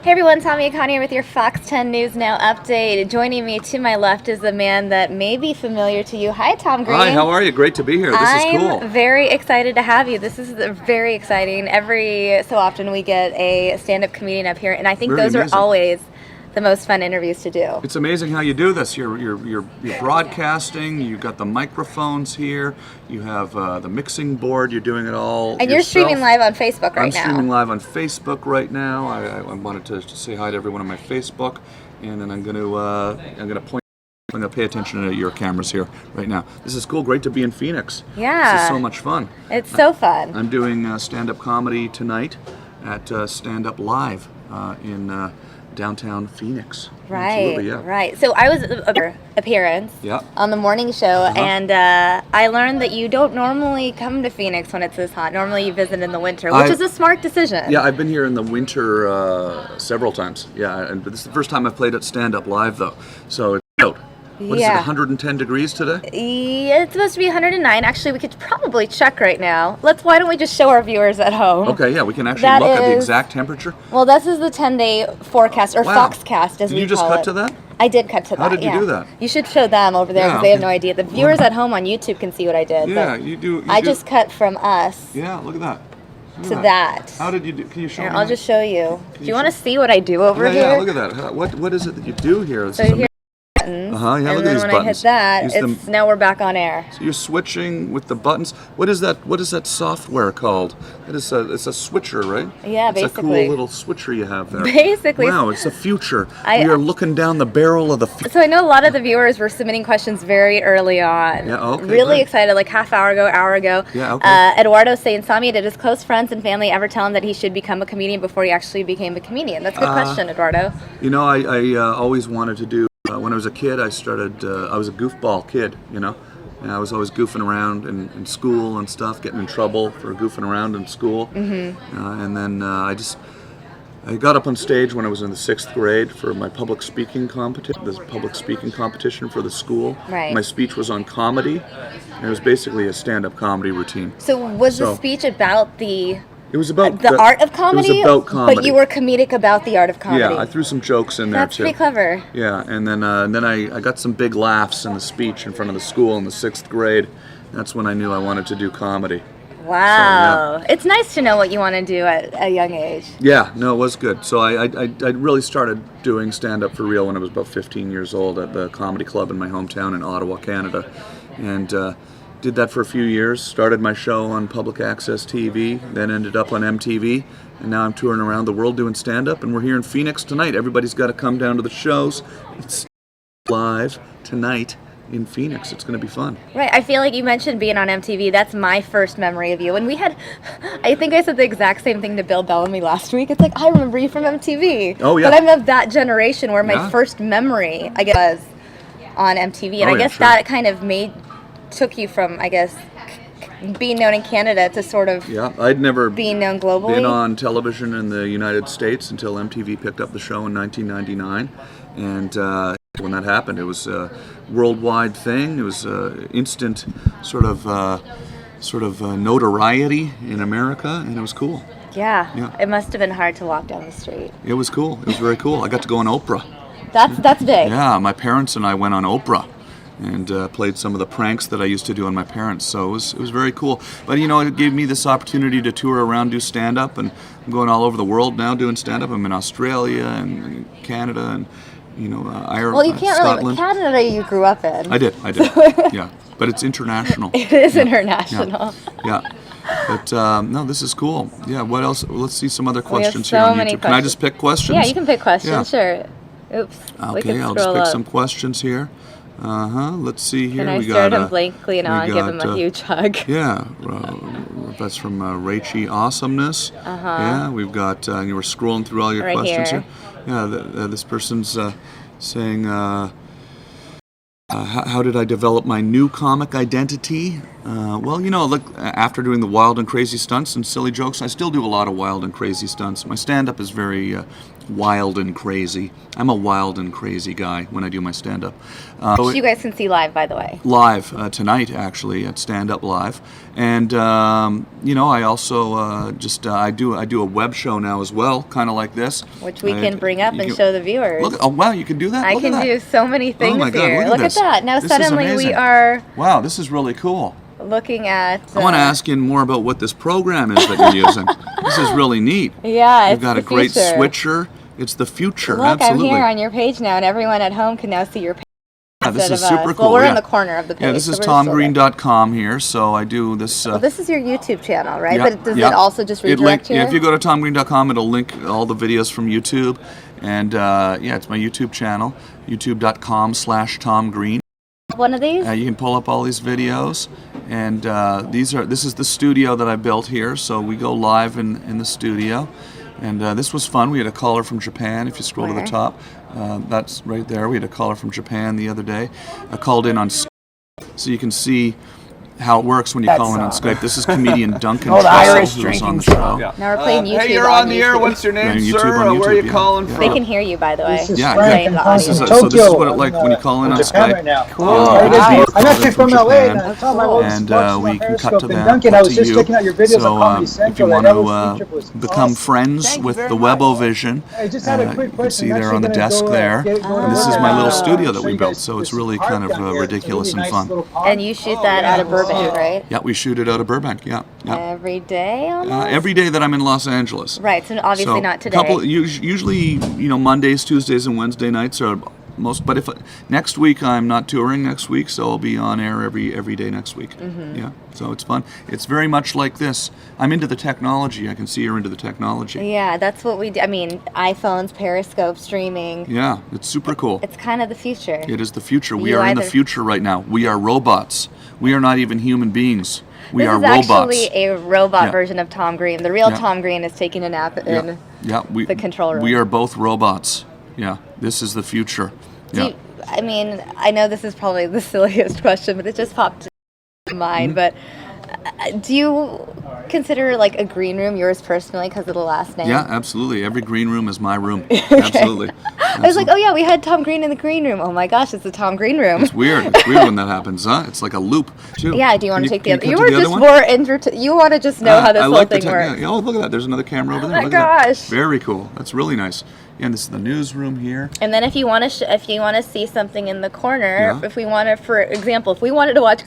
Hey everyone, Tommy Akani here with your Fox 10 News Now update. Joining me to my left is a man that may be familiar to you. Hi, Tom Green. Hi, how are you? Great to be here. This is cool. I'm very excited to have you. This is very exciting. Every so often we get a stand-up comedian up here, and I think those are always the most fun interviews to do. It's amazing how you do this. You're broadcasting. You've got the microphones here. You have the mixing board. You're doing it all. And you're streaming live on Facebook right now. I'm streaming live on Facebook right now. I wanted to say hi to everyone on my Facebook, and then I'm going to point. I'm going to pay attention to your cameras here right now. This is cool. Great to be in Phoenix. Yeah. This is so much fun. It's so fun. I'm doing stand-up comedy tonight at Stand Up Live in downtown Phoenix. Right, absolutely, yeah. Right. So I was appearance on the morning show, and I learned that you don't normally come to Phoenix when it's this hot. Normally you visit in the winter, which is a smart decision. Yeah, I've been here in the winter several times. Yeah, but this is the first time I've played at Stand Up Live, though. So it's out. What is it, 110 degrees today? Yeah, it's supposed to be 109. Actually, we could probably check right now. Why don't we just show our viewers at home? Okay, yeah, we can actually look at the exact temperature. Well, this is the 10-day forecast, or Foxcast, as we call it. Did you just cut to that? I did cut to that. How did you do that? You should show them over there because they have no idea. The viewers at home on YouTube can see what I did. Yeah, you do. I just cut from us. Yeah, look at that. To that. How did you do? Can you show me? I'll just show you. Do you want to see what I do over here? Yeah, look at that. What is it that you do here? So here. Yeah, and look then at these when buttons. I hit that, now we're back on air. So you're switching with the buttons. What is that? What is that software called? It's a switcher, right? Yeah, basically. It's a cool little switcher you have there. Basically. Wow, it's the future. We are looking down the barrel of the future. So I know a lot of the viewers were submitting questions very early on. Yeah, okay. Really excited, like hour ago. Yeah, okay. Eduardo saying, Sami, did his close friends and family ever tell him that he should become a comedian before he actually became a comedian? That's a good question, Eduardo. You know, I always wanted to do. When I was a kid, I was a goofball kid, you know, and I was always goofing around in school and stuff, getting in trouble for goofing around in school. Mm-hmm. And then I got up on stage when I was in the 6th grade for my public speaking competition, for the school. Right. My speech was on comedy, and it was basically a stand-up comedy routine. So was the speech about the... It was about the art of comedy? It was about comedy. But you were comedic about the art of comedy. Yeah, I threw some jokes in there, That's too. pretty clever. Yeah, and then I got some big laughs in the speech in front of the school in the 6th grade. That's when I knew I wanted to do comedy. Wow. So, It's nice to know what you want to do at a young age. Yeah, no, it was good. So I really started doing stand-up for real when I was about 15 years old at the comedy club in my hometown in Ottawa, Canada. And did that for a few years, started my show on public access TV, then ended up on MTV, and now I'm touring around the world doing stand-up, and we're here in Phoenix tonight. Everybody's got to come down to the shows. It's live tonight in Phoenix. It's going to be fun. Right. I feel like you mentioned being on MTV. That's my first memory of you. And I think I said the exact same thing to Bill Bellamy last week. It's like, I remember you from MTV. Oh, yeah. But I'm of that generation where my first memory, I guess, was on MTV. And I guess that kind of took you from, I guess, being known in Canada to sort of I'd never being known globally. Been on television in the United States until MTV picked up the show in 1999, and when that happened, it was a worldwide thing. It was instant sort of notoriety in America, and it was cool. Yeah, it must have been hard to walk down the street. It was cool. It was very cool. I got to go on Oprah. That's big. Yeah, my parents and I went on Oprah and played some of the pranks that I used to do on my parents. So it was very cool. But, you know, it gave me this opportunity to tour around, do stand-up, and I'm going all over the world now doing stand-up. I'm in Australia and Canada and, you know, Ireland, well, you can't Scotland. really... Canada you grew up in. I did, yeah. But it's international. It is international. Yeah. But, no, this is cool. Yeah, what else? Let's see some other questions so here on many YouTube. Can I just pick questions? Yeah, you can pick questions, sure. Oops. Okay, I'll just pick some questions here. Let's see here. And I stared him blankly and I'll give him a huge hug. Yeah, that's from Rachie Awesomeness. Yeah, we've got, and you were scrolling through all your questions here. Yeah, this person's saying, how did I develop my new comic identity? Well, you know, look, after doing the wild and crazy stunts and silly jokes, I still do a lot of wild and crazy stunts. My stand-up is very wild and crazy. I'm a wild and crazy guy when I do my stand-up. Which you guys can see live, by the way. Live tonight, actually, at Stand Up Live, and I also I do a web show now as well, kind of like this, which we can bring up and show the viewers. Look, oh wow, you can do that. I can do so many things oh my God, here. Look at that. Now this suddenly we are. Wow, this is really cool. Looking at. I want to ask you more about what this program is that you're using. This is really neat. Yeah, you've got a great switcher. It's the future. Look, absolutely. I'm here on your page now, and everyone at home can now see your page. Yeah, this is super cool. Well, we're in the corner of the page. Yeah, this is TomGreen.com here, so I do this. Well, this is your YouTube channel, right? Yeah, But does it also just redirect here? Yeah, if you go to TomGreen.com, it'll link all the videos from YouTube, and it's my YouTube channel, youtube.com/TomGreen. One of these? You can pull up all these videos, and this is the studio that I built here. So we go live in the studio, and this was fun. We had a caller from Japan. If you scroll to the top, that's right there. We had a caller from Japan the other day. I called in on Skype, so you can see how it works when you call in on Skype. This is comedian Duncan Trussell, who's on the show. Yeah. Now we're playing YouTube. Hey, you're on the air. What's your name, sir? Where are you calling from? They can hear you, by the way. So this is what it's like when you call in on Skype. Right now. Cool. I'm actually from LA, and we can cut to them. Duncan, I was just checking out your videos on Comedy if you Central. want to become friends with the Webovision, you can see there on the desk there. And this is my little studio that we built, so it's really kind of ridiculous and fun. And you shoot that out of Burbank, right? Yeah, we shoot it out of Burbank. Yeah. Every day, almost? Every day that I'm in Los Angeles. Right. So obviously not today. Usually, Mondays, Tuesdays, and Wednesday nights are most. But if next week I'm not touring next week, so I'll be on air every day next week. Mm-hmm. Yeah. So it's fun. It's very much like this. I'm into the technology. I can see you're into the technology. Yeah, that's what we do. I mean, iPhones, Periscope, streaming. Yeah, it's super cool. It's kind of the future. It is the future. We are in the future right now. We are robots. We are not even human beings. We are robots. This is actually a robot version of Tom Green. The real Tom Green is taking a nap in the control room. We are both robots. Yeah, this is the future. Yeah. I know this is probably the silliest question, but it just popped to mind. But do you consider like a green room yours personally because of the last name? Yeah, absolutely. Every green room is my room. Absolutely. I was like, oh yeah, we had Tom Green in the green room. Oh my gosh, it's the Tom Green room. It's weird. It's weird when that happens, huh? It's like a loop, too. Yeah, do you want to take the other? You were just more you want to just know how this whole thing works. Oh, look at that. There's another camera over there. Oh my gosh. Very cool. That's really nice. Yeah, and this is the newsroom here. And then if you want to see something in the corner, if we want to, for example, if we wanted to watch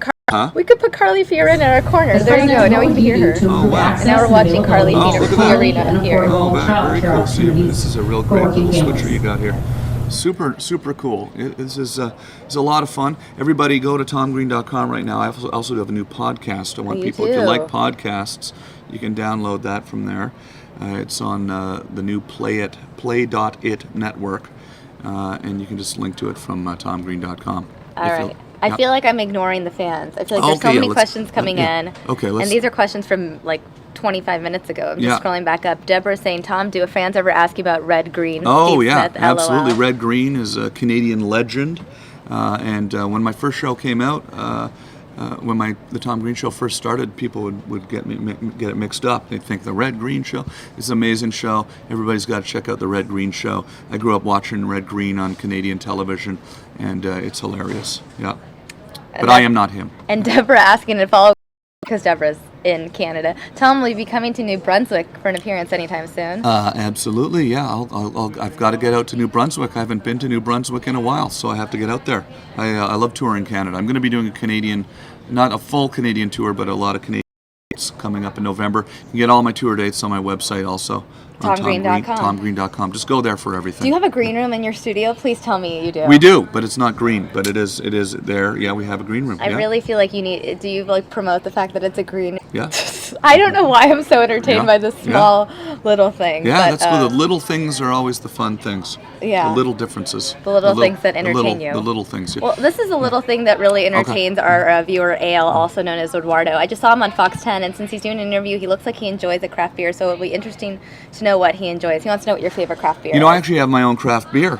we could put Carly Fiorina in our corner. There you go. Now we can hear her. Oh, wow. And now we're watching Carly Fiorina here. Oh, very cool. See, this is a real great little switcher you got here. Super, super cool. This is a lot of fun. Everybody go to TomGreen.com right now. I also have a new podcast. I want people, if you like podcasts, you can download that from there. It's on the new Play.it network, and you can just link to it from TomGreen.com. All right. I feel like I'm ignoring the fans. I feel like there's so many questions coming in. Okay, and these are questions from like 25 minutes ago. I'm just scrolling back up. Deborah's saying, Tom, do fans ever ask you about Red Green? Oh, Steve yeah, Smith, absolutely. LOL. Red Green is a Canadian legend. And when my first show came out, when the Tom Green Show first started, people would get it mixed up. They'd think the Red Green Show is an amazing show. Everybody's got to check out the Red Green Show. I grew up watching Red Green on Canadian television, and it's hilarious. Yeah. But I am not him. And Deborah asking to follow because Deborah's in Canada. Tell him we'll be coming to New Brunswick for an appearance anytime soon. Absolutely, yeah. I've got to get out to New Brunswick. I haven't been to New Brunswick in a while, so I have to get out there. I love touring Canada. I'm going to be doing a Canadian, not a full Canadian tour, but a lot of Canadian dates coming up in November. You can get all my tour dates on my website also. TomGreen.com. TomGreen.com. Just go there for everything. Do you have a green room in your studio? Please tell me you do. We do, but it's not green. But it is there. Yeah, we have a green room. I really feel like do you like promote the fact that it's a green? Yeah. I don't know why I'm so entertained by this small little thing. Yeah, that's cool. The little things are always the fun things. Yeah. The little differences. The little things that entertain you. The little things. Yeah. Well, this is a little thing that really entertains our viewer, AL, also known as Eduardo. I just saw him on Fox 10, and since he's doing an interview, he looks like he enjoys a craft beer, so it'll be interesting to know what he enjoys. He wants to know what your favorite craft beer is. I actually have my own craft beer.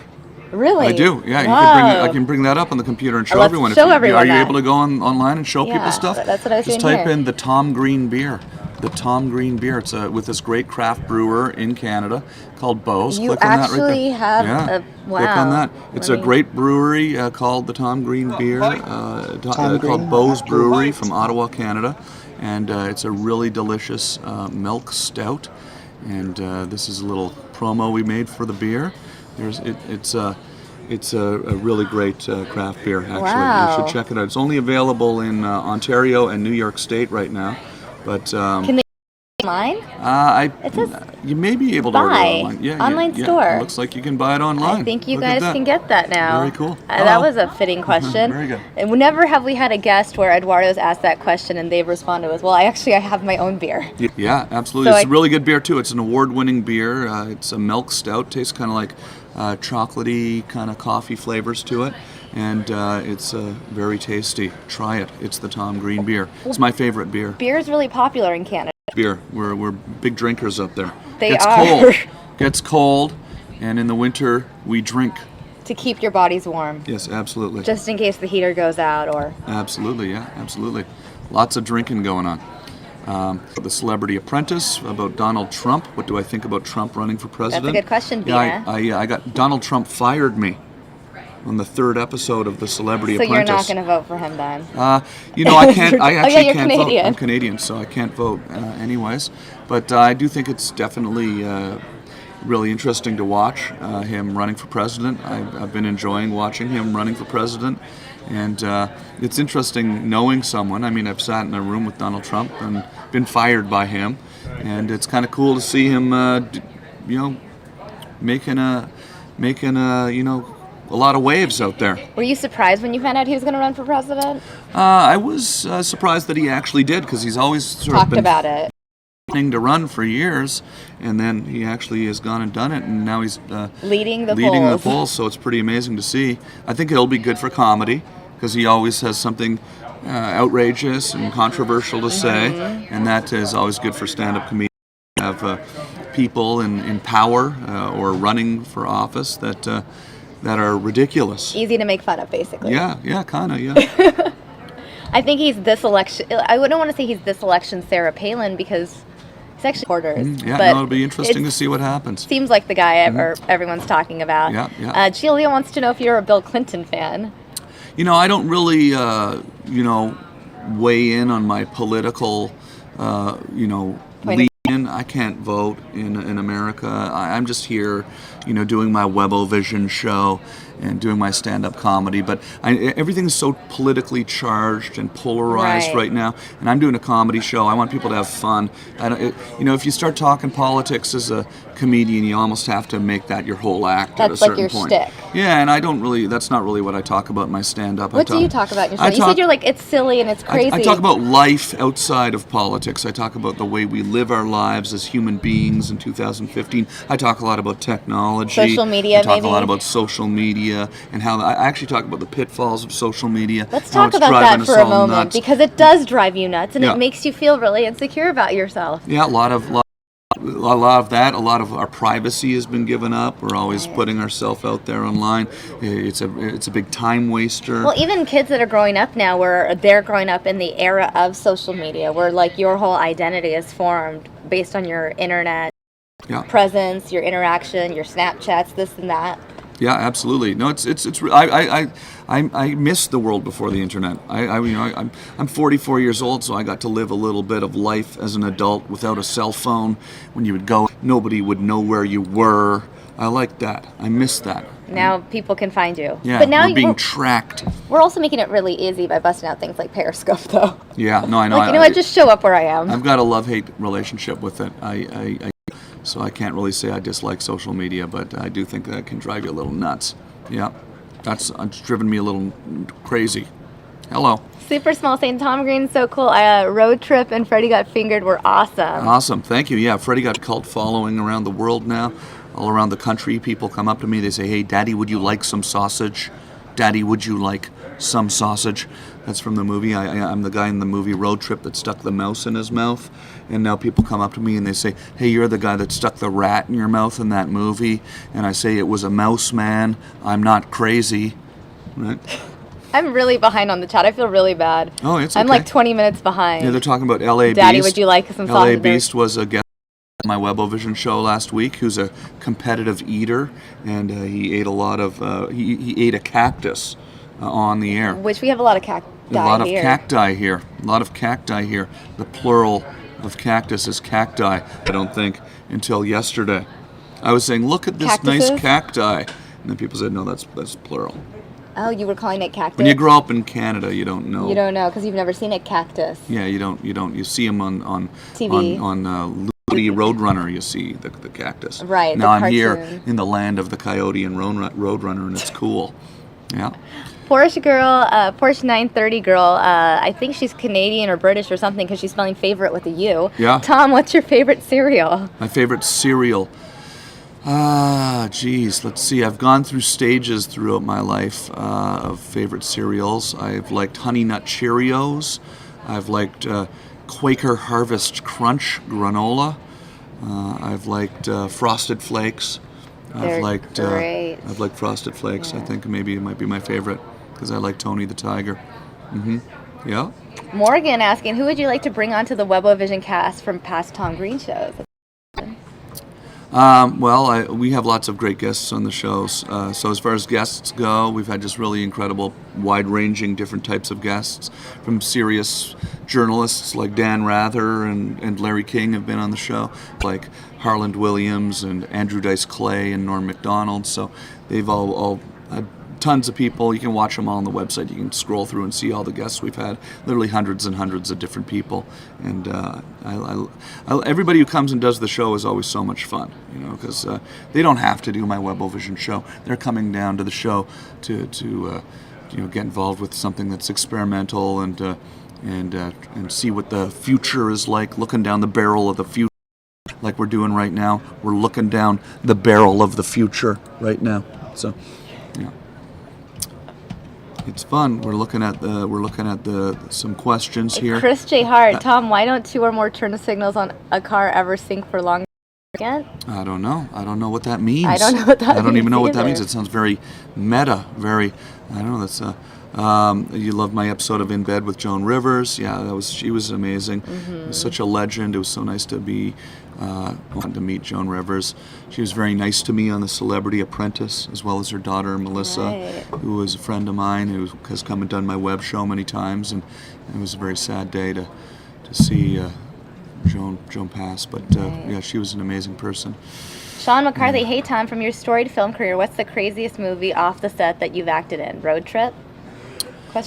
Really? I do. Yeah, wow. I can bring that up on the computer and show Let's everyone. Show everyone are you able to go online and show people stuff? That's what I was Just doing type in the Tom Green beer. the Tom Green beer. It's with this great craft brewer in Canada called Bose. You Click on that right actually there. have Yeah. wow. Click on that. It's a great brewery called the Tom Green Beer, called Bose Brewery from Ottawa, Canada. And it's a really delicious milk stout. And this is a little promo we made for the beer. It's a really great craft beer, actually. Wow. You should check it out. It's only available in Ontario and New York State right now. But Can they online? it says you may be able to order online. Online store. It looks like you can buy it online. I think you guys can get that now. Very cool. That was a fitting question. Very good. And never have we had a guest where Eduardo's asked that question and they've responded with, well, I have my own beer. Yeah, absolutely. So It's a really good beer, too. It's an award-winning beer. It's a milk stout. Tastes kind of like chocolatey kind of coffee flavors to it. And it's very tasty. Try it. It's the Tom Green beer. It's my favorite beer. Beer is really popular in Canada. Beer. We're big drinkers up there. They Gets are. cold. Gets cold, and in the winter we drink. To keep your bodies warm. Yes, absolutely. Just in case the heater goes out or... Absolutely, yeah, absolutely. Lots of drinking going on. The Celebrity Apprentice, about Donald Trump. What do I think about Trump running for president? That's a good question, Bina. Yeah, I got Donald Trump fired me on the third episode of the Celebrity Apprentice. So you're not going to vote for him then? I can't. I actually you're can't Canadian. vote. I'm Canadian, so I can't vote anyways. But I do think it's definitely really interesting to watch him running for president. I've been enjoying watching him running for president, and it's interesting knowing someone. I mean, I've sat in a room with Donald Trump and been fired by him, and it's kind of cool to see him, making a lot of waves out there. Were you surprised when you found out he was going to run for president? I was surprised that he actually did, because he's always sort of Talked been about it. planning to run for years, and then he actually has gone and done it, and now he's leading the polls. So it's pretty amazing to see. I think it'll be good for comedy, because he always has something outrageous and controversial to say, and that is always good for stand-up comedians. Have people in power or running for office that are ridiculous. Easy to make fun of, basically. Yeah, kind of, yeah. I think he's this election. I wouldn't want to say he's this election Sarah Palin, because he's actually quarters. It'll be interesting to see what happens. Seems like the guy everyone's talking about. Yeah. Julia wants to know if you're a Bill Clinton fan. I don't really, weigh in on my political, lean. I can't vote in America. I'm just here, doing my Webovision show and doing my stand-up comedy. But everything's so politically charged and polarized right now. And I'm doing a comedy show. I want people to have fun. If you start talking politics as a comedian, you almost have to make that your whole act at a certain point. That's like your shtick. Yeah, and that's not really what I talk about in my stand-up. What do you talk about in your show? You said you're like, it's silly and it's crazy. I talk about life outside of politics. I talk about the way we live our lives as human beings in 2015. I talk a lot about technology. Social media, I talk a lot about social media and how I actually talk about the pitfals of social media. Let's talk about that for a moment, because it does drive you nuts and it makes you feel really insecure about yourself. Yeah, a lot of that. A lot of our privacy has been given up. We're always putting ourselves out there online. It's a big time waster. Well, even kids that are growing up now, where they're growing up in the era of social media, where like your whole identity is formed based on your internet presence, your interaction, your Snapchats, this and that. Yeah, absolutely. No, I miss the world before the internet. I'm 44 years old, so I got to live a little bit of life as an adult without a cell phone. When you would go, nobody would know where you were. I like that. I miss that. Now people can find you. Yeah, but now we're being tracked. We're also making it really easy by busting out things like Periscope, though. Yeah, no, I know. I just show up where I am. I've got a love-hate relationship with it. So I can't really say I dislike social media, but I do think that can drive you a little nuts. Yeah, it's driven me a little crazy. Hello. Super Small saying Tom Green's so cool. Road Trip and Freddie Got Fingered were awesome. Awesome, thank you. Yeah, Freddie got a cult following around the world now. All around the country, people come up to me. They say, "Hey, Daddy, would you like some sausage? Daddy, would you like some sausage?" That's from the movie. I'm the guy in the movie Road Trip that stuck the mouse in his mouth. And now people come up to me and they say, "Hey, you're the guy that stuck the rat in your mouth in that movie." And I say, "It was a mouse, man. I'm not crazy." Right? I'm really behind on the chat. I feel really bad. Oh, it's okay. I'm like 20 minutes behind. Yeah, they're talking about L.A. Beast. Daddy, would you like some sausage? L.A. Beast was a guest on my Webovision show last week, who's a competitive eater, and he ate a lot of, he ate a cactus on the air. Which we have a lot of cacti here. A lot of cacti here. A lot of cacti here. The plural of cactus is cacti, I don't think, until yesterday. I was saying, look at this Cactuses? nice cacti. And then people said, no, that's plural. Oh, you were calling it cactus? When you grow up in Canada, you don't know. You don't know, because you've never seen a cactus. Yeah, you don't. You see them on TV. on Roadrunner, you see the cactus. Right, now the I'm here cartoon. in the land of the coyote and Roadrunner, and it's cool. Yeah. Porsche girl, Porsche 930 girl, I think she's Canadian or British or something because she's spelling favorite with a U. Yeah. Tom, what's your favorite cereal? My favorite cereal. Geez, let's see. I've gone through stages throughout my life of favorite cereals. I've liked Honey Nut Cheerios. I've liked Quaker Harvest Crunch granola. I've liked Frosted Flakes. They're great. I've liked Frosted Flakes. Yeah. I think maybe it might be my favorite because I like Tony the Tiger. Yeah. Morgan asking, who would you like to bring onto the Webovision cast from past Tom Green shows? Well, we have lots of great guests on the shows. So as far as guests go, we've had just really incredible, wide-ranging, different types of guests. From serious journalists like Dan Rather and Larry King have been on the show, like Harland Williams and Andrew Dice Clay and Norm Macdonald. So they've all had tons of people. You can watch them all on the website. You can scroll through and see all the guests we've had. Literally hundreds and hundreds of different people. And everybody who comes and does the show is always so much fun, because they don't have to do my Webovision show. They're coming down to the show to get involved with something that's experimental and see what the future is like, looking down the barrel of the future. Like we're doing right now. We're looking down the barrel of the future right now. So, yeah. It's fun. We're looking at some questions here. Chris J. Hart, Tom, why don't 2 or more turn signals on a car ever sync for long again? I don't know. I don't know what that means. I don't know what that means. I don't even know what that either. means. It sounds very meta. Very. I don't know. That's. You loved my episode of In Bed with Joan Rivers. Yeah, she was amazing. It was such a legend. It was so nice to meet Joan Rivers. She was very nice to me on The Celebrity Apprentice, as well as her daughter Melissa, Right. who was a friend of mine, who has come and done my web show many times. And it was a very sad day to see Joan pass. But yeah, she was an amazing person. Sean McCarthy, hey Tom, from your storied film career, what's the craziest movie off the set that you've acted in? Road Trip?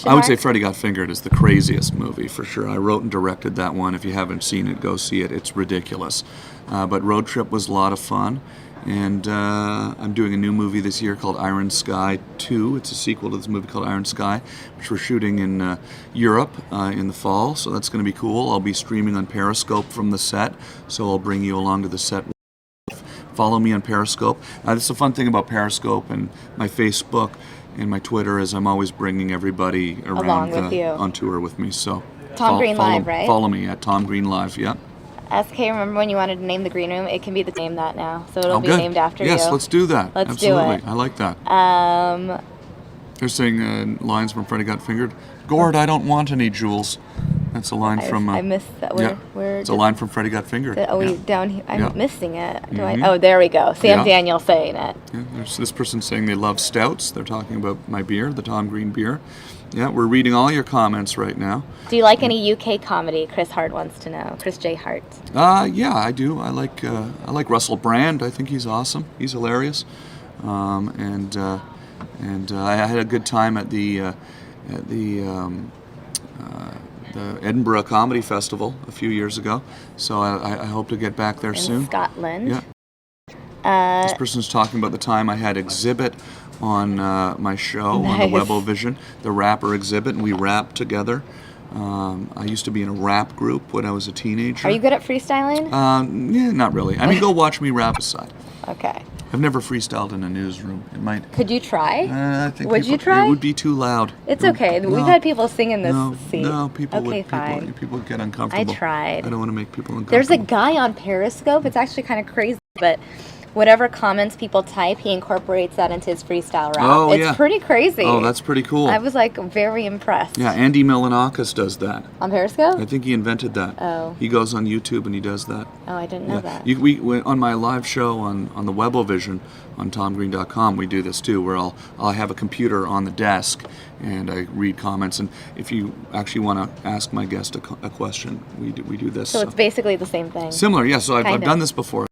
I would say Freddy Got Fingered is the craziest movie for sure. I wrote and directed that one. If you haven't seen it, go see it. It's ridiculous. But Road Trip was a lot of fun. And I'm doing a new movie this year called Iron Sky 2. It's a sequel to this movie called Iron Sky, which we're shooting in Europe in the fall. So that's going to be cool. I'll be streaming on Periscope from the set. So I'll bring you along to the set. Follow me on Periscope. That's the fun thing about Periscope and my Facebook and my Twitter is I'm always bringing everybody around on tour with me. So Tom Green Live, right? Follow me at Tom Green Live. Yeah. SK, remember when you wanted to name the green room? It can be the name that now, so it'll be named after you. Yes, let's do that. Let's Absolutely. do it. I like that. They're saying lines from Freddy Got Fingered. Gord, I don't want any jewels. That's a line from. I missed that. It's a line from Freddy Got Fingered. Down here. I'm missing it. Oh, there we go. Sam Daniel saying it. Yeah, there's this person saying they love stouts. They're talking about my beer, the Tom Green beer. Yeah, we're reading all your comments right now. Do you like any UK comedy? Chris Hart wants to know. Chris J. Hart. Yeah, I do. I like Russell Brand. I think he's awesome. He's hilarious. And I had a good time at the Edinburgh Comedy Festival a few years ago. So I hope to get back there soon. In Scotland. Yeah. This person's talking about the time I had Exhibit on my show on the Webovision, the rapper Exhibit, and we rapped together. I used to be in a rap group when I was a teenager. Are you good at freestyling? Yeah, not really. I mean, go watch me rap aside. Okay. I've never freestyled in a newsroom. It might. Could you try? I think Would you try? It would be too loud. It's okay. We've had people sing in this seat. No, people would get uncomfortable. I tried. I don't want to make people uncomfortable. There's a guy on Periscope. It's actually kind of crazy, but whatever comments people type, he incorporates that into his freestyle rap. Oh, it's pretty crazy. Oh, that's pretty cool. I was like very impressed. Yeah, Andy Milanakis does that. On Periscope? I think he invented that. Oh. He goes on YouTube and he does that. Oh, I didn't know that. We on my live show on the Webovision on TomGreen.com, we do this too, where I'll have a computer on the desk and I read comments. And if you actually want to ask my guest a question, we do this. So it's basically the same thing. Similar, yeah. So I've done this before.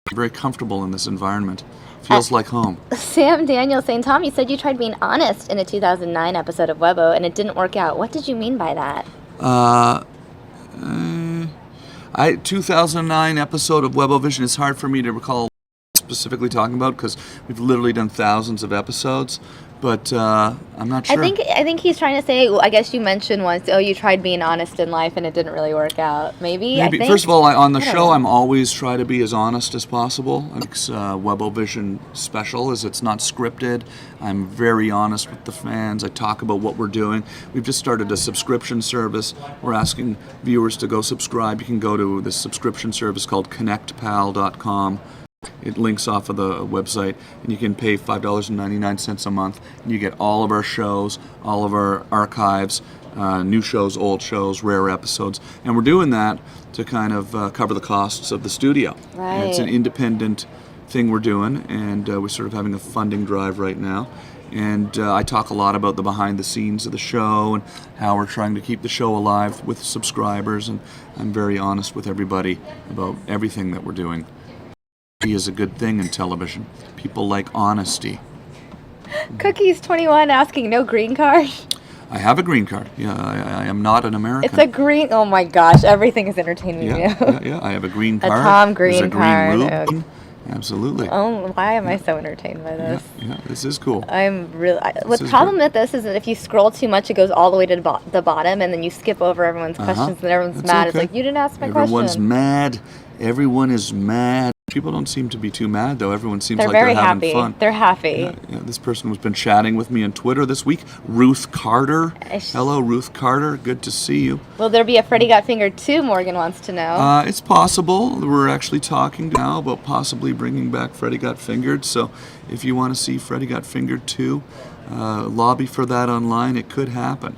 I'm very comfortable in this environment. Feels like home. Sam Daniel saying, Tom, you said you tried being honest in a 2009 episode of Webo and it didn't work out. What did you mean by that? 2009 episode of Webovision is hard for me to recall specifically talking about because we've literally done thousands of episodes. But I'm not sure. I think he's trying to say, I guess you mentioned once, you tried being honest in life and it didn't really work out. Maybe. First of all, on the show, I'm always try to be as honest as possible. It's Webovision special is it's not scripted. I'm very honest with the fans. I talk about what we're doing. We've just started a subscription service. We're asking viewers to go subscribe. You can go to this subscription service called connectpal.com. It links off of the website, and you can pay $5.99 a month, and you get all of our shows, all of our archives, new shows, old shows, rare episodes, and we're doing that to kind of cover the costs of the studio. Right. And it's an independent thing we're doing, and we're sort of having a funding drive right now. And I talk a lot about the behind the scenes of the show and how we're trying to keep the show alive with subscribers, and I'm very honest with everybody about everything that we're doing. Is a good thing in television. People like honesty. Cookies 21 asking, no green card? I have a green card. Yeah, I am not an American. It's a green. Oh my gosh, everything is entertaining me. Yeah. I have a green card. A Tom Green card. Rube. Absolutely. Oh, why am I so entertained by this? Yeah, this is cool. I'm really. The problem with this is that if you scroll too much, it goes all the way to the bottom, and then you skip over everyone's questions, and everyone's mad. Okay. It's like you didn't ask my question. Everyone's mad. Everyone is mad. People don't seem to be too mad, though. Everyone seems like they're they're having happy. fun. They're happy. Yeah, this person has been chatting with me on Twitter this week. Ruth Carter. Hello, Ruth Carter. Good to see you. Will there be a Freddy Got Fingered 2, Morgan wants to know? It's possible. We're actually talking now about possibly bringing back Freddy Got Fingered. So if you want to see Freddy Got Fingered 2, lobby for that online. It could happen.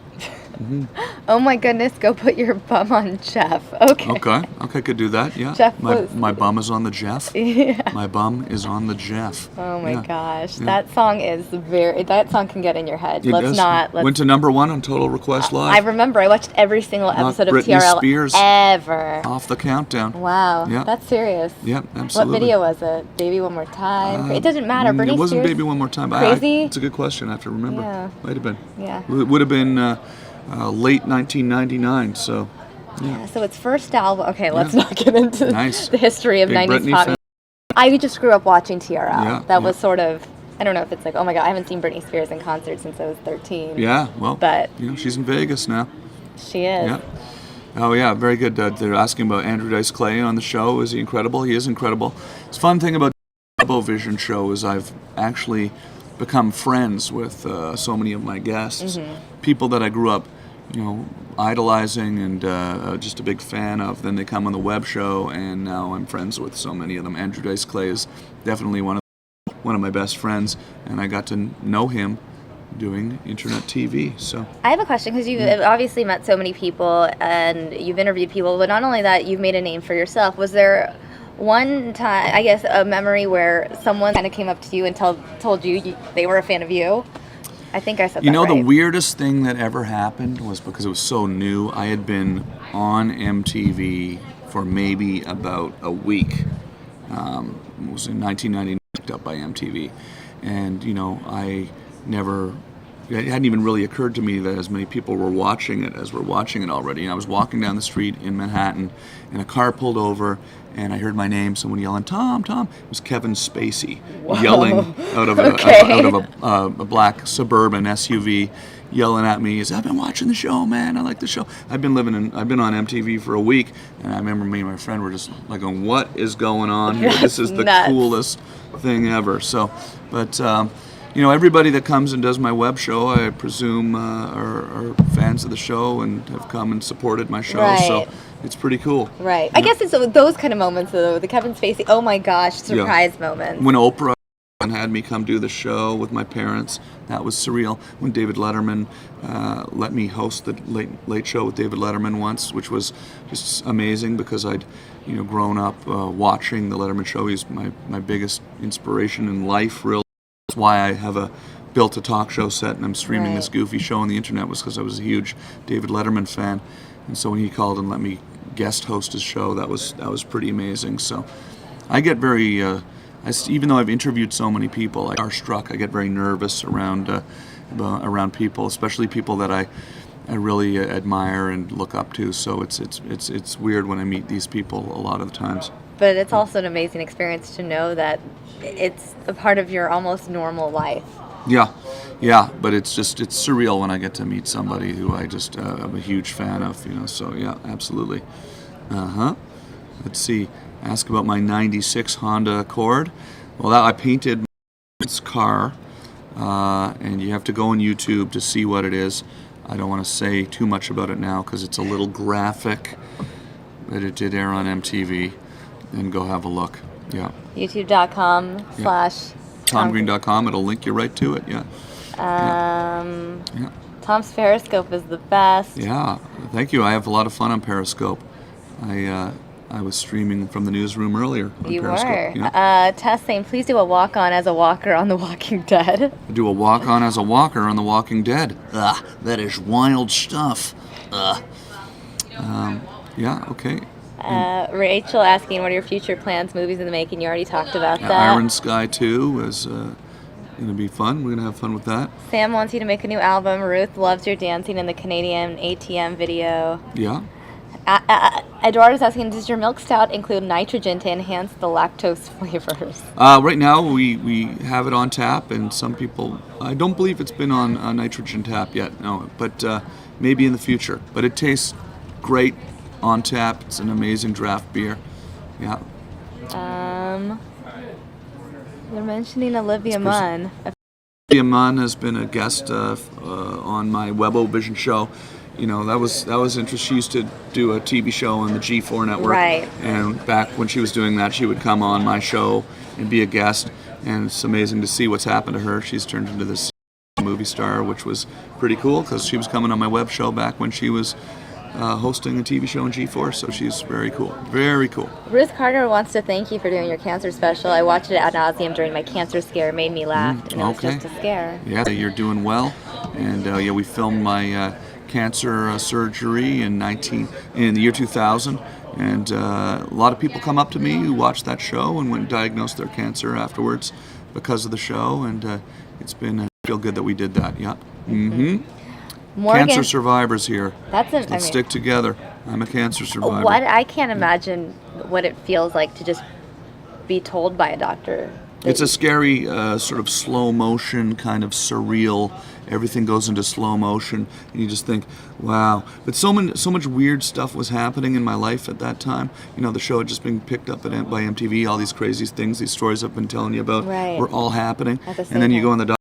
Mm-hmm. Oh my goodness, go put your bum on Jeff. Okay, could do that, yeah. Jeff my bum is on the Jeff. Yeah. My bum is on the Jeff. Oh my gosh, that song is that song can get in your head. Let's went to number 1 on Total Request Live. I remember, I watched every single episode of Britney TRL Spears ever. Off the countdown. Wow, that's serious. Yeah, absolutely. What video was it? Baby One More Time? It doesn't matter, Britney Spears. It wasn't Baby One More Time. Crazy? It's a good question, I have to remember. Yeah. Might have been. Yeah. It would have been... late 1999, so yeah. So its first album. Okay, let's not get into the history of Big 90s Britney pop. fan. I just grew up watching TRL. Yeah, that was sort of, I don't know if it's like, oh my god, I haven't seen Britney Spears in concert since I was 13. Yeah, well, but she's in Vegas now. She is. Yeah. Oh yeah, very good. They're asking about Andrew Dice Clay on the show. Is he incredible? He is incredible. It's a fun thing about the Webovision show is I've actually become friends with so many of my guests, people that I grew up idolizing and just a big fan of. Then they come on the web show, and now I'm friends with so many of them. Andrew Dice Clay is definitely one of my best friends, and I got to know him doing internet TV. So I have a question, because you've obviously met so many people and you've interviewed people, but not only that, you've made a name for yourself. Was there one time, I guess, a memory where someone kind of came up to you and told you they were a fan of you? I think I said that right. The weirdest thing that ever happened was because it was so new. I had been on MTV for maybe about a week. It was in 1999, picked up by MTV. And, it hadn't even really occurred to me that as many people were watching it as were watching it already. And I was walking down the street in Manhattan, and a car pulled over, and I heard my name, someone yelling, "Tom, Tom." It was Kevin Spacey. Whoa. Yelling out of a black Suburban SUV, yelling at me. I've been watching the show, man. I like the show. I've been on MTV for a week, and I remember me and my friend were just like going, "What is going on here? This is the coolest thing ever." So, but everybody that comes and does my web show, I presume, are fans of the show and have come and supported my show. Right. So it's pretty cool. Right. I guess it's those kind of moments, though, the Kevin Spacey, oh my gosh, surprise moments. When Oprah had me come do the show with my parents, that was surreal. When David Letterman let me host the late show with David Letterman once, which was just amazing because I'd grown up watching the Letterman show. He's my biggest inspiration in life, really. That's why I have built a talk show set and I'm streaming this goofy show on the internet, was because I was a huge David Letterman fan. And so when he called and let me guest host his show, that was pretty amazing. So I get very, even though I've interviewed so many people, I get very nervous around people, especially people that I really admire and look up to. So it's weird when I meet these people a lot of the times. But it's also an amazing experience to know that it's a part of your almost normal life. Yeah, but it's surreal when I get to meet somebody who I just am a huge fan of, so yeah, absolutely. Let's see, ask about my 96 Honda Accord. Well, I painted this car, and you have to go on YouTube to see what it is. I don't want to say too much about it now because it's a little graphic, but it did air on MTV, and go have a look. Yeah. YouTube.com/TomGreen.com. It'll link you right to it. Yeah. Tom's Periscope is the best. Yeah. Thank you. I have a lot of fun on Periscope. I was streaming from the newsroom earlier on You Periscope. were. Yeah. Tess saying, please do a walk-on as a walker on The Walking Dead. Do a walk-on as a walker on The Walking Dead. That is wild stuff. Yeah. Okay. Rachel asking, what are your future plans, movies in the making? You already talked about that. Iron Sky 2 is going to be fun. We're going to have fun with that. Sam wants you to make a new album. Ruth loves your dancing in the Canadian ATM video. Yeah. Eduardo's asking, does your milk stout include nitrogen to enhance the lactose flavors? Right now we have it on tap, and some people, I don't believe it's been on nitrogen tap yet, no, but maybe in the future. But it tastes great on tap. It's an amazing draft beer. Yeah. You're mentioning Olivia Munn. Olivia Munn has been a guest on my Webovision show. That was interesting. She used to do a TV show on the G4 network. Right. And back when she was doing that, she would come on my show and be a guest. And it's amazing to see what's happened to her. She's turned into this movie star, which was pretty cool because she was coming on my web show back when she was hosting a TV show on G4, so she's very cool. Very cool. Ruth Carter wants to thank you for doing your cancer special. I watched it ad nauseum during my cancer scare. It made me laugh, and it was just a scare. Yeah, you're doing well. And we filmed my cancer surgery in the year 2000. And a lot of people come up to me who watched that show and went and diagnosed their cancer afterwards because of the show. And it's been feel good that we did that. Yeah. Mm-hmm. Morgan, cancer survivors here. Let's stick together. I'm a cancer survivor. I can't imagine what it feels like to just be told by a doctor. It's a scary sort of slow motion, kind of surreal. Everything goes into slow motion, and you just think, wow. But so much weird stuff was happening in my life at that time. The show had just been picked up by MTV. All these crazy things, these stories I've been telling you about, were all happening. And then you go in the doctor.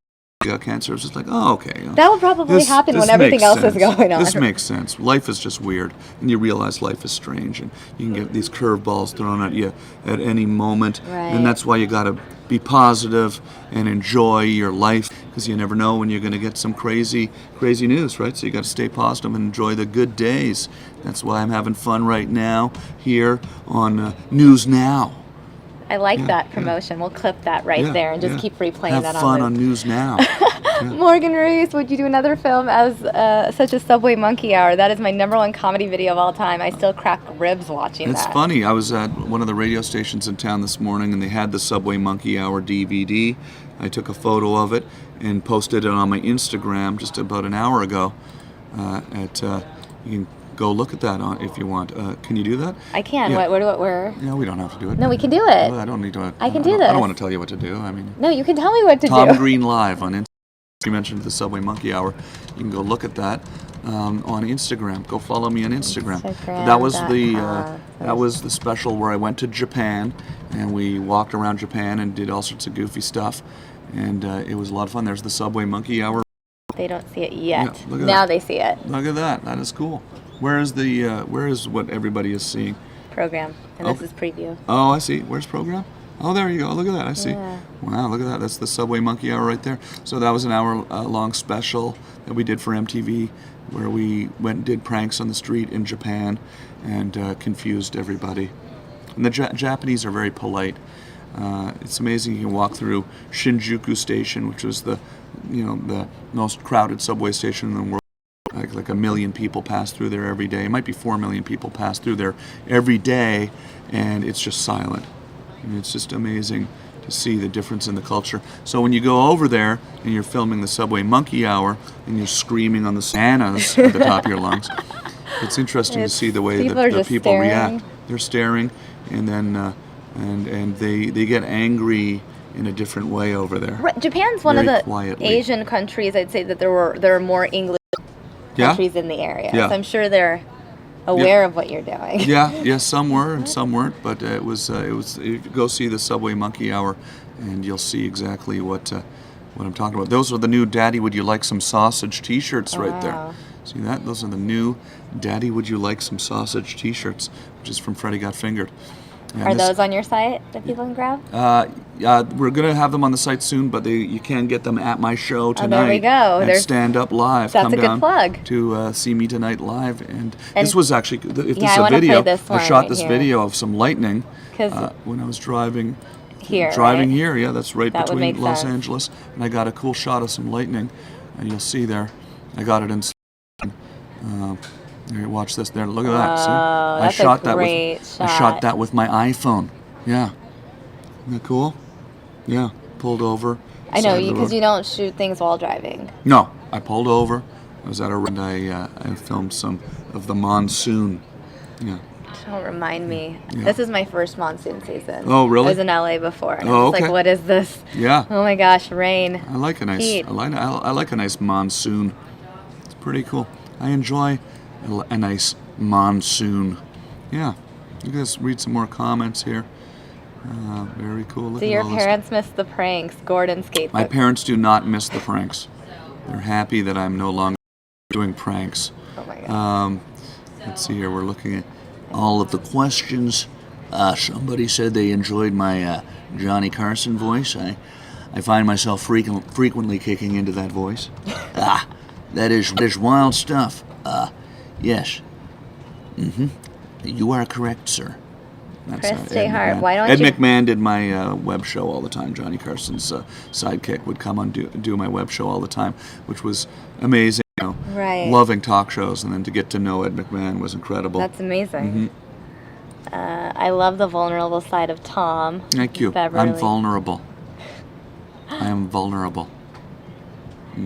Got cancer. It's just like, oh, okay. That will probably happen when everything else is going on. This makes sense. Life is just weird, and you realize life is strange, and you can get these curveballs thrown at you at any moment. Right. And that's why you got to be positive and enjoy your life, because you never know when you're going to get some crazy news, right? So you got to stay positive and enjoy the good days. That's why I'm having fun right now here on News Now. I like that promotion. We'll clip that there and just keep replaying that on Have fun on News Now. Morgan Reese, would you do another film as such as Subway Monkey Hour? That is my #1 comedy video of all time. I still crack ribs watching that. It's funny. I was at one of the radio stations in town this morning, and they had the Subway Monkey Hour DVD. I took a photo of it and posted it on my Instagram just about an hour ago. You can go look at that if you want. Can you do that? I can. Yeah. Where? No, we don't have to do it. No, we can do it. Well, I don't need to. I can do this. I don't want to tell you what to do. No, you can tell me what to do. Tom Green Live on Instagram. You mentioned the Subway Monkey Hour. You can go look at that on Instagram. Go follow me on Instagram. That was the special where I went to Japan and we walked around Japan and did all sorts of goofy stuff. and it was a lot of fun. There's the Subway Monkey Hour. They don't see it yet. Yeah, look at now that. they see it. Look at that. That is cool. Where is what everybody is seeing? Program, and this is preview. Oh, I see. Where's program? Oh, there you go. Look at that. I see. Yeah. Wow, look at that. That's the Subway Monkey Hour right there. So that was an hour-long special that we did for MTV, where we went and did pranks on the street in Japan and confused everybody. And the Japanese are very polite. It's amazing. You can walk through Shinjuku Station, which was the most crowded subway station in the world. Like 1 million people pass through there every day. It might be 4 million people pass through there every day, and it's just silent. And it's just amazing to see the difference in the culture. So when you go over there and you're filming the Subway Monkey Hour and you're screaming on the bananas at the top of your lungs, it's interesting to see the way that the people react. They're staring, and then and they get angry in a different way over there. Right. Japan's one of the quietly. Asian countries. I'd say that there are more English countries in the area. Yeah. So I'm sure they're aware of what you're doing. Yeah, some were and some weren't, but it was you go see the Subway Monkey Hour, and you'll see exactly what I'm talking about. Those are the new "Daddy, Would You Like Some Sausage" T-shirts right there. See that? Those are the new "Daddy, Would You Like Some Sausage" T-shirts, which is from Freddie Got Fingered. And are those on your site that people can grab? We're going to have them on the site soon, but you can get them at my show tonight. Oh, there we go. At Stand Up Live. That's Come a good down plug. to see me tonight live. And this was actually, if this is a play video, this one I shot right this here. video of some lightning 'Cause when I was driving here. Yeah, that's right That would between make Los sense. Angeles. And I got a cool shot of some lightning. And you'll see there, I got it in. Here, watch this there. Look at that. See? I shot that with my iPhone. Yeah. Isn't that cool? Yeah. Pulled over. I know, because you don't shoot things while driving. No. I pulled over. I was at a and I filmed some of the monsoon. Yeah. Don't remind me. Yeah. This is my first monsoon season. Oh, really? I was in LA before. And Oh, I was okay. like, what is this? Yeah. Oh my gosh, rain. I like a nice. Heat. I like a nice monsoon. It's pretty cool. I enjoy a nice monsoon. Yeah. You guys read some more comments here. Very cool. Look Do at your all this. parents miss the pranks? Gordon skates. My parents do not miss the pranks. They're happy that I'm no longer doing pranks. Oh my god. Let's see here. We're looking at all of the questions. Somebody said they enjoyed my Johnny Carson voice. I find myself frequently kicking into that voice. That is wild stuff. Yes. You are correct, sir. That's, Chris J. Ed Hart, McMahon. why don't Ed you... McMahon did my web show all the time. Johnny Carson's sidekick would come on do my web show all the time, which was amazing. Right. Loving talk shows, and then to get to know Ed McMahon was incredible. That's amazing. I love the vulnerable side of Tom. Thank you. Beverly. I'm vulnerable. I am vulnerable.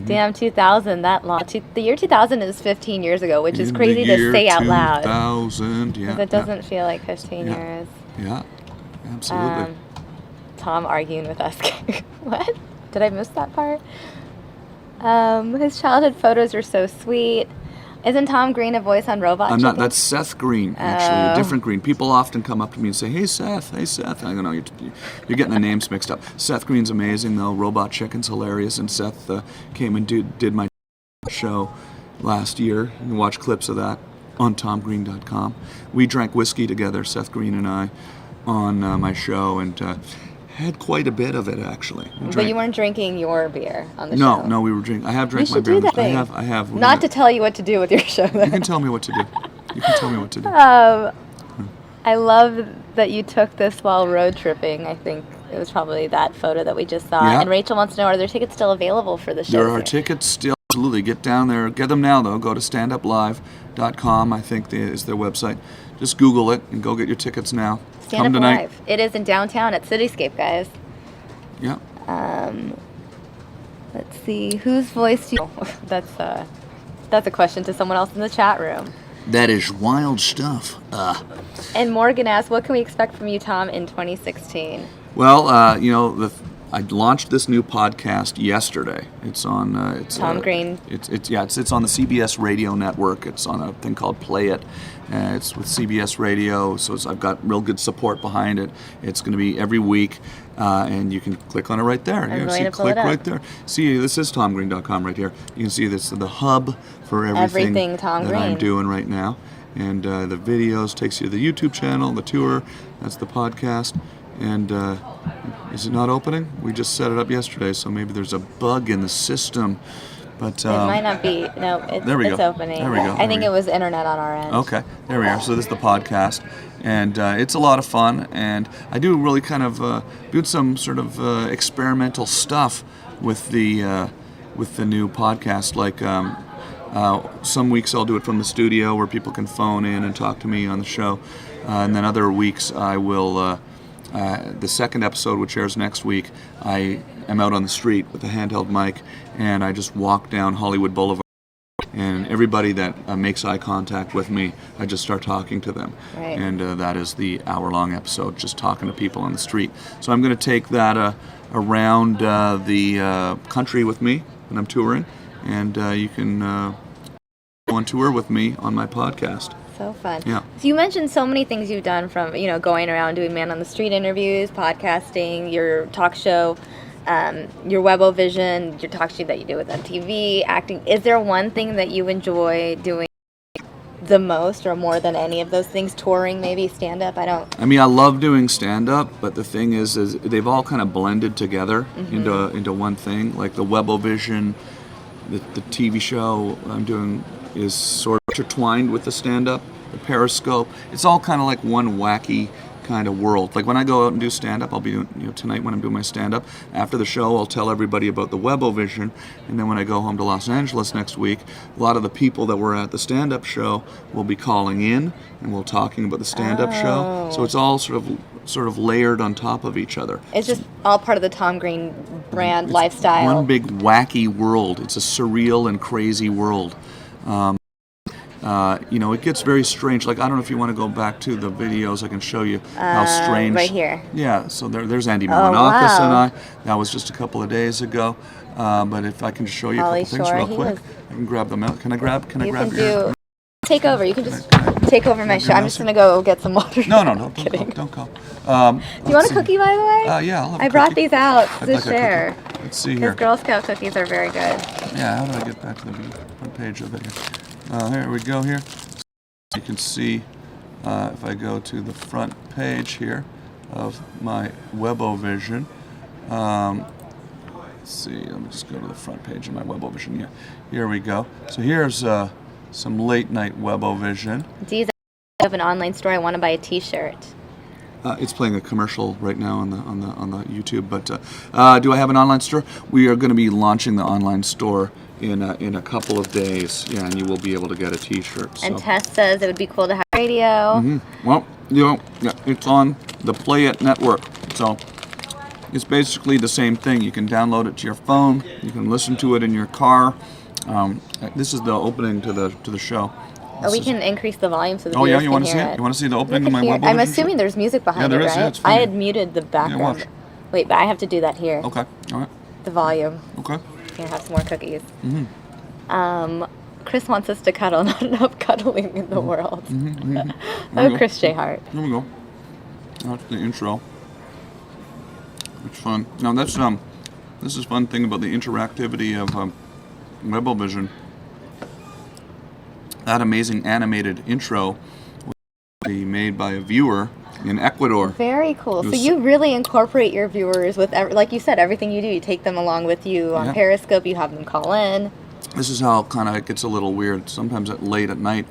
Damn, 2000, that long. The year 2000 is 15 years ago, which is crazy to say out loud. 2000, yeah. Because it doesn't feel like 15 Yeah. years. Yeah, absolutely. Tom arguing with us. What? Did I miss that part? His childhood photos are so sweet. Isn't Tom Green a voice on Robot I'm not. Chicken? That's Seth Green, actually, a different Green. People often come up to me and say, "Hey, Seth. Hey, Seth." I go, "No, you're getting the names mixed up." Seth Green's amazing, though. Robot Chicken's hilarious, and Seth came and did my show last year. You can watch clips of that on TomGreen.com. We drank whiskey together, Seth Green and I, on my show, and had quite a bit of it, actually. But you weren't drinking your beer on the show. No, we were drinking. I have drank You my should beer. do that thing. I have. Not to tell you what to do with your show. You can tell me what to do. You can tell me what to do. I love that you took this while road tripping. I think it was probably that photo that we just saw. Yeah. And Rachel wants to know, are there tickets still available for the show? There are tickets still. Absolutely. Get down there. Get them now, though. Go to standuplive.com, I think is their website. Just Google it and go get your tickets now. Stand Come Up tonight. Live. It is in downtown at Cityscape, guys. Yeah. Let's see. Whose voice do you... That's a question to someone else in the chat room. That is wild stuff. And Morgan asks, what can we expect from you, Tom, in 2016? Well, I launched this new podcast yesterday. It's on. It's Tom Green. It's on the CBS Radio Network. It's on a thing called Play It. It's with CBS Radio, so I've got real good support behind it. It's going to be every week, and you can click on it right there. I'm going to pull it up. Right there. See, this is TomGreen.com right here. You can see this the hub for everything Tom that Green. I'm doing right now, and the videos takes you to the YouTube channel, the tour. That's the podcast. And is it not opening? We just set it up yesterday, so maybe there's a bug in the system. But it might not be. No, it's opening. There we go. I think it was internet on our end. Okay, there we are. So this is the podcast, and it's a lot of fun. And I do really kind of do some sort of experimental stuff with the new podcast. Like some weeks I'll do it from the studio where people can phone in and talk to me on the show, and then other weeks I will. The second episode, which airs next week, I am out on the street with a handheld mic, and I just walk down Hollywood Boulevard, and everybody that makes eye contact with me, I just start talking to them. Right. And that is the hour-long episode, just talking to people on the street. So I'm going to take that around the country with me when I'm touring, and you can go on tour with me on my podcast. So fun. Yeah. So you mentioned so many things you've done, from going around doing man on the street interviews, podcasting, your talk show, your Webovision, your talk show that you do with MTV, acting. Is there one thing that you enjoy doing the most, or more than any of those things? Touring, maybe stand up. I mean, I love doing stand up, but the thing is they've all kind of blended together into one thing. Like the Webovision, the TV show I'm doing is sort of intertwined with the stand-up, the Periscope. It's all kind of like one wacky kind of world. Like when I go out and do stand-up, I'll be doing, tonight when I'm doing my stand-up, after the show I'll tell everybody about the Webovision, and then when I go home to Los Angeles next week, a lot of the people that were at the stand-up show will be calling in, and we'll talking about the stand-up show. So it's all sort of layered on top of each other. It's just all part of the Tom Green brand lifestyle. One big wacky world. It's a surreal and crazy world. It gets very strange. Like, I don't know if you want to go back to the videos. I can show you how strange. Right here. Yeah, so there's Andy Milonakis and I. That was just a couple of days ago. But if I can just show you a couple things real quick. I can grab them out. Can I grab your... Take over. You can just take over my show. I'm just going to go get some water. No, don't go. Do you want a cookie, by the way? Yeah, I'll have a I brought these out to share. Let's see here. Because Girl Scout cookies are very good. Yeah, how do I get back to the front page of it here? Here we go here. You can see if I go to the front page here of my Webovision. Let's see, let me just go to the front page of my Webovision. Yeah, here we go. So here's some late night Webovision. Dee's, I have an online store. I want to buy a T-shirt. It's playing a commercial right now on the YouTube. But do I have an online store? We are going to be launching the online store in a couple of days. Yeah, and you will be able to get a T-shirt. So. And Tess says it would be cool to have radio. Mm-hmm. Well, it's on the Play It network. So it's basically the same thing. You can download it to your phone. You can listen to it in your car. This is the opening to the show. We can increase the volume so the viewers can you want to see it? You want to see the opening of my Webovision? I'm assuming there's music behind it, right? Yeah, it's I had muted the background. Yeah, wait, but I have to do that here. Okay, all right. The volume. Okay. Here, have some more cookies. Mm-hmm. Chris wants us to cuddle. Not enough cuddling in the world. Mm-hmm. Chris J. Hart. Here we go. That's the intro. It's fun. Now that's this is fun thing about the interactivity of Webovision. That amazing animated intro was made by a viewer in Ecuador. Very cool. So you really incorporate your viewers with, like you said, everything you do. You take them along with you on Periscope. You have them call in. This is how kind of it gets a little weird. Sometimes late at night,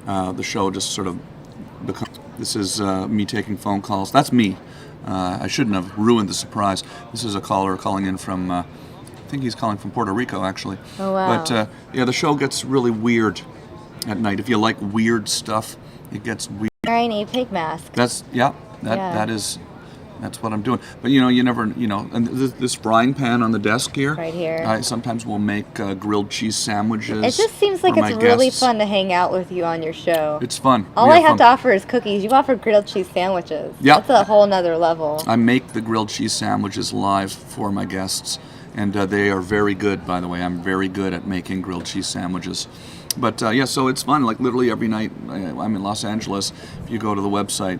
the show just sort of becomes. This is me taking phone calls. That's me. I shouldn't have ruined the surprise. This is a caller calling in from. I think he's calling from Puerto Rico, actually. Oh wow. But the show gets really weird at night. If you like weird stuff, it gets weird. Wearing a pig mask. That is That's what I'm doing. But you never, and this frying pan on the desk here. Right here. I sometimes will make grilled cheese sandwiches. It just seems like it's really fun to hang out with you on your show. It's fun. All I have to offer is cookies. You offer grilled cheese sandwiches. Yeah. That's a whole nother level. I make the grilled cheese sandwiches live for my guests, and they are very good, by the way. I'm very good at making grilled cheese sandwiches. But so it's fun. Like literally every night, I'm in Los Angeles. If you go to the website,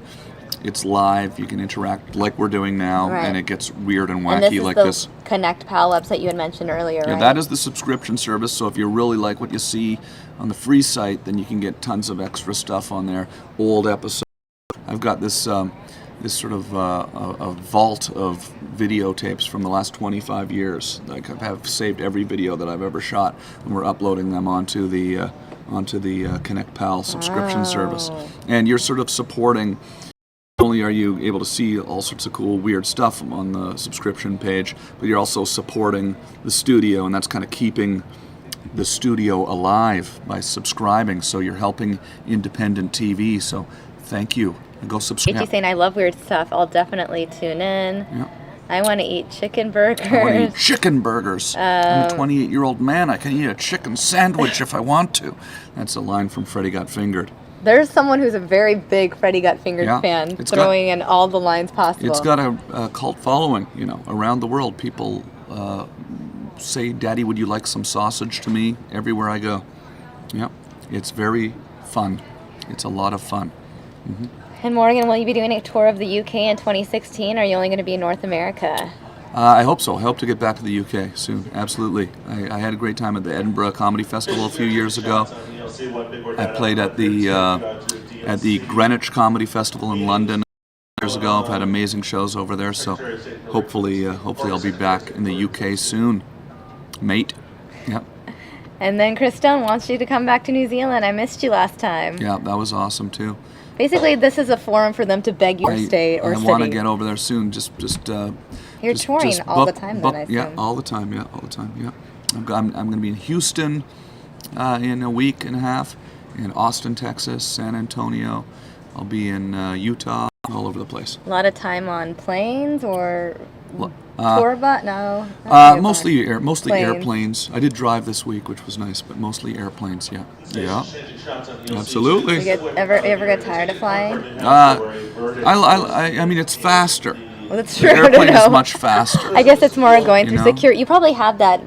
it's live. You can interact like we're doing now, and it gets weird and wacky and like this. Connect Pal website you had mentioned earlier, Yeah, right? that is the subscription service. So if you really like what you see on the free site, then you can get tons of extra stuff on there. Old episodes. I've got this sort of a vault of videotapes from the last 25 years. Like I have saved every video that I've ever shot, and we're uploading them onto the Connect Pal subscription service. And you're sort of supporting. Not only are you able to see all sorts of cool, weird stuff on the subscription page, but you're also supporting the studio, and that's kind of keeping the studio alive by subscribing. So you're helping independent TV. So thank you. Go subscribe. You're saying I love weird stuff. I'll definitely tune in. Yeah. I want to eat chicken burgers. I want to eat chicken burgers. I'm a 28-year-old man. I can eat a chicken sandwich if I want to. That's a line from Freddy Got Fingered. There's someone who's a very big Freddy Got Fingered fan, throwing in all the lines possible. It's got a cult following, around the world. People say, "Daddy, would you like some sausage?" to me everywhere I go. Yeah, it's very fun. It's a lot of fun. Mm-hmm. And Morgan, will you be doing a tour of the UK in 2016, or are you only going to be in North America? I hope so. I hope to get back to the UK soon. Absolutely. I had a great time at the Edinburgh Comedy Festival a few years ago. I played at the Greenwich Comedy Festival in London years ago. I've had amazing shows over there, so hopefully I'll be back in the UK soon, mate. Yep. And then Chris Stone wants you to come back to New Zealand. I missed you last time. Yeah, that was awesome too. Basically, this is a forum for them to beg you to stay or I want to get over there soon. You're touring all the time, then, I assume. Yeah, all the time. Yeah. I'm going to be in Houston in a week and a half, in Austin, Texas, San Antonio. I'll be in Utah, all over the place. A lot of time on planes or tour bus? No. Mostly airplanes. I did drive this week, which was nice, but mostly airplanes. Yeah. Yeah. Absolutely. You ever get tired of flying? I mean, it's faster. Well, that's true. The airplane is much faster. I guess it's more going through security. You probably have that.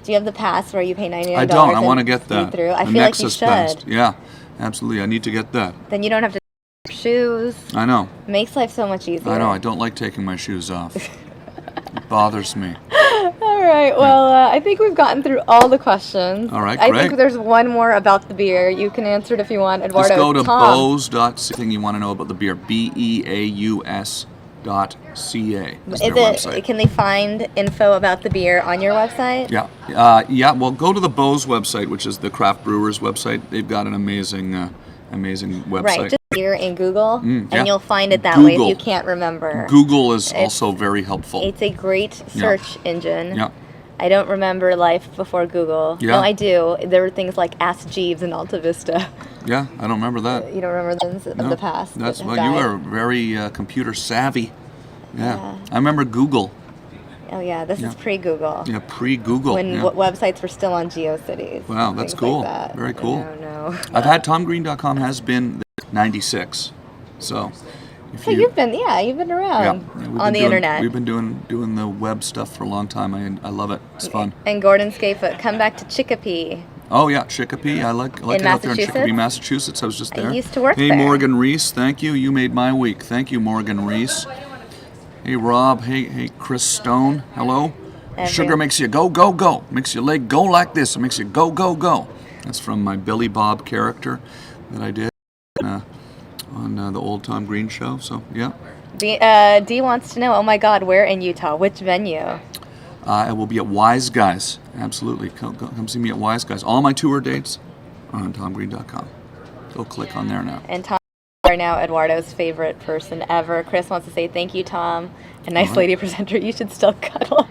Do you have the pass where you pay $99? I don't. I want to get that. Through? I feel like you should. Pass. Yeah, absolutely. I need to get that. Then you don't have to take shoes. I know. It makes life so much easier. I know. I don't like taking my shoes off. It bothers me. All right. Well, I think we've gotten through all the questions. All right, great. I think there's one more about the beer. You can answer it if you want, Eduardo. Just go to Tom. Bose.ca. Thing you want to know about the beer, BEAUS.ca. Can they find info about the beer on your website? Yeah. Well, go to the Bose website, which is the craft brewers website. They've got an amazing website. Right, just beer in Google, and you'll find it that way if you can't remember. Google is also very helpful. It's a great search engine. Yeah. I don't remember life before Google. Yeah. No, I do. There were things like Ask Jeeves and Alta Vista. Yeah, I don't remember that. You don't remember those of the past? That's you are very computer savvy. Yeah. I remember Google. Oh yeah, this is pre-Google. Yeah, pre-Google. When websites were still on GeoCities. Wow, that's cool. Like that. Very cool. I don't know. I've had TomGreen.com has been 96. So you've been around on the internet. We've been doing the web stuff for a long time. I love it. It's fun. And Gordon Scafoot, come back to Chicopee. Oh yeah, Chicopee. I like it out there in Chicopee, Massachusetts. I was just there. I used to work there. Hey, Morgan Reese, thank you. You made my week. Thank you, Morgan Reese. Hey, Rob. Hey, Chris Stone. Hello. Sugar makes you go, go, go. Makes your leg go like this. It makes you go, go, go. That's from my Billy Bob character that I did on the old Tom Green show. So, yeah. D wants to know, oh my God, where in Utah? Which venue? I will be at Wise Guys. Absolutely. Come see me at Wise Guys. All my tour dates are on TomGreen.com. Go click on there now. And Tom is now Eduardo's favorite person ever. Chris wants to say thank you, Tom. A nice lady presenter. You should still cuddle.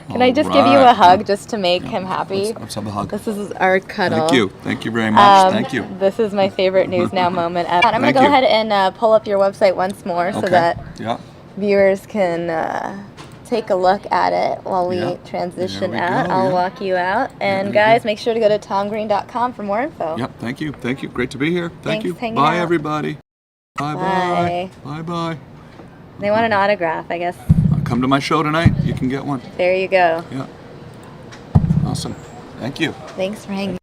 Can I just give you a hug just to make him happy? Let's have a hug. This is our cuddle. Thank you very much. Thank you. This is my favorite News Now moment ever. I'm going to go ahead and pull up your website once more so that viewers can take a look at it while we transition out. I'll walk you out. And guys, make sure to go to tomgreen.com for more info. Yep, thank you. Thank you. Great to be here. Thank you. Bye, everybody. Bye. Bye. They want an autograph, I guess. Come to my show tonight. You can get one. There you go. Yeah. Awesome. Thank you. Thanks for hanging.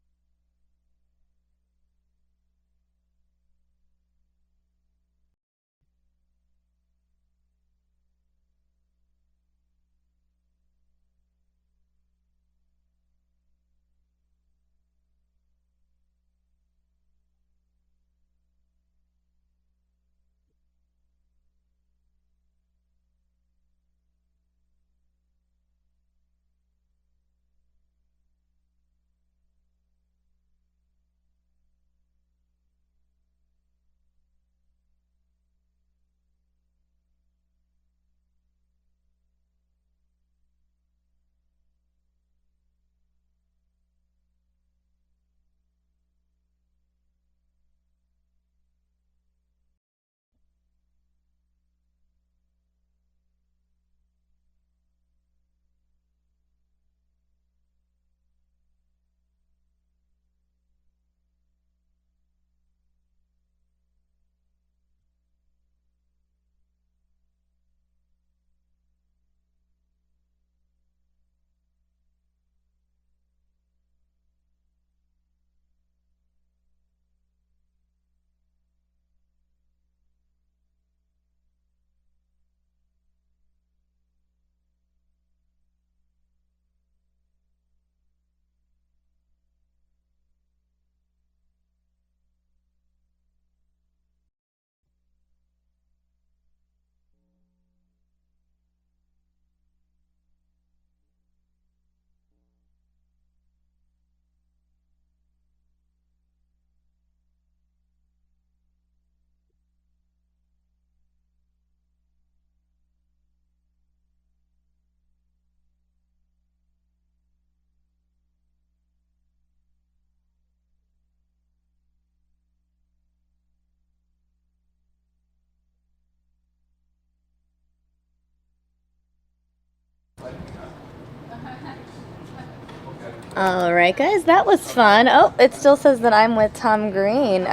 All right, guys, that was fun. Oh, it still says that I'm with Tom Green.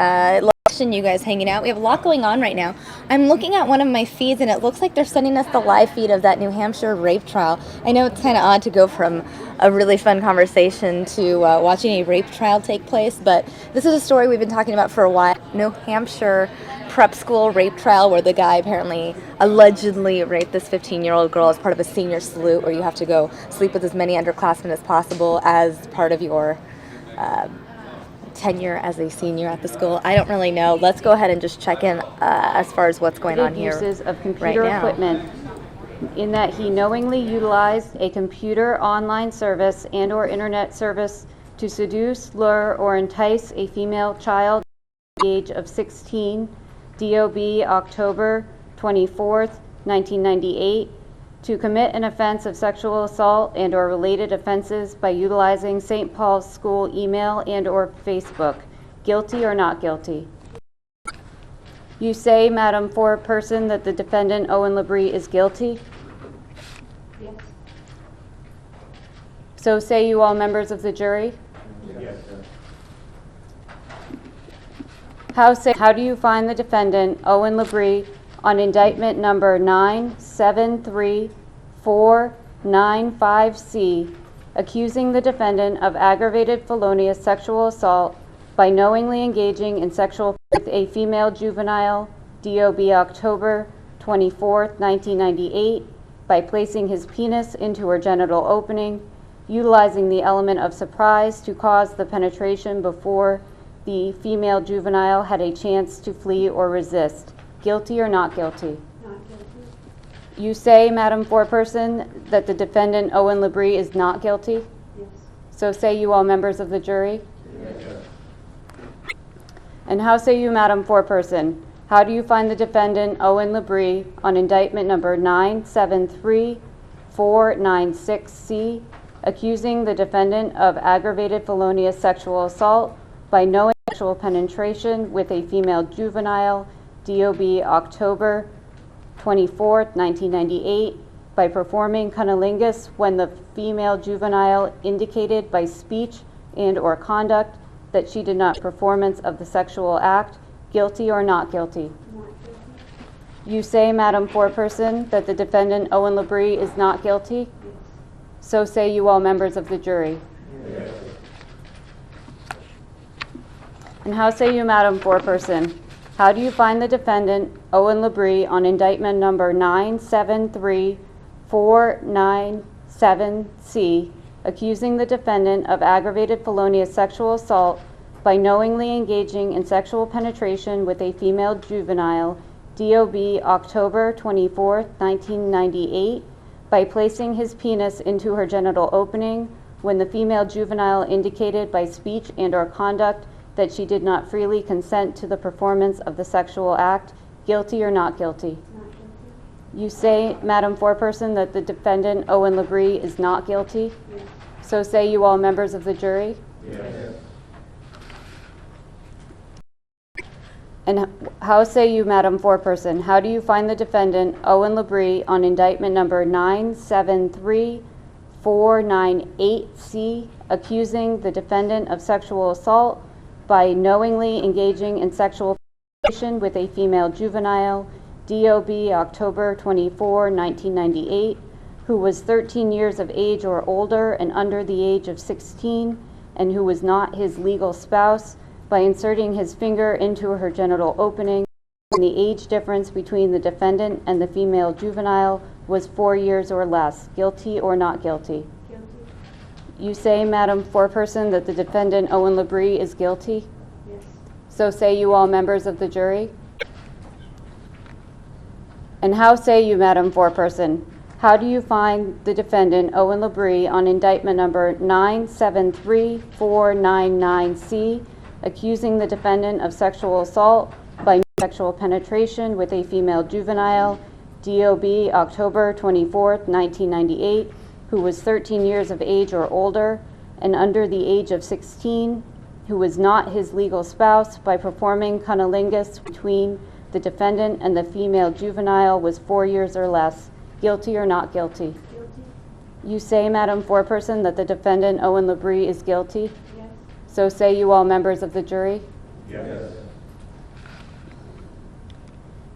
You guys hanging out. We have a lot going on right now. I'm looking at one of my feeds, and it looks like they're sending us the live feed of that New Hampshire rape trial. I know it's kind of odd to go from a really fun conversation to watching a rape trial take place, but this is a story we've been talking about for a while. New Hampshire prep school rape trial where the guy apparently allegedly raped this 15-year-old girl as part of a senior salute where you have to go sleep with as many underclassmen as possible as part of your tenure as a senior at the school. I don't really know. Let's go ahead and just check in as far as what's going on here uses of computer equipment in that he knowingly utilized a computer online service and or internet service to seduce, lure, or entice a female child the age of 16, DOB October 24th, 1998, to commit an offense of sexual assault and or related offenses by utilizing St. Paul's School email and or Facebook. Guilty or not guilty? You say, Madam Foreperson, that the defendant, Owen Labrie, is guilty? Yes. So say you all members of the jury? Yes. How do you find the defendant, Owen Labrie, on indictment number 973495C, accusing the defendant of aggravated felonious sexual assault by knowingly engaging in sexual with a female juvenile, DOB October 24th, 1998, by placing his penis into her genital opening, utilizing the element of surprise to cause the penetration before the female juvenile had a chance to flee or resist. Guilty or not guilty? Not guilty. You say, Madam Foreperson, that the defendant, Owen Labrie, is not guilty? Yes. So say you all members of the jury? Yes. And how say you, Madam Foreperson? How do you find the defendant, Owen Labrie, on indictment number 973495C, 496C, accusing the defendant of aggravated felonious sexual assault by knowing sexual penetration with a female juvenile, DOB October 24, 1998, by performing cunnilingus when the female juvenile indicated by speech and or conduct that she did not performance of the sexual act, guilty or not guilty? You say, Madam Foreperson, that the defendant, Owen Labrie, is not guilty? So say you all members of the jury. Yes. And how say you, Madam Foreperson? How do you find the defendant, Owen Labrie, on indictment number 973497C, accusing the defendant of aggravated felonious sexual assault by knowingly engaging in sexual penetration with a female juvenile, DOB October 24, 1998, by placing his penis into her genital opening when the female juvenile indicated by speech and or conduct that she did not freely consent to the performance of the sexual act, guilty or not guilty? Not guilty. You say, Madam Foreperson, that the defendant, Owen Labrie, is not guilty? Yes. So say you all members of the jury? Yes. And how say you, Madam Foreperson, how do you find the defendant, Owen Labrie, on indictment number 973498C, accusing the defendant of sexual assault by knowingly engaging in sexual penetration with a female juvenile, DOB October 24, 1998, who was 13 years of age or older and under the age of 16, and who was not his legal spouse, by inserting his finger into her genital opening, and the age difference between the defendant and the female juvenile was 4 years or less. Guilty or not guilty? Guilty. You say, Madam Foreperson, that the defendant, Owen Labrie, is guilty? Yes. So say you all members of the jury? And how say you, Madam Foreperson, how do you find the defendant, Owen Labrie, on indictment number 973499C, accusing the defendant of sexual assault by sexual penetration with a female juvenile, DOB October 24, 1998, who was 13 years of age or older and under the age of 16, who was not his legal spouse, by performing cunnilingus between the defendant and the female juvenile was 4 years or less. Guilty or not guilty? Guilty. You say, Madam Foreperson, that the defendant, Owen Labrie, is guilty? Yes. So say you all members of the jury? Yes.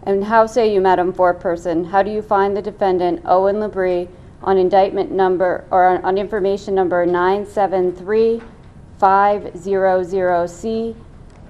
And how say you, Madam Foreperson, how do you find the defendant, Owen Labrie, on indictment number, or on information number 973500C,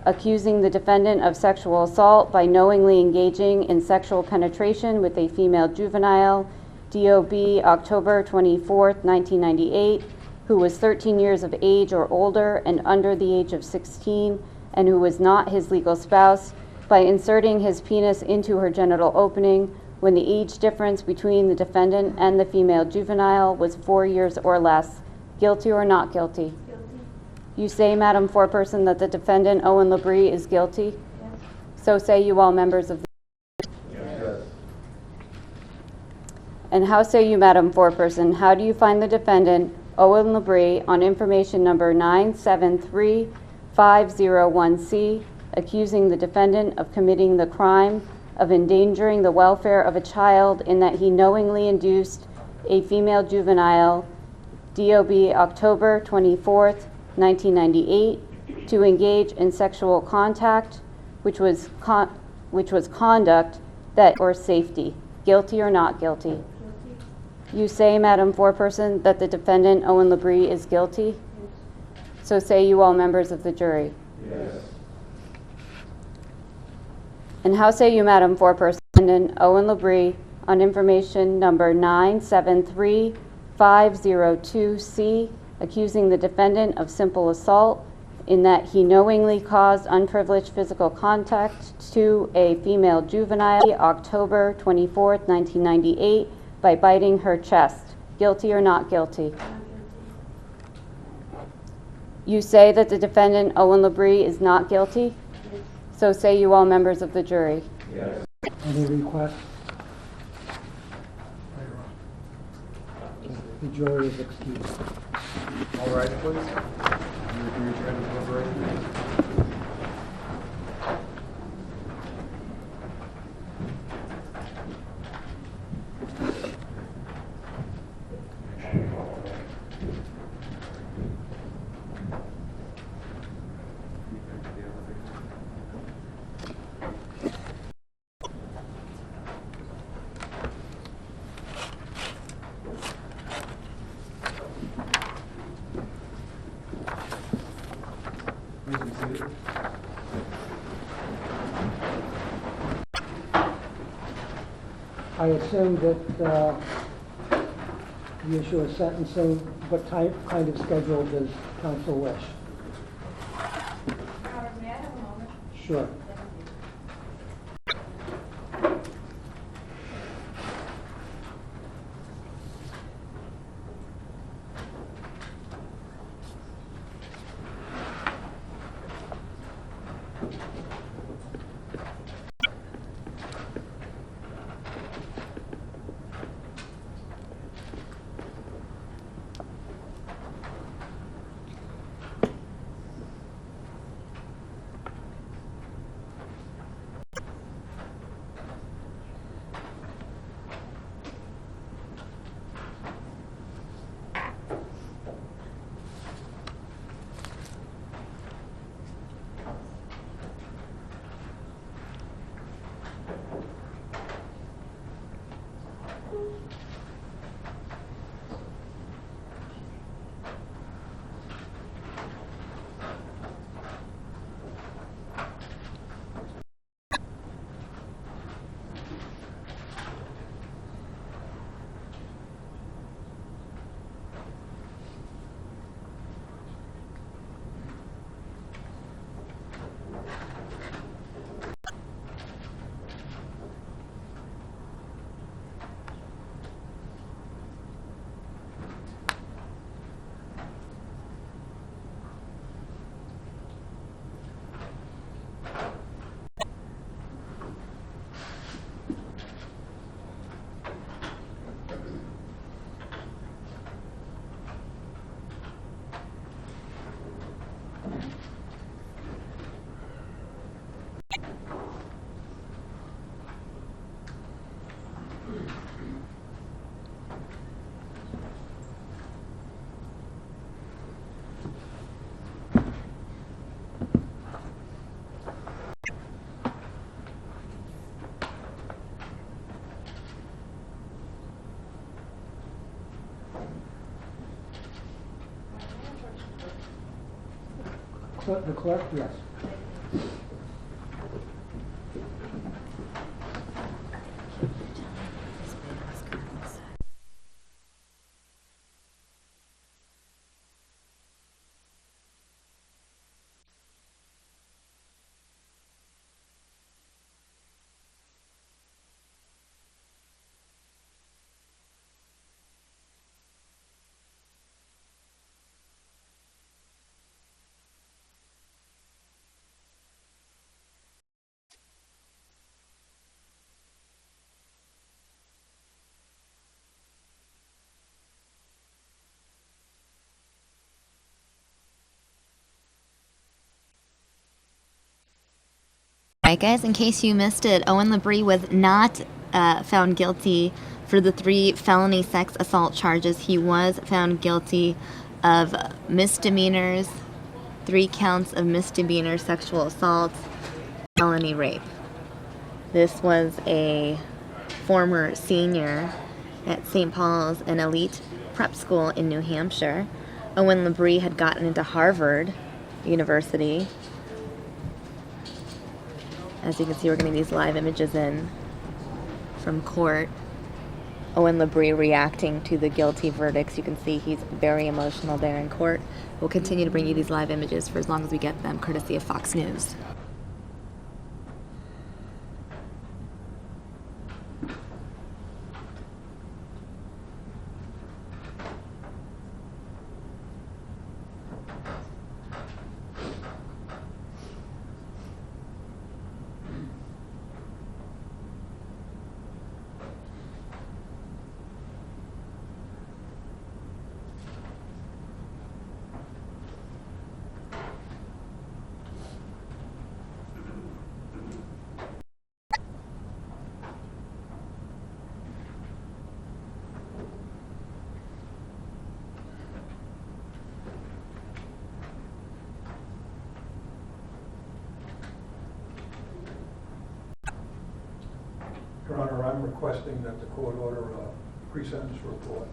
accusing the defendant of sexual assault by knowingly engaging in sexual penetration with a female juvenile, DOB October 24, 1998, who was 13 years of age or older and under the age of 16, and who was not his legal spouse, by inserting his penis into her genital opening when the age difference between the defendant and the female juvenile was 4 years or less. Guilty or not guilty? Guilty. You say, Madam Foreperson, that the defendant, Owen Labrie, is guilty? Yes. So say you all members of the Yes. And how say you, Madam Foreperson, how do you find the defendant, Owen Labrie, on information number 973501C, accusing the defendant of committing the crime of endangering the welfare of a child in that he knowingly induced a female juvenile, DOB October 24th, 1998, to engage in sexual contact, which was conduct that or safety. Guilty or not guilty? Guilty. You say, Madam Foreperson, that the defendant, Owen Labrie, is guilty? Yes. So say you all members of the jury? Yes. And how say you, Madam Foreperson, defendant, Owen Labrie, on information number 973502C, accusing the defendant of simple assault in that he knowingly caused unprivileged physical contact to a female juvenile, October 24th, 1998, by biting her chest. Guilty or not guilty? You say that the defendant, Owen Labrie, is not guilty? Yes. So say you all members of the jury? Yes. Any request? The jury is excused. All right, please. You return to deliberation. I assume that the issue of sentencing, what kind of schedule does counsel wish? May I have a moment? Sure. The clerk, yes. Right, guys, in case you missed it, Owen Labrie was not found guilty for the 3 felony sex assault charges. He was found guilty of misdemeanors, 3 counts of misdemeanor sexual assault, felony rape. This was a former senior at St. Paul's, an elite prep school in New Hampshire. Owen Labrie had gotten into Harvard University. As you can see, we're getting these live images in from court. Owen Labrie reacting to the guilty verdicts. You can see he's very emotional there in court. We'll continue to bring you these live images for as long as we get them, courtesy of Fox News. I'm requesting that the court order a pre-sentence report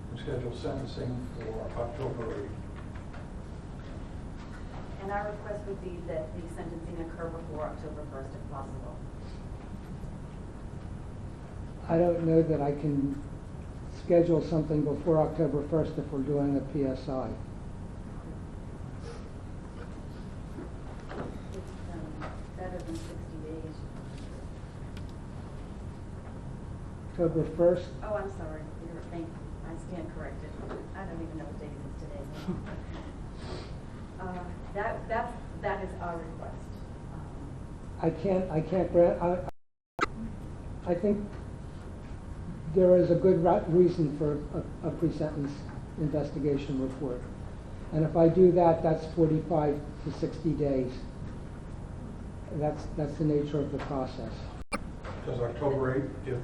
and schedule sentencing for October 8th. And our request would be that the sentencing occur before October 1st if possible. I don't know that I can schedule something before October 1st if we're doing a PSI. It's better than 60 days. October 1st? Oh, I'm sorry. Thank you. I stand corrected. I don't even know what date it is today. That is our request. I can't grant, I think there is a good reason for a pre-sentence investigation report. And if I do that, that's 45 to 60 days. That's the nature of the process. Does October 8th give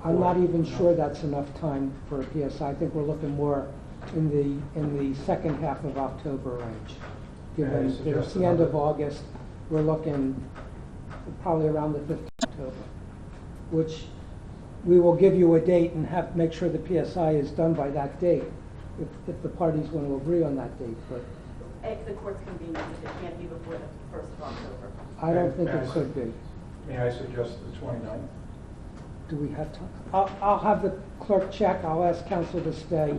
I'm not even sure that's enough time for a PSI. I think we're looking more in the second half of October range. Given that it's the end of August, we're looking probably around the 5th of October, which we will give you a date and make sure the PSI is done by that date, if the parties want to agree on that date. But If the court's convenient, if it can't be before the 1st of October. I don't think it could be. May I suggest the 29th? Do we have time? I'll have the clerk check. I'll ask counsel to stay,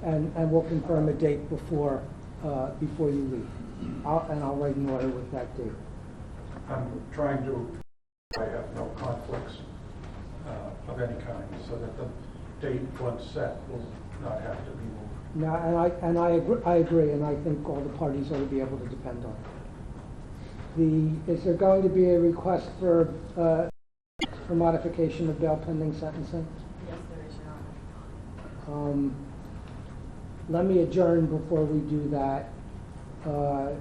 and we'll confirm a date before you leave. I'll write an order with that date. I'm trying to, I have no conflicts of any kind, so that the date once set will not have to be moved. No, and I agree, and I think all the parties ought to be able to depend on it. Is there going to be a request for modification of bail pending sentencing? Yes, there is, Your Honor. Let me adjourn before we do that to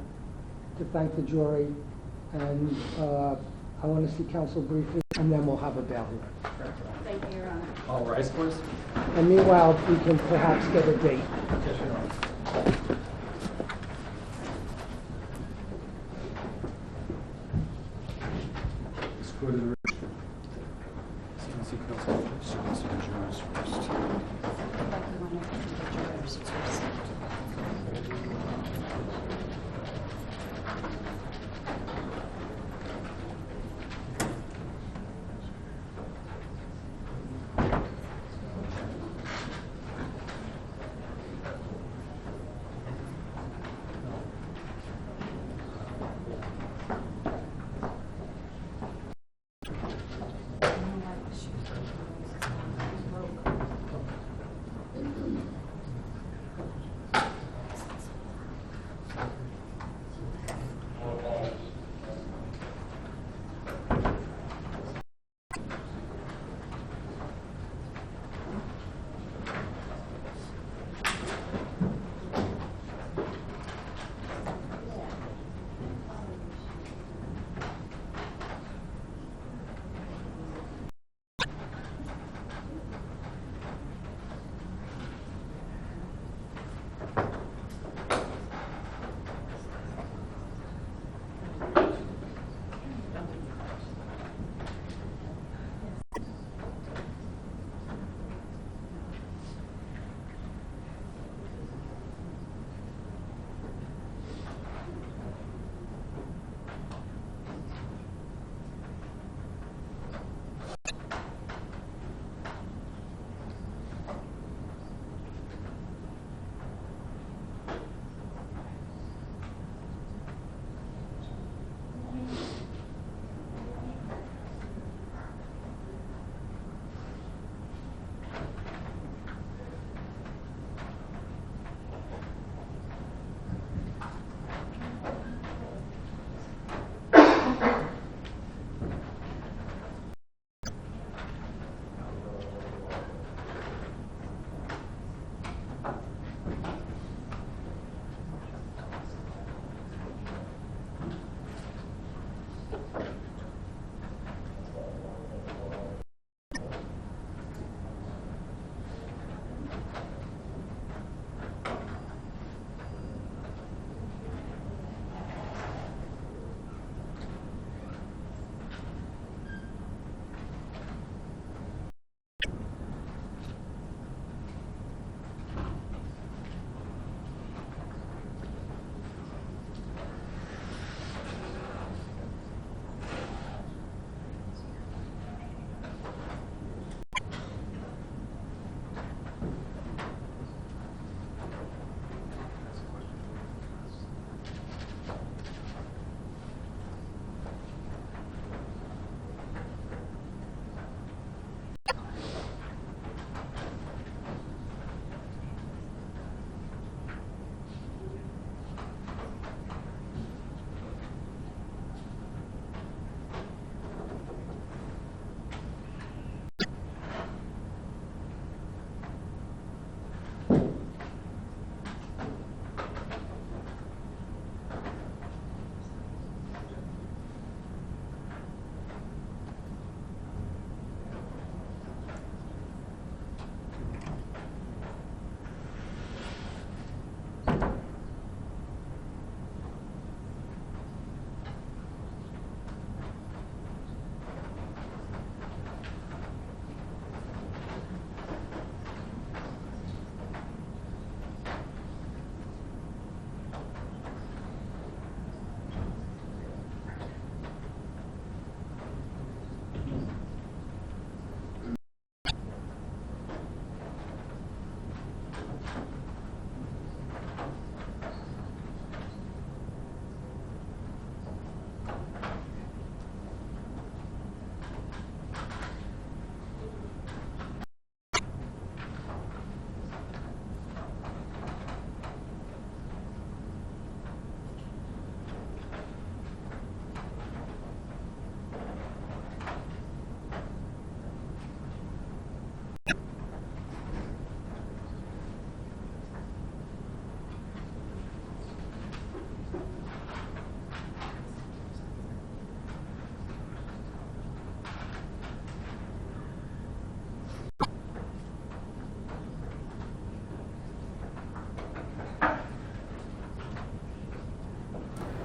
thank the jury, and I want to see counsel briefly, and then we'll have a bail hearing. Thank you, Your Honor. All rise, please. And meanwhile, we can perhaps get a date. Yes, Your Honor. Let's go to the CNC counsel first, or let's do the jurors first.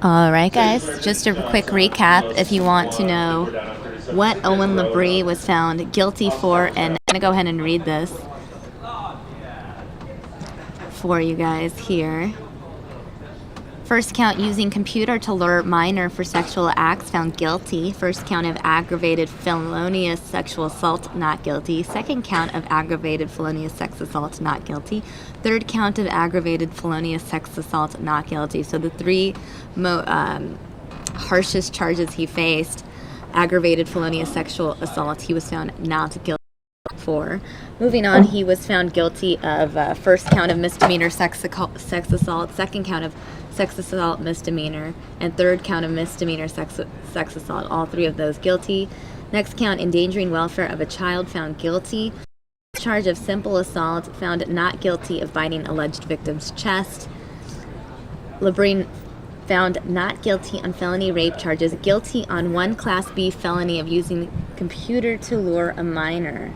All right, guys, just a quick recap if you want to know what Owen Labrie was found guilty for, and I'm going to go ahead and read this for you guys here. First count, using computer to lure minor for sexual acts, found guilty. First count of aggravated felonious sexual assault, not guilty. Second count of aggravated felonious sex assault, not guilty. Third count of aggravated felonious sex assault, not guilty. So the three harshest charges he faced, aggravated felonious sexual assault, he was found not guilty for. Moving on, he was found guilty of first count of misdemeanor sex assault, second count of sex assault misdemeanor, and third count of misdemeanor sex assault. All three of those guilty. Next count, endangering welfare of a child, found guilty. Charge of simple assault, found not guilty of biting alleged victim's chest. Labrie found not guilty on felony rape charges, guilty on one Class B felony of using computer to lure a minor.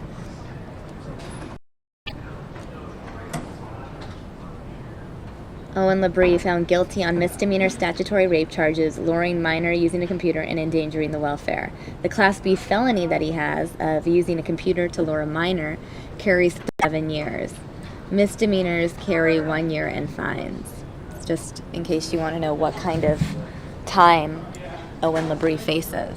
Owen Labrie found guilty on misdemeanor statutory rape charges, luring minor, using a computer, and endangering the welfare. The Class B felony that he has of using a computer to lure a minor carries 7 years. Misdemeanors carry 1 year and fines. It's just in case you want to know what kind of time Owen Labrie faces.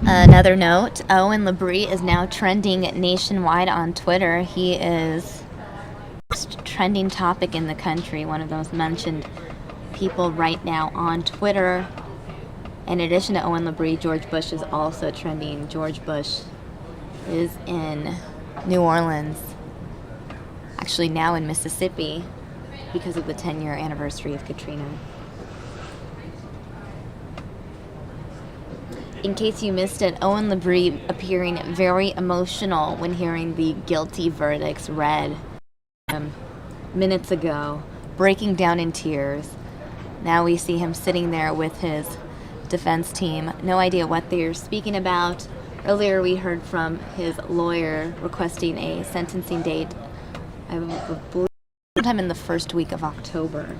Another note, Owen Labrie is now trending nationwide on Twitter. He is a trending topic in the country, one of the most mentioned people right now on Twitter. In addition to Owen Labrie, George Bush is also trending. George Bush is in New Orleans, actually now in Mississippi, because of the 10-year anniversary of Katrina. In case you missed it, Owen Labrie appearing very emotional when hearing the guilty verdicts read minutes ago, breaking down in tears. Now we see him sitting there with his defense team. No idea what they're speaking about. Earlier we heard from his lawyer requesting a sentencing date, I believe sometime in the first week of October.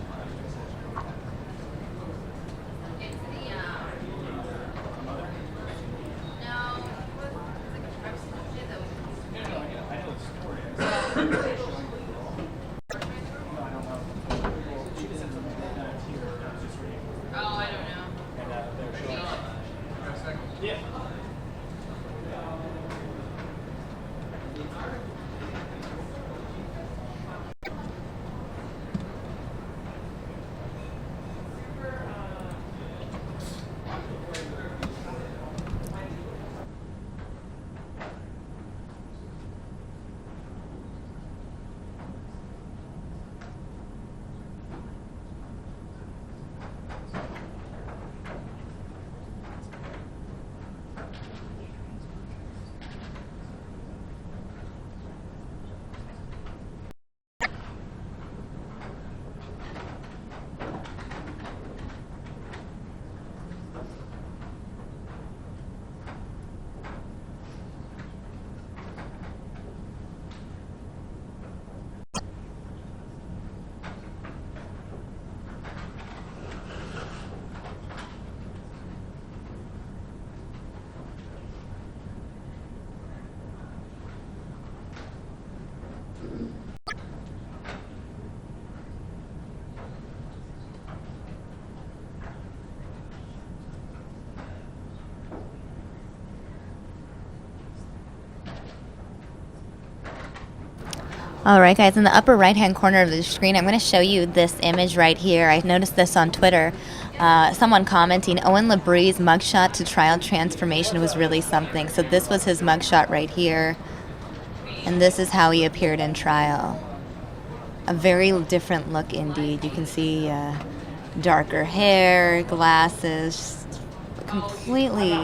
All right, guys, in the upper right-hand corner of the screen, I'm going to show you this image right here. I noticed this on Twitter. Someone commenting, Owen LeBrie's mugshot to trial transformation was really something. So this was his mugshot right here, and this is how he appeared in trial. A very different look indeed. You can see darker hair, glasses, completely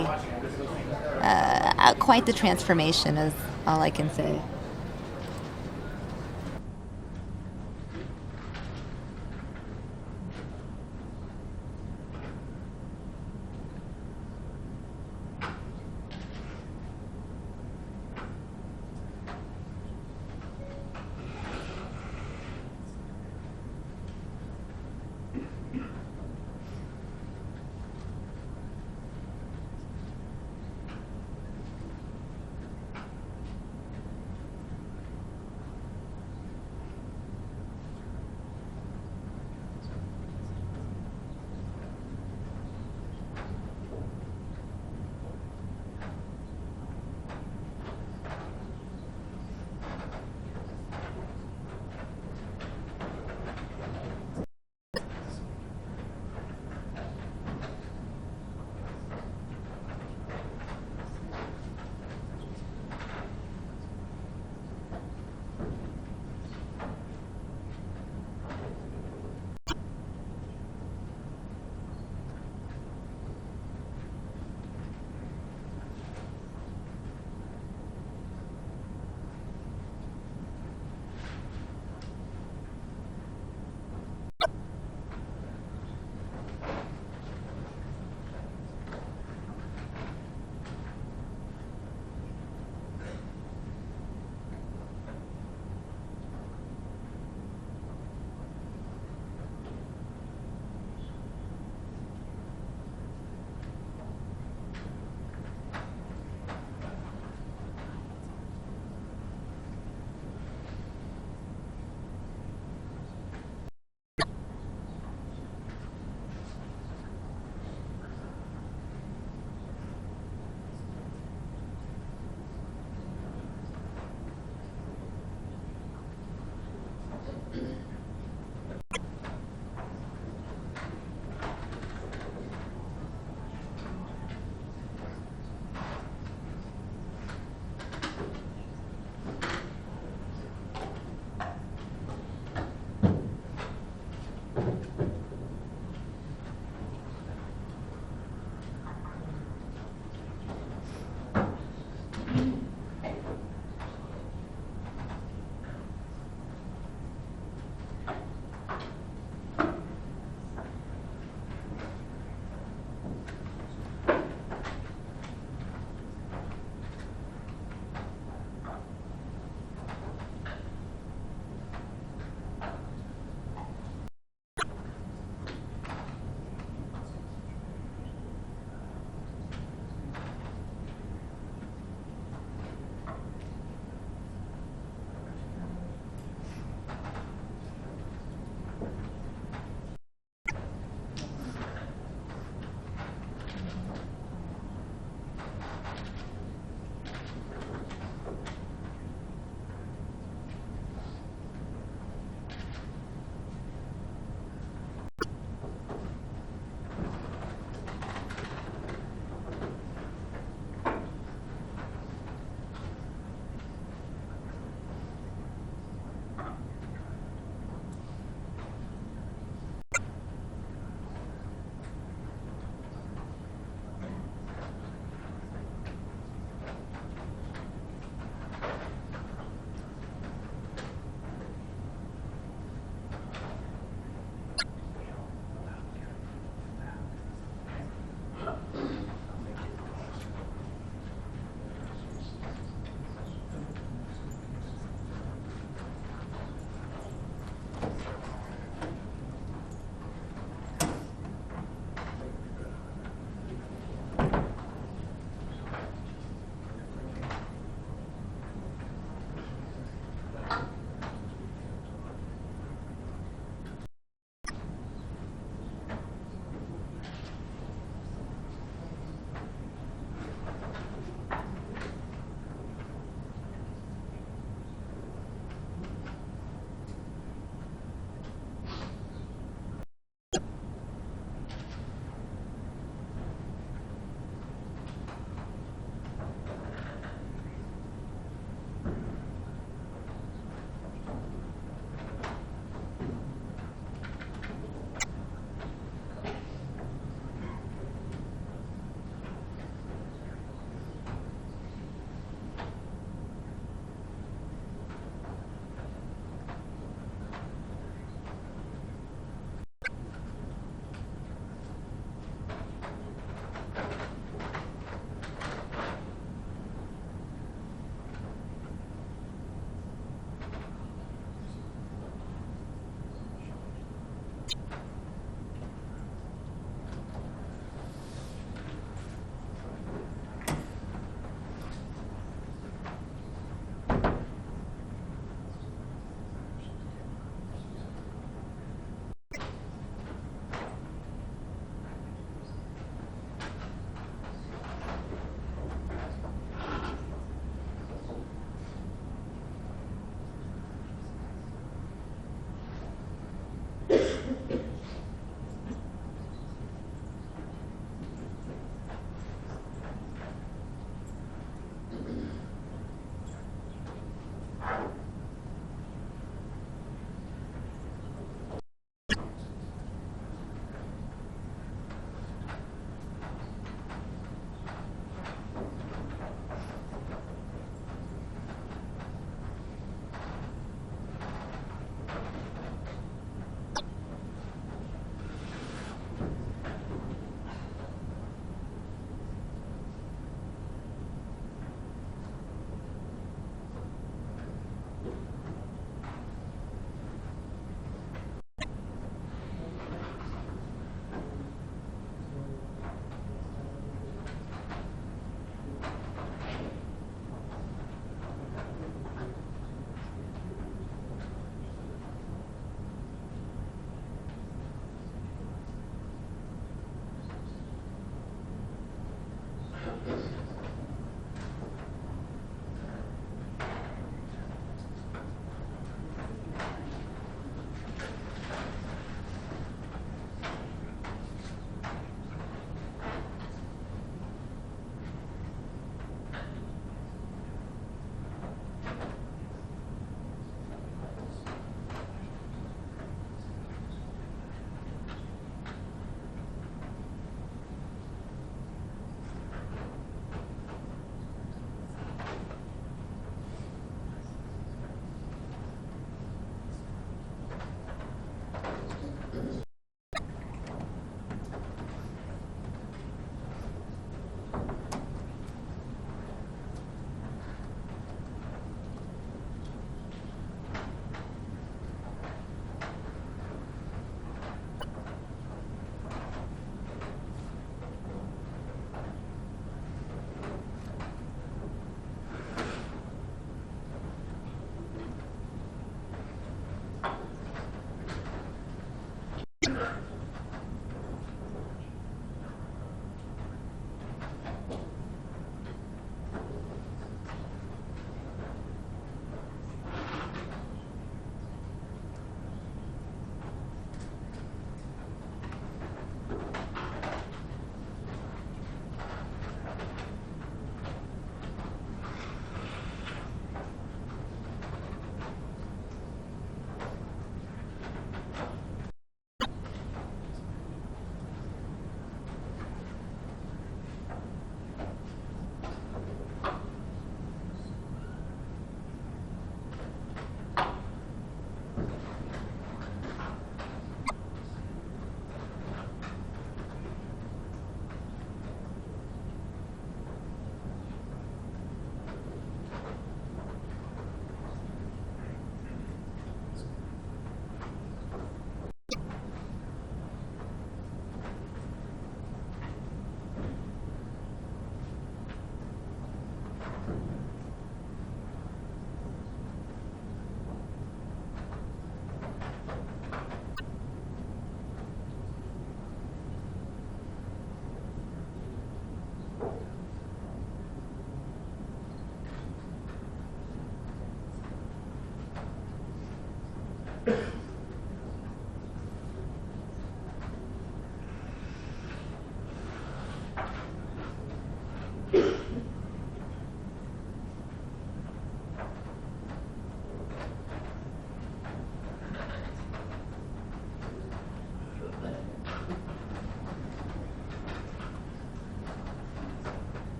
quite the transformation is all I can say.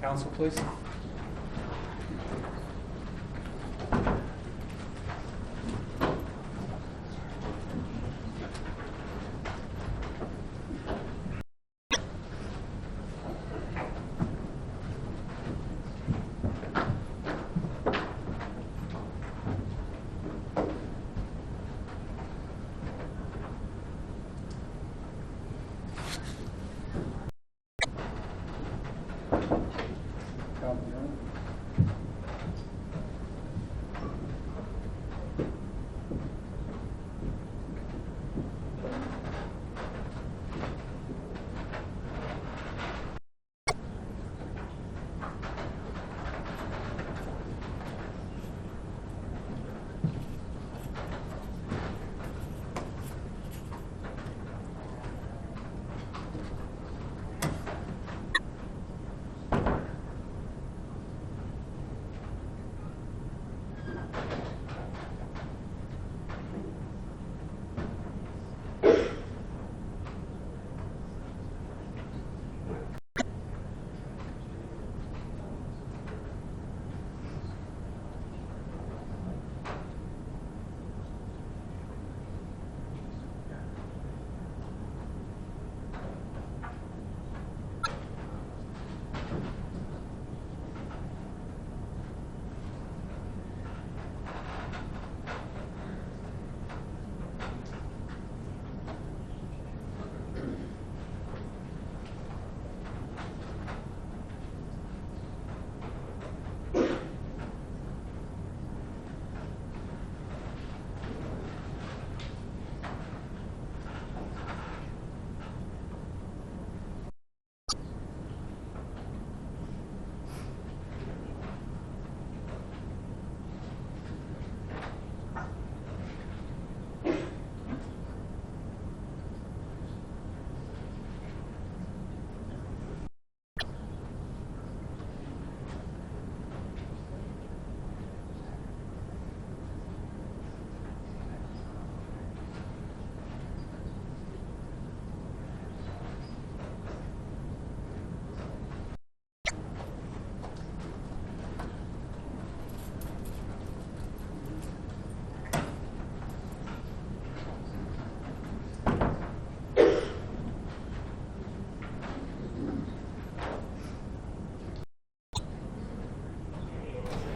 Council, please.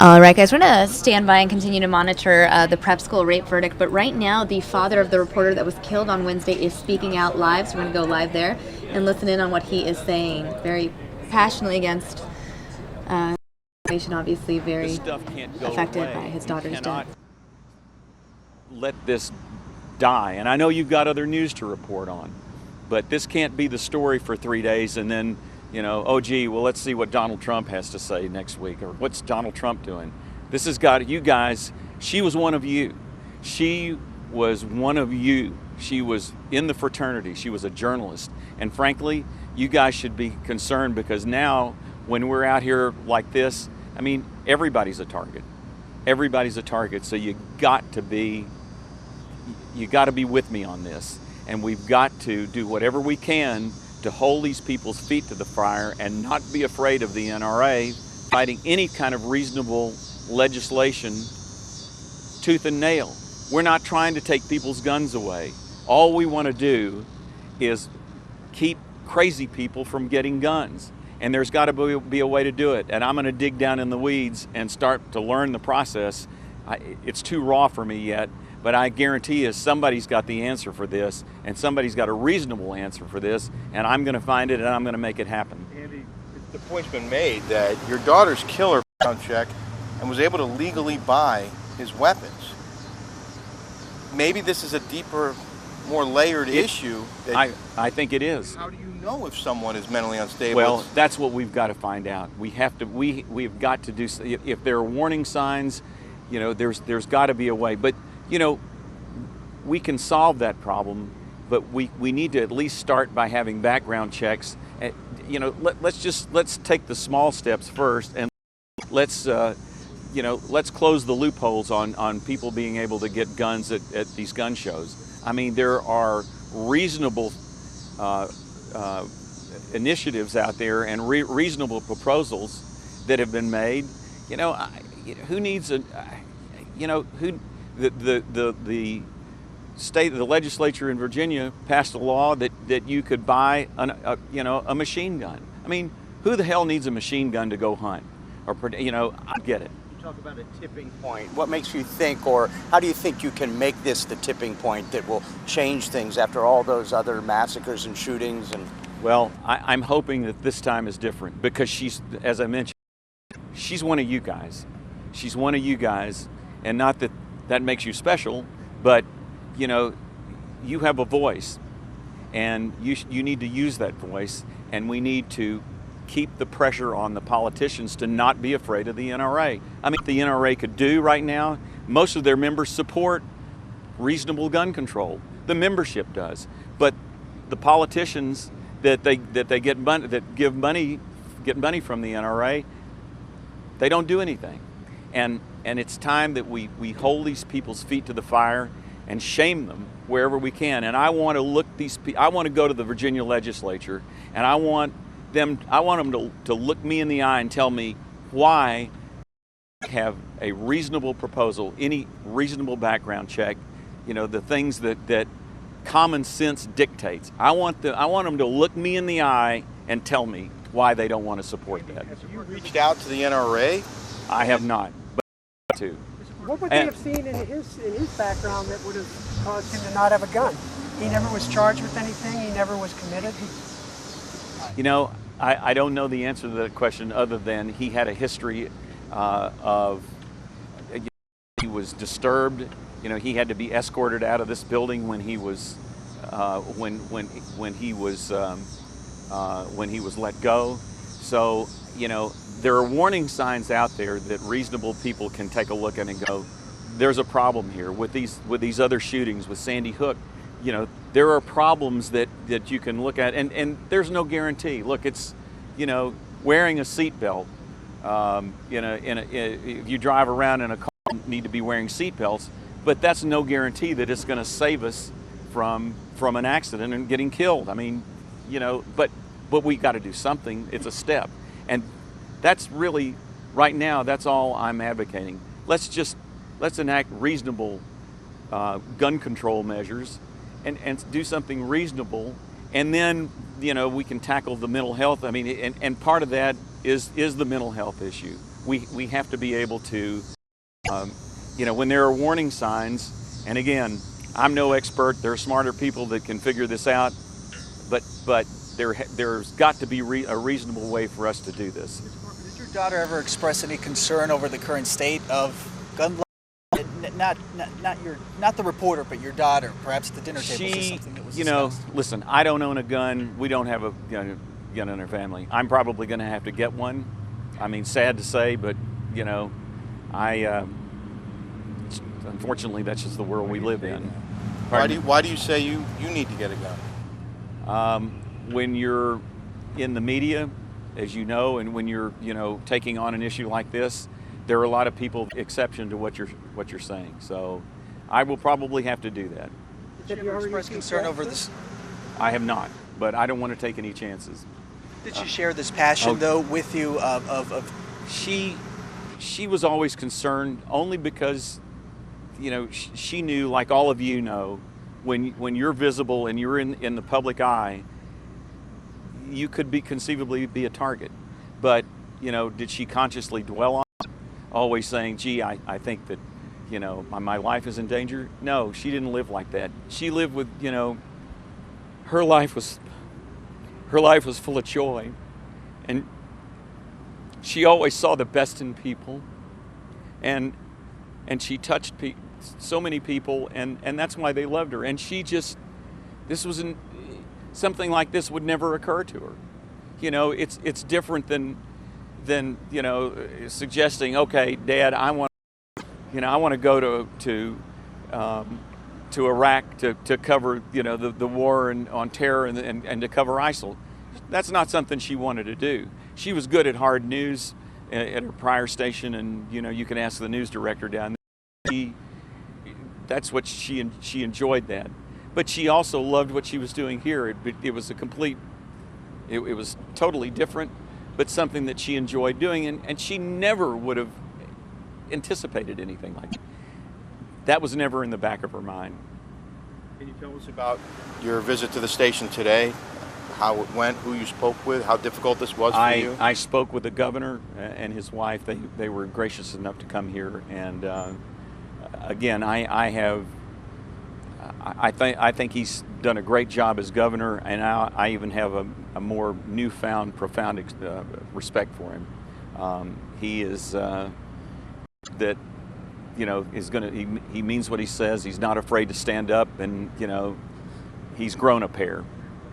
All right, guys, we're going to stand by and continue to monitor the prep school rape verdict. But right now, the father of the reporter that was killed on Wednesday is speaking out live. So we're going to go live there and listen in on what he is saying. Very passionately against situation, obviously very affected by his daughter's death. Let this die. And I know you've got other news to report on, but this can't be the story for 3 days and then, you know, oh gee, well, let's see what Donald Trump has to say next week, or what's Donald Trump doing. This has got, you guys, she was one of you. She was one of you. She was in the fraternity. She was a journalist. And frankly, you guys should be concerned, because now when we're out here like this, I mean, everybody's a target. Everybody's a target. So you got to be with me on this. And we've got to do whatever we can to hold these people's feet to the fire and not be afraid of the NRA fighting any kind of reasonable legislation tooth and nail. We're not trying to take people's guns away. All we want to do is keep crazy people from getting guns. And there's got to be a way to do it. And I'm going to dig down in the weeds and start to learn the process. It's too raw for me yet. But I guarantee you somebody's got the answer for this, and somebody's got a reasonable answer for this, and I'm going to find it and I'm going to make it happen. Andy, the point's been made that your daughter's killer background check and was able to legally buy his weapons. Maybe this is a deeper, more layered issue. I think it is. How do you know if someone is mentally unstable? Well, that's what we've got to find out. We've got to do. If there are warning signs, you know, there's got to be a way. But you know, we can solve that problem, but we need to at least start by having background checks. You know, let's take the small steps first, and let's close the loopholes on people being able to get guns at these gun shows. I mean, there are reasonable initiatives out there and reasonable proposals that have been made. Who needs a, who the state, the legislature in Virginia passed a law that you could buy a machine gun. I mean, who the hell needs a machine gun to go hunt? Or I get it. You talk about a tipping point. What makes you think, or how do you think you can make this the tipping point that will change things after all those other massacres and shootings? And well, I'm hoping that this time is different because she's, as I mentioned, she's one of you guys. She's one of you guys, and not that that makes you special, but you have a voice, and you need to use that voice, and we need to keep the pressure on the politicians to not be afraid of the NRA. I mean, what the NRA could do right now, most of their members support reasonable gun control. The membership does, but the politicians that get money, that get money from the NRA, they don't do anything. And it's time that we hold these people's feet to the fire and shame them wherever we can. And I want to go to the Virginia legislature, and I want them to look me in the eye and tell me why have a reasonable proposal, any reasonable background check, the things that common sense dictates. I want them to look me in the eye and tell me why they don't want to support that. Have you reached out to the NRA? I have not, but to. What would they have seen in his background that would have caused him to not have a gun? He never was charged with anything. He never was committed. I don't know the answer to that question other than he had a history of he was disturbed. He had to be escorted out of this building when he was when he was let go. So there are warning signs out there that reasonable people can take a look at and go, there's a problem here with these other shootings, with Sandy Hook. There are problems that you can look at, and there's no guarantee. Look, it's wearing a seatbelt. If you drive around in a car, you need to be wearing seatbelts, but that's no guarantee that it's going to save us from an accident and getting killed. I mean, but we got to do something. It's a step, and that's really right now. That's all I'm advocating. Let's enact reasonable gun control measures. And do something reasonable, and then we can tackle the mental health. I mean, and part of that is the mental health issue. We have to be able to, when there are warning signs. And again, I'm no expert. There are smarter people that can figure this out, but there's got to be a reasonable way for us to do this. Did your daughter ever express any concern over the current state of gun law? Not the reporter, but your daughter, perhaps at the dinner table. Is something that was discussed? Listen, I don't own a gun. We don't have a gun in our family. I'm probably going to have to get one. I mean, sad to say, but unfortunately, that's just the world we live in. Why do you say you need to get a gun? When you're in the media, as you know, and when you're taking on an issue like this, there are a lot of people exception to what you're saying. So I will probably have to do that. Did you ever express concern over this? I have not, but I don't want to take any chances. Did she share this passion though with you of She was always concerned only because she knew, like all of you know, when you're visible and you're in the public eye, you could conceivably be a target. But did she consciously dwell on it? Always saying, gee, I think that, my life is in danger? No, she didn't live like that. She lived with, her life was full of joy. And she always saw the best in people. And she touched so many people, and that's why they loved her. And something like this would never occur to her. It's different than suggesting, okay, Dad, I want to go to Iraq to cover the war on terror and to cover ISIL. That's not something she wanted to do. She was good at hard news at her prior station, and you can ask the news director down there. That's what she enjoyed that. But she also loved what she was doing here. It was a complete It was totally different, but something that she enjoyed doing, and she never would have anticipated anything like that. That was never in the back of her mind. Can you tell us about your visit to the station today? How it went, who you spoke with, how difficult this was for you? I spoke with the governor and his wife. They were gracious enough to come here, and again, I think he's done a great job as governor, and I even have a more newfound, profound respect for him. He is that, you know, is going to. He means what he says. He's not afraid to stand up, and you know, he's grown a pair.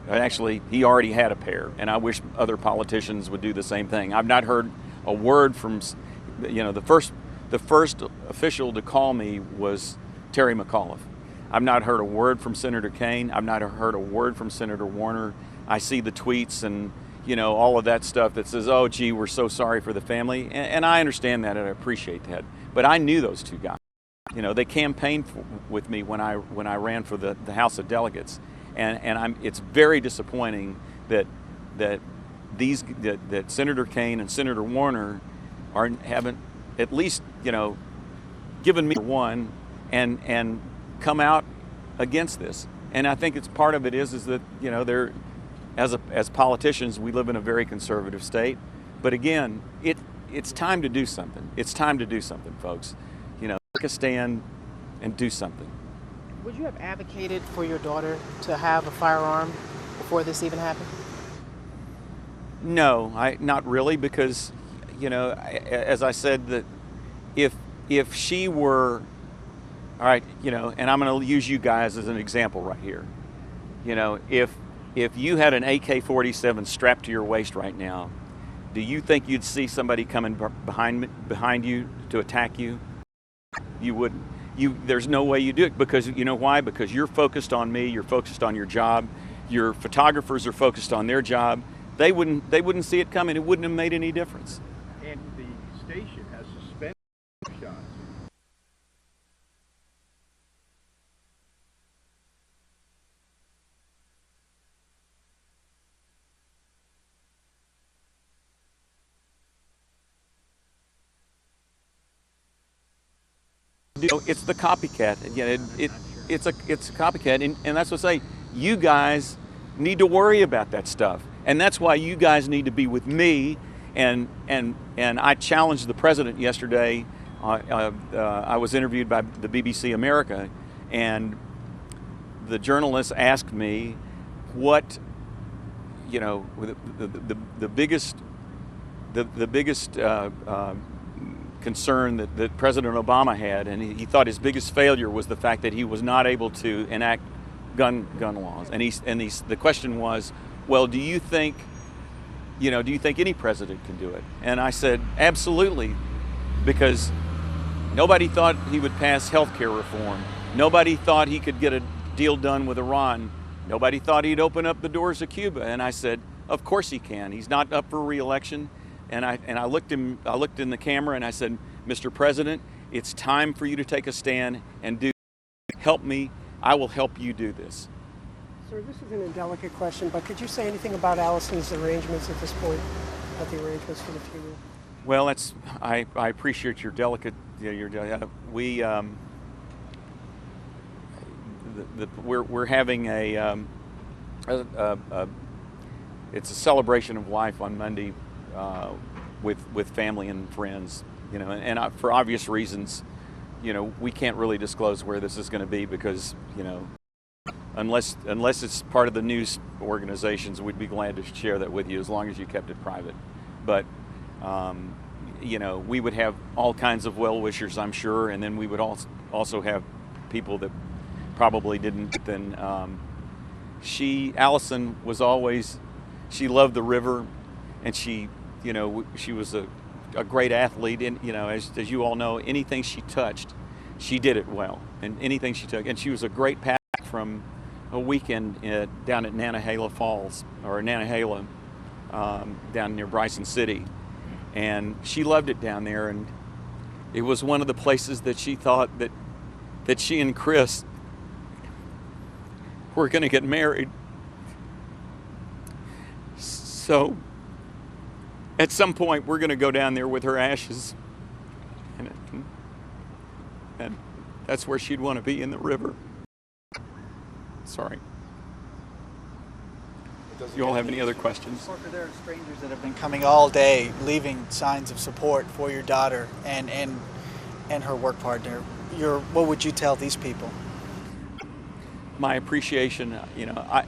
Actually, he already had a pair, and I wish other politicians would do the same thing. I've not heard a word from, you know, the first official to call me was Terry McAuliffe. I've not heard a word from Senator Kaine. I've not heard a word from Senator Warner. I see the tweets and, you know, all of that stuff that says, oh, gee, we're so sorry for the family. And I understand that and I appreciate that. But I knew those two guys. You know, they campaigned with me when I ran for the House of Delegates. And it's very disappointing that Senator Kaine and Senator Warner haven't at least, you know, given me one and come out against this. And I think it's part of it is that, you know, they're as politicians, we live in a very conservative state. But again, it's time to do something. It's time to do something, folks. You know, take a stand and do something. Would you have advocated for your daughter to have a firearm before this even happened? No, not really, because, you know, as I said, that if she were, all right, you know, and I'm going to use you guys as an example right here. You know, if you had an AK-47 strapped to your waist right now, do you think you'd see somebody coming behind you to attack you? You wouldn't. There's no way you do it, because you know why? Because you're focused on me, you're focused on your job, your photographers are focused on their job. They wouldn't see it coming. It wouldn't have made any difference. And the station has suspended shots. You know, it's the copycat. Again, it's a copycat, and that's what I say. You guys need to worry about that stuff, and that's why you guys need to be with me. And I challenged the president yesterday. I was interviewed by the BBC America, and the journalist asked me what, you know, the biggest concern that President Obama had, and he thought his biggest failure was the fact that he was not able to enact gun laws. And the question was, well, do you think any president can do it? And I said, absolutely, because nobody thought he would pass health care reform. Nobody thought he could get a deal done with Iran. Nobody thought he'd open up the doors to Cuba. And I said, of course he can. He's not up for re-election. And I looked in the camera and I said, Mr. President, it's time for you to take a stand and help me. I will help you do this. Sir, this is an indelicate question, but could you say anything about Allison's arrangements at this point, about the arrangements for the funeral? Well, I appreciate your delicate. We're having it's a celebration of life on Monday. With family and friends, you know, and for obvious reasons, you know, we can't really disclose where this is going to be because, you know, unless it's part of the news organizations, we'd be glad to share that with you as long as you kept it private. But, you know, we would have all kinds of well-wishers, I'm sure, and then we would also have people that probably didn't. Then Allison was always, she loved the river, and she, you know, she was a great athlete, and you know, as you all know, anything she touched, she did it well, and anything she took, and she was a great passer from a weekend down at Nantahala Falls, or Nantahala, down near Bryson City, and she loved it down there, and it was one of the places that she thought that she and Chris were going to get married. So at some point, we're going to go down there with her ashes, and that's where she'd want to be, in the river. Sorry. You all have any other questions? Parker, there are strangers that have been coming all day, leaving signs of support for your daughter and her work partner. What would you tell these people? My appreciation,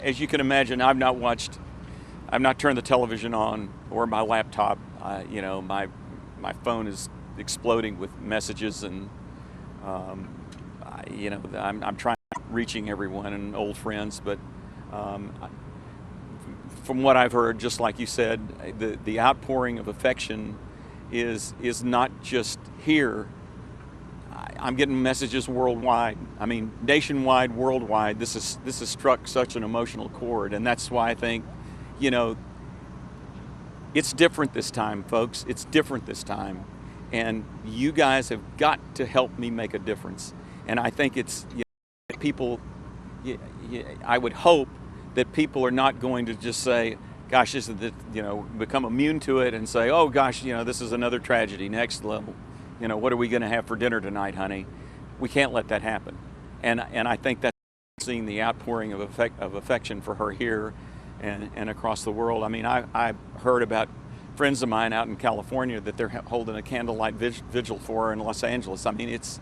as you can imagine, I've not turned the television on or my laptop. My phone is exploding with messages, and I'm trying reaching everyone and old friends, but from what I've heard, just like you said, the outpouring of affection is not just here. I'm getting messages worldwide. I mean, nationwide, worldwide. This has struck such an emotional chord, and that's why I think, it's different this time, folks. It's different this time, and you guys have got to help me make a difference. And I think it's people. I would hope that people are not going to just say, "Gosh, this is become immune to it," and say, "Oh gosh, this is another tragedy, next level. What are we going to have for dinner tonight, honey?" We can't let that happen. And I think that's seeing the outpouring of affection for her here and across the world. I mean, I heard about friends of mine out in California that they're holding a candlelight vigil for her in Los Angeles. I mean, it's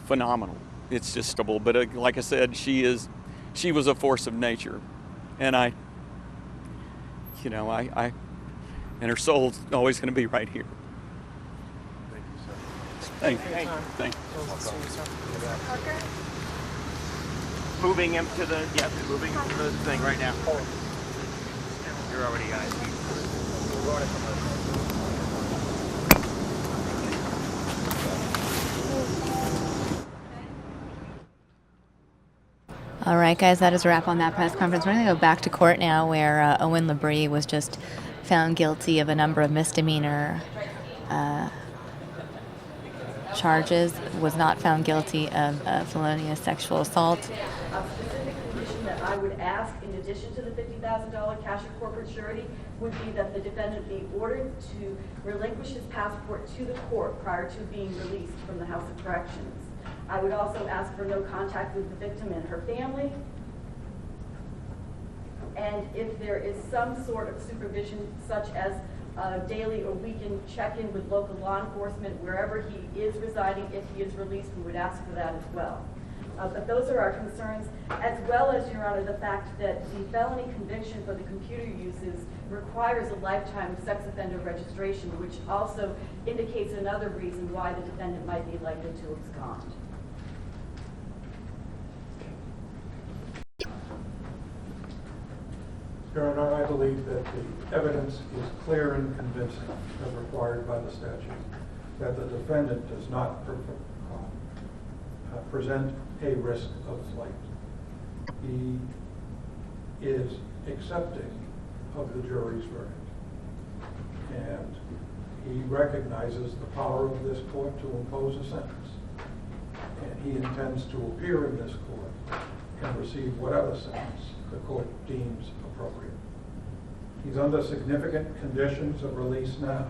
phenomenal. It's just double. But like I said, she was a force of nature, and and her soul's always going to be right here. Thank you. Thank you. Moving him to the thing right now. You're already guys. All right, guys, that is a wrap on that press conference. We're going to go back to court now, where Owen Labrie was just found guilty of a number of misdemeanor charges, was not found guilty of felonious sexual assault. A specific condition that I would ask, in addition to the $50,000 cash or corporate surety, would be that the defendant be ordered to relinquish his passport to the court prior to being released from the House of Corrections. I would also ask for no contact with the victim and her family. And if there is some sort of supervision, such as daily or weekend check-in with local law enforcement wherever he is residing, if he is released, we would ask for that as well. But those are our concerns, as well as, Your Honor, the fact that the felony conviction for the computer uses requires a lifetime of sex offender registration, which also indicates another reason why the defendant might be likely to abscond. Your Honor, I believe that the evidence is clear and convincing, as required by the statute, that the defendant does not present a risk of flight. He is accepting of the jury's verdict, and he recognizes the power of this court to impose a sentence, and he intends to appear in this court and receive whatever sentence the court deems appropriate. He's under significant conditions of release now,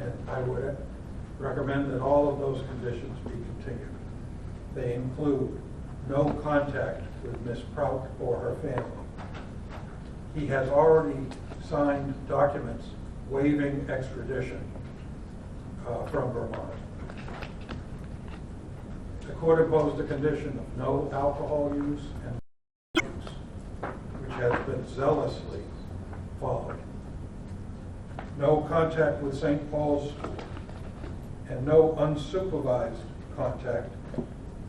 and I would recommend that all of those conditions be continued. They include no contact with Ms. Prout or her family. He has already signed documents waiving extradition from Vermont. The court imposed a condition of no alcohol use and use, which has been zealously followed. No contact with St. Paul's School, and no unsupervised contact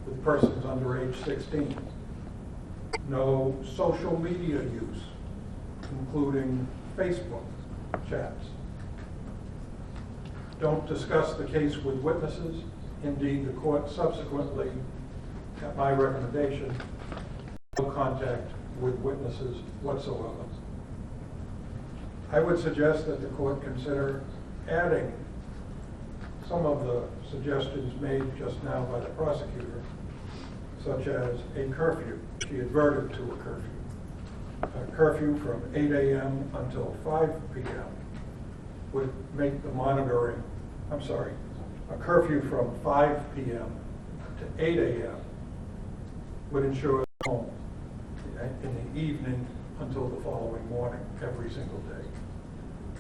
with persons under age 16. No social media use, including Facebook chats. Don't discuss the case with witnesses. Indeed, the court subsequently, at my recommendation, no contact with witnesses whatsoever. I would suggest that the court consider adding some of the suggestions made just now by the prosecutor, such as a curfew. She adverted to a curfew. A curfew from 8 a.m. until 5 p.m. would make the monitoring, I'm sorry, a curfew from 5 p.m. to 8 a.m. would ensure home in the evening until the following morning, every single day.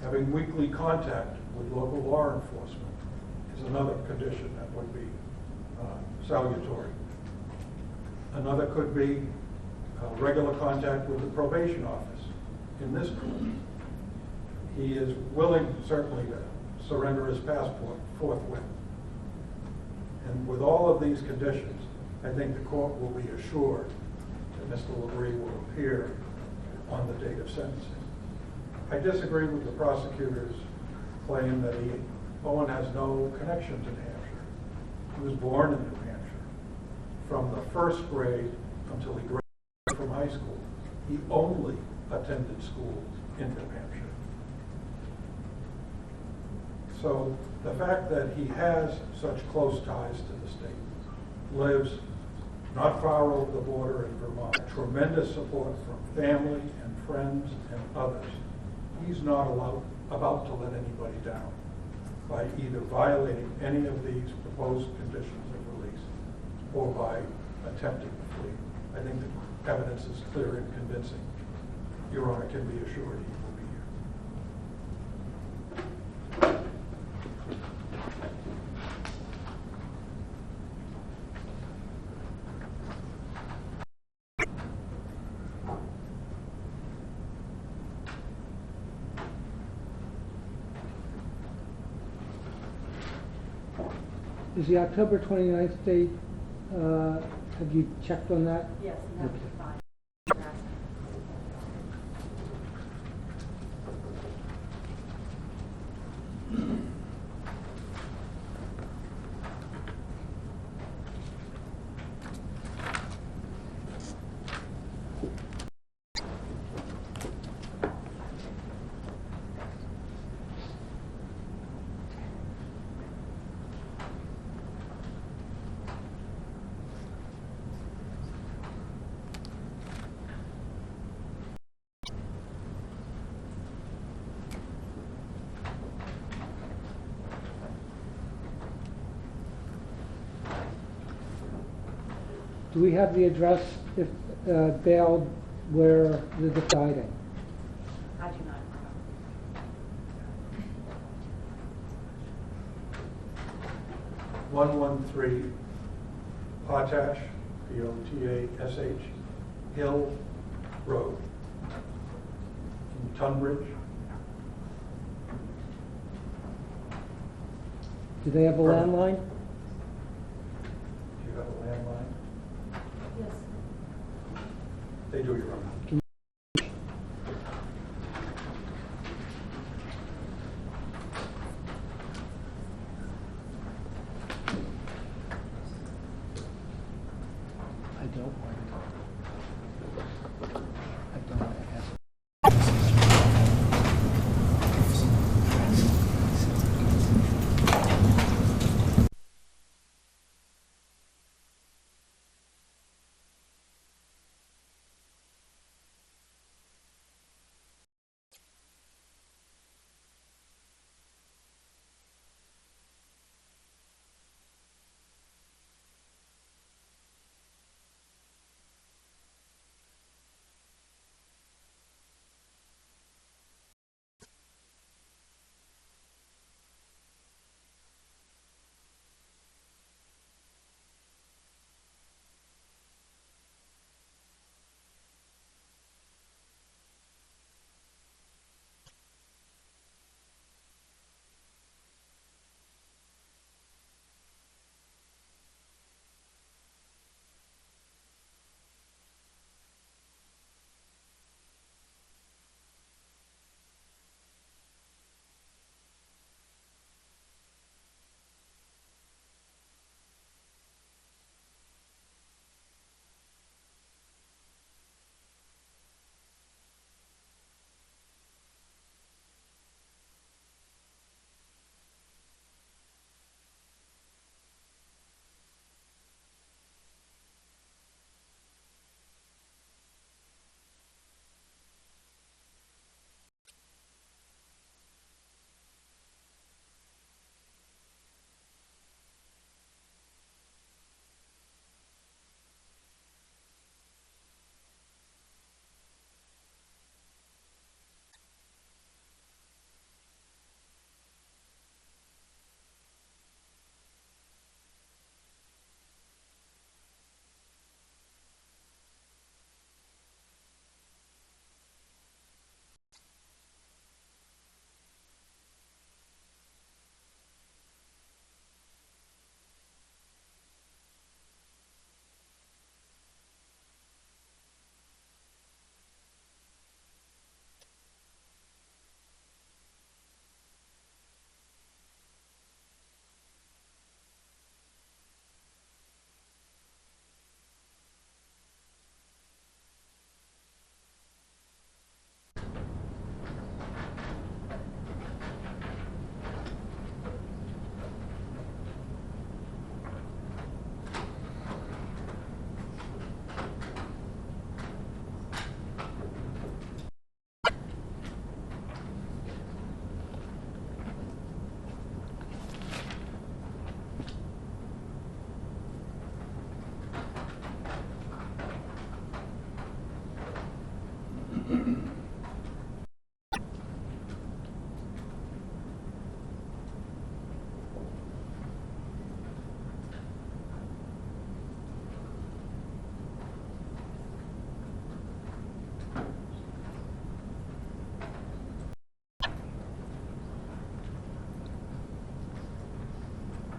Having weekly contact with local law enforcement is another condition that would be salutary. Another could be regular contact with the probation office in this court. He is willing, certainly, to surrender his passport forthwith. And with all of these conditions, I think the court will be assured that Mr. LaBrie will appear on the date of sentencing. I disagree with the prosecutor's claim that Owen has no connection to New Hampshire. He was born in New Hampshire. From the first grade until he graduated from high school, he only attended school in New Hampshire. So the fact that he has such close ties to the state, lives not far over the border in Vermont, tremendous support from family and friends and others, he's not about to let anybody down by either violating any of these proposed conditions of release or by attempting to flee. I think the evidence is clear and convincing. Your Honor can be assured he will be here. Is the October 29th date, have you checked on that? Yes, and that would be fine. Do we have the address if bailed where they're deciding? I do not. 113 Potash, P-O-T-A-S-H, Hill Road in Tunbridge. Do they have a landline? Do you have a landline? Yes. They do, Your Honor. I don't. I don't have.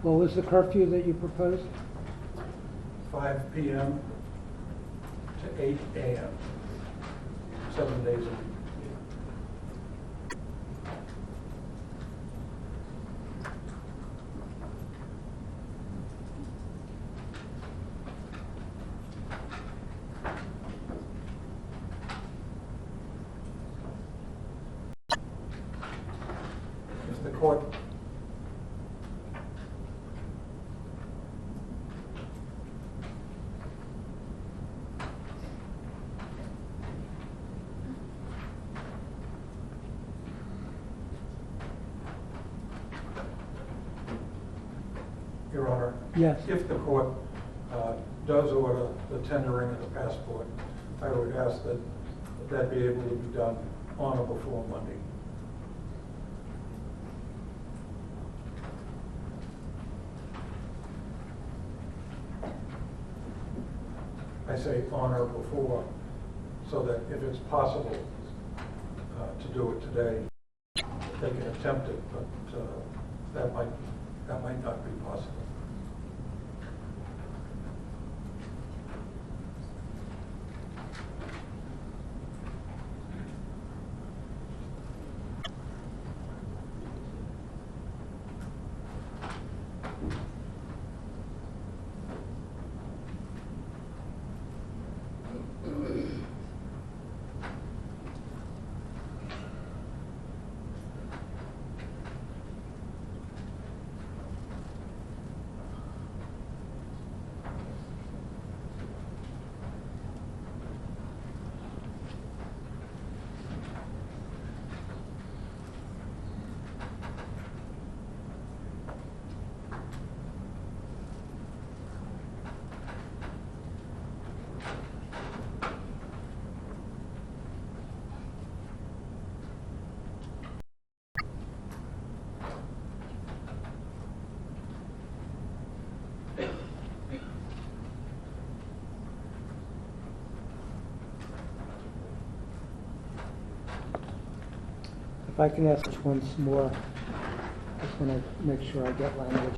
What was the curfew that you proposed? 5 p.m. to 8 a.m., 7 days a week. If the court Your Honor. Yes. If the court does order the tendering of the passport, I would ask that that be able to be done on or before Monday. I say on or before, so that if it's possible to do it today, they can attempt it, but that might not be possible. If I can ask once more, just want to make sure I get language.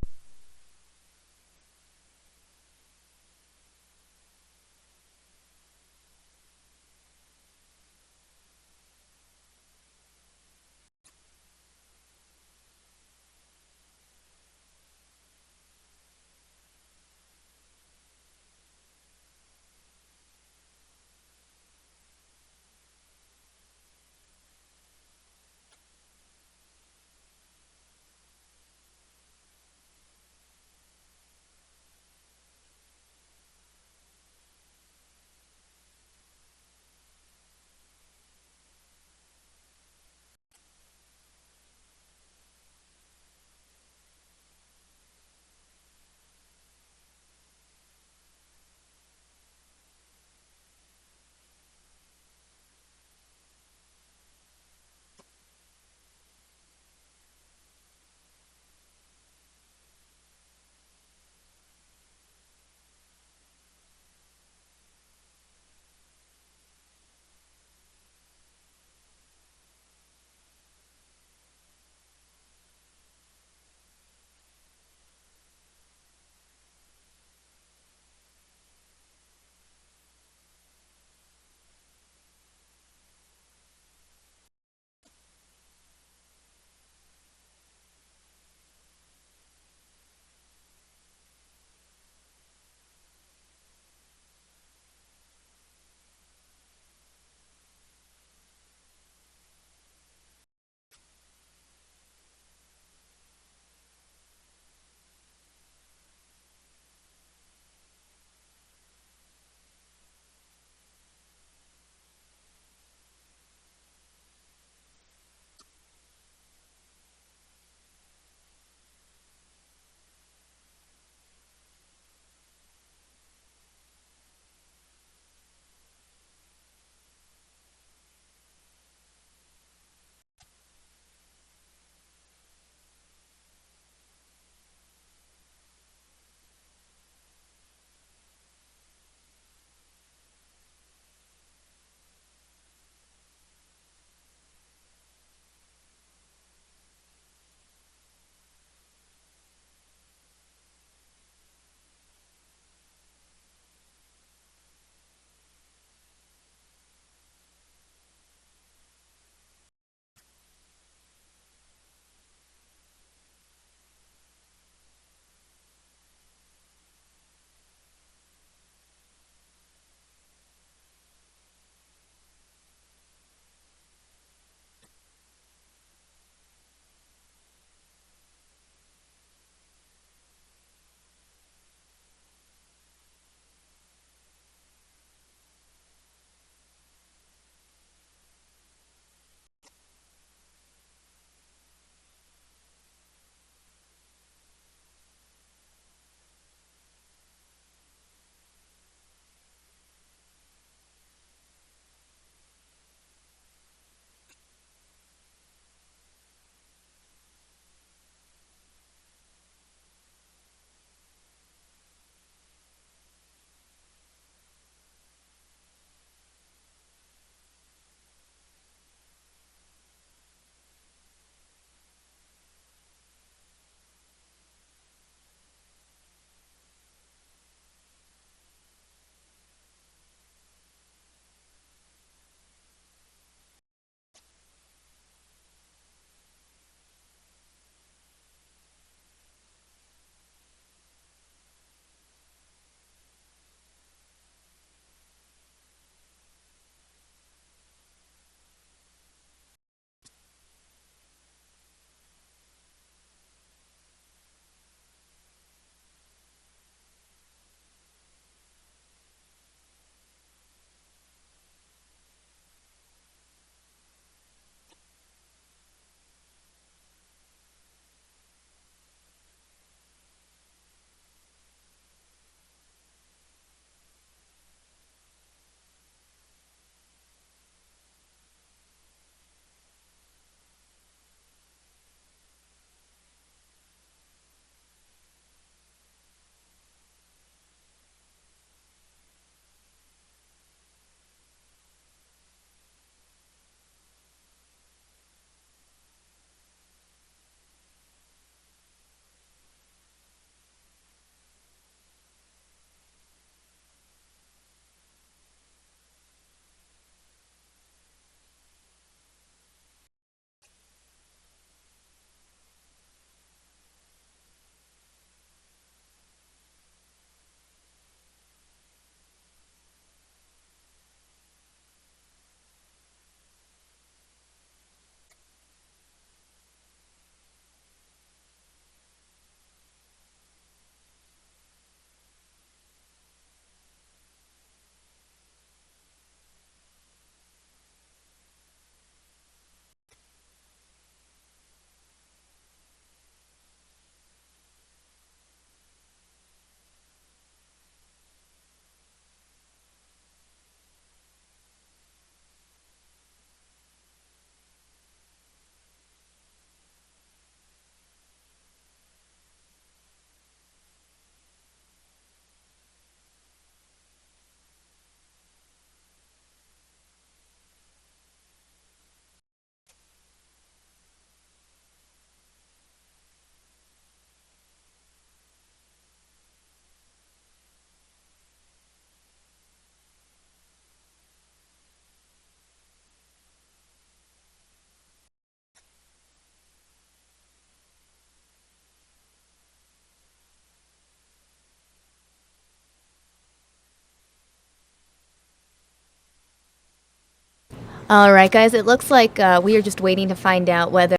All right, guys, it looks like we are just waiting to find out whether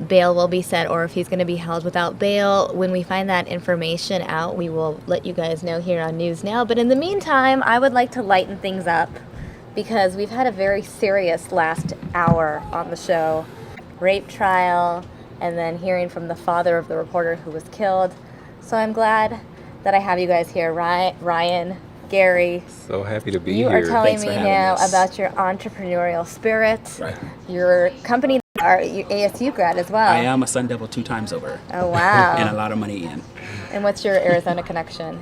bail will be set or if he's going to be held without bail. When we find that information out, we will let you guys know here on News Now. But in the meantime, I would like to lighten things up because we've had a very serious last hour on the show. Rape trial, and then hearing from the father of the reporter who was killed. So I'm glad that I have you guys here, Ryan, Gary. So happy to be here. You are telling me now about your entrepreneurial spirit. Right. Your company, are you ASU grad as well? I am a Sun Devil 2 times over. Oh, wow. And a lot of money in. And what's your Arizona connection?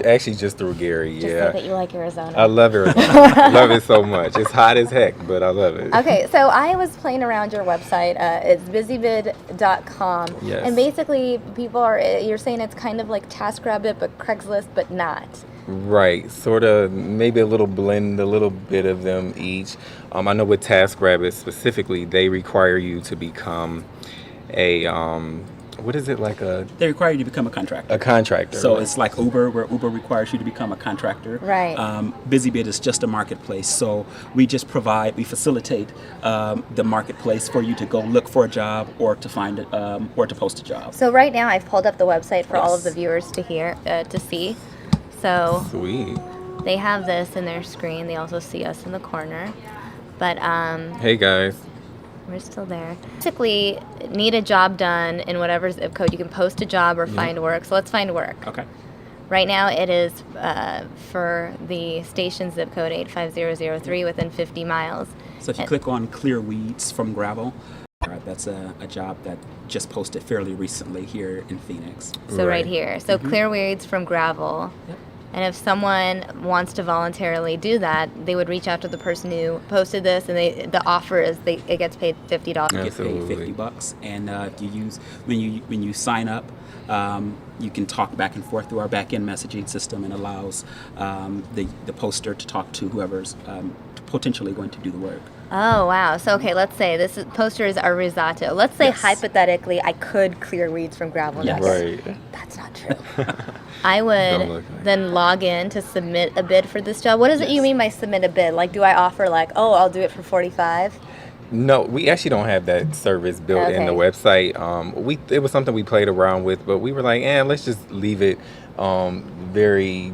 Actually, just through Gary, Just say that you like Arizona. I love Arizona. I love it so much. It's hot as heck, but I love it. Okay, so I was playing around your website. It's bizibid.com. Yes. And basically, you're saying it's kind of like TaskRabbit, but Craigslist, but not. Right, sort of, maybe a little blend, a little bit of them each. I know with TaskRabbit specifically, they require you to become a, what is it, like a... They require you to become a contractor. A contractor. So right. it's like Uber, where Uber requires you to become a contractor. Right. Bizibid is just a marketplace. So we just we facilitate the marketplace for you to go look for a job or to find it, or to post a job. So right now, I've pulled up the website for all of Yes. the viewers to see. So Sweet. they have this in their screen. They also see us in the corner. But Hey guys. we're still there. Basically, need a job done in whatever zip code. You can post a job or find work. So let's find work. Okay. Right now it is for the station zip code 85003 within 50 miles. So if you click on Clear Weeds from Gravel, that's a job that just posted fairly recently here in Phoenix. So right here. So Clear Weeds from Gravel. Yep. And if someone wants to voluntarily do that, they would reach out to the person who posted this, and the offer is it gets paid $50. You get paid Absolutely. $50, and when you sign up, you can talk back and forth through our back-end messaging system, and allows the poster to talk to whoever's potentially going to do the work. Oh, wow. So, okay, let's say posters are Risato. Let's say Yes. hypothetically I could clear weeds from Gravel. Yes. Right. That's not true. I Don't would look like then log in to submit a bid for this job. What is it you mean by submit a bid? Like, do I offer I'll do it for 45? No, we actually don't have that service built in the Okay. website. It was something we played around with, but we were like, let's just leave it very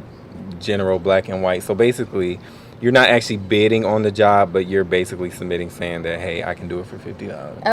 general, black and white. So basically, you're not actually bidding on the job, but you're basically submitting saying that, hey, I can do it for $50.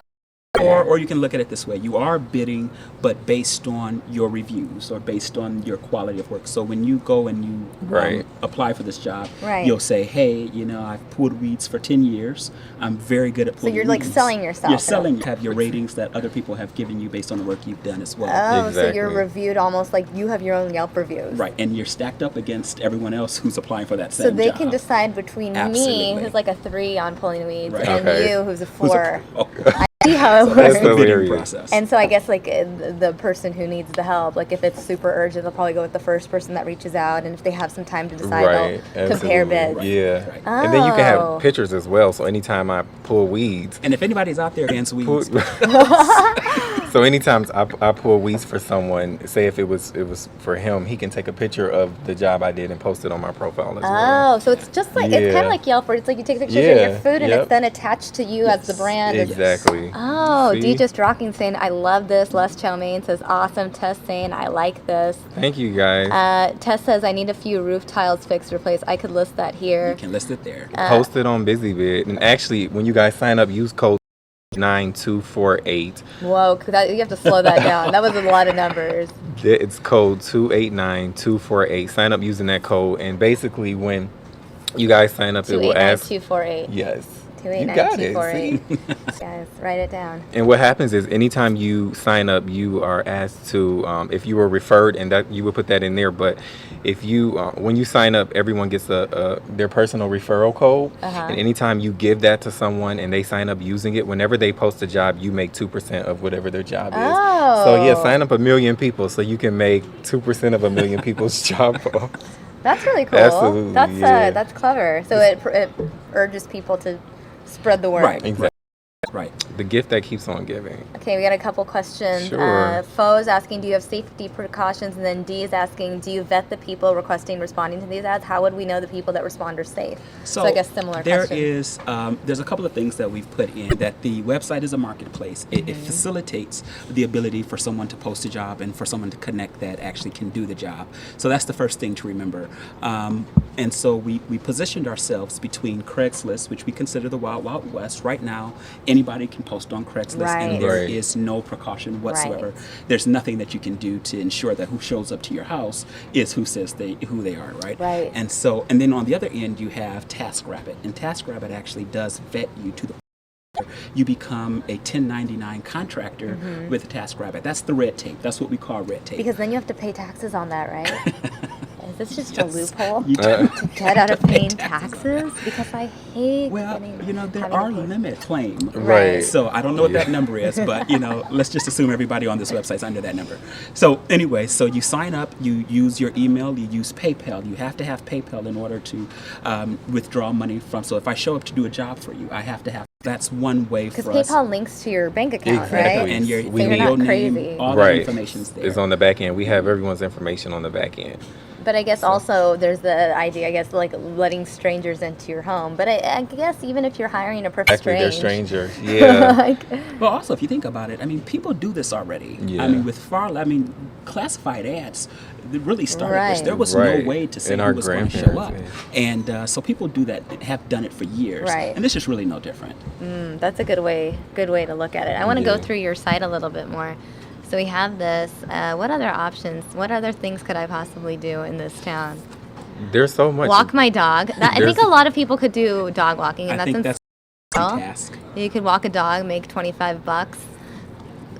Or you can look at it this way. You are bidding, but based on your reviews or based on your quality of work. So when you go and you Right. apply for this job, Right. you'll say, hey, I've pulled weeds for 10 years. I'm very good at pulling you're, weeds. selling yourself. You're selling. You have your ratings that other people have given you based on the work you've done as well. Oh, so you're Exactly. reviewed almost like you have your own Yelp reviews. Right, and you're stacked up against everyone else who's applying for that So same they job. can decide between me, Absolutely. who's like a 3 on pulling weeds, Right. and Okay. you, who's a 4. Okay. See how it So that's works. the bidding hilarious. process. And so I guess the person who needs the help, if it's super urgent, they'll probably go with the first person that reaches out, and if they have some time to decide, Right. they'll compare Absolutely. bids. Yeah. Right. And then you can Oh. have pictures as well. So anytime I pull weeds, And if anybody's out there against weeds, so anytime I pull weeds for someone, say if it was for him, he can take a picture of the job I did and post it on my profile as well. Oh, so it's just it's kind Yeah. of like Yelp, where it's like you take pictures of Yeah, your food and yep. it's then attached to you as the brand. It's- Exactly. Oh, See? DJ Rocking saying, I love this. Les Chalmaine says, awesome. Tess saying, I like this. Thank you guys. Tess says, I need a few roof tiles fixed, replaced. I could list that here. you can list it there. Post it on Bizibid. And actually, when you guys sign up, use code 9248. Whoa, you have to slow that down. That was a lot of numbers. It's code 289248. Sign up using that code. And basically, when you guys sign up, it will ask. 289248. Yes. You got it. 289248. Guys, write it down. And what happens is anytime you sign up, you are asked to, if you were referred, and that you would put that in there. But if you, when you sign up, everyone gets their personal referral code. And anytime you give that to someone and they sign up using it, whenever they post a job, you make 2% of whatever their job is. Oh. So yeah, sign up 1 million people so you can make 2% of 1 million people's job. That's really cool. Absolutely, yeah. That's clever. So it urges people to spread the word. Right. Exactly. Right. the gift that keeps on giving. Okay, we got a couple questions. Sure. Fo's asking, do you have safety precautions? And then D is asking, do you vet the people responding to these ads? How would we know the people that respond are safe? So I guess similar question. There's a couple of things that we've put in, that the website is a marketplace. It facilitates the ability for someone to post a job and for someone to connect that actually can do the job. So that's the first thing to remember. And so we positioned ourselves between Craigslist, which we consider the Wild Wild West. Right now, anybody can post on Craigslist, and there is no precaution whatsoever. There's nothing that you can do to ensure that who shows up to your house is who says who they are, right? And so, and then on the other end, you have TaskRabbit, and TaskRabbit actually does vet you to the you become a 1099 contractor with TaskRabbit. That's the red tape. That's what we call red tape. Because then you have to pay taxes on that, right? Is this just a loophole to get out of paying taxes? Because I hate there are limit claim. Right. So I don't know what that number is, but let's just assume everybody on this website is under that number. So anyway, so you sign up, you use your email, you use PayPal. You have to have PayPal in order to withdraw money from. So if I show up to do a job for you, I have to have. That's one way for us. Because PayPal links to your bank account, right? And your not name, crazy. all the information's there. It's on the back end. We have everyone's information on the back end. But I guess also there's the idea, like letting strangers into your home. But I guess even if you're hiring a perfect they're strangers. Yeah. Well, also, if you think about it, I mean, people do this already. Yeah. I mean, with classified ads, they really started this. There was no way to say who was going to show up. And so people do that, have done it for years. And this is really no different. That's a good way to look at it. I want to go through your site a little bit more. So we have this. What other options? What other things could I possibly do in this town? There's so much. Walk my dog. I think a lot of people could do dog walking, and I think that's a task. You could walk a dog, make $25.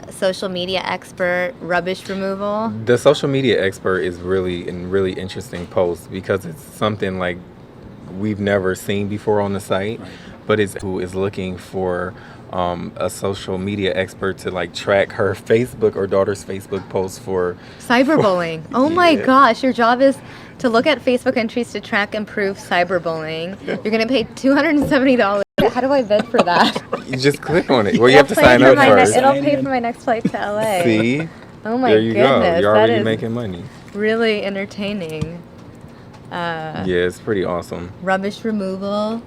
Social media expert, rubbish removal. The social media expert is really interesting post because it's something like we've never seen before on the site, but it's who is looking for a social media expert to track her Facebook or daughter's Facebook posts for cyberbullying. Oh my gosh, your job is to look at Facebook entries to track improved cyberbullying. You're going to pay $270. How do I bid for that? You just click on it. Well, you have to sign up first. It'll pay for my next flight to LA. See? Oh my there you goodness. Go. You're already making money. Really entertaining. Yeah, it's pretty awesome. Rubbish removal.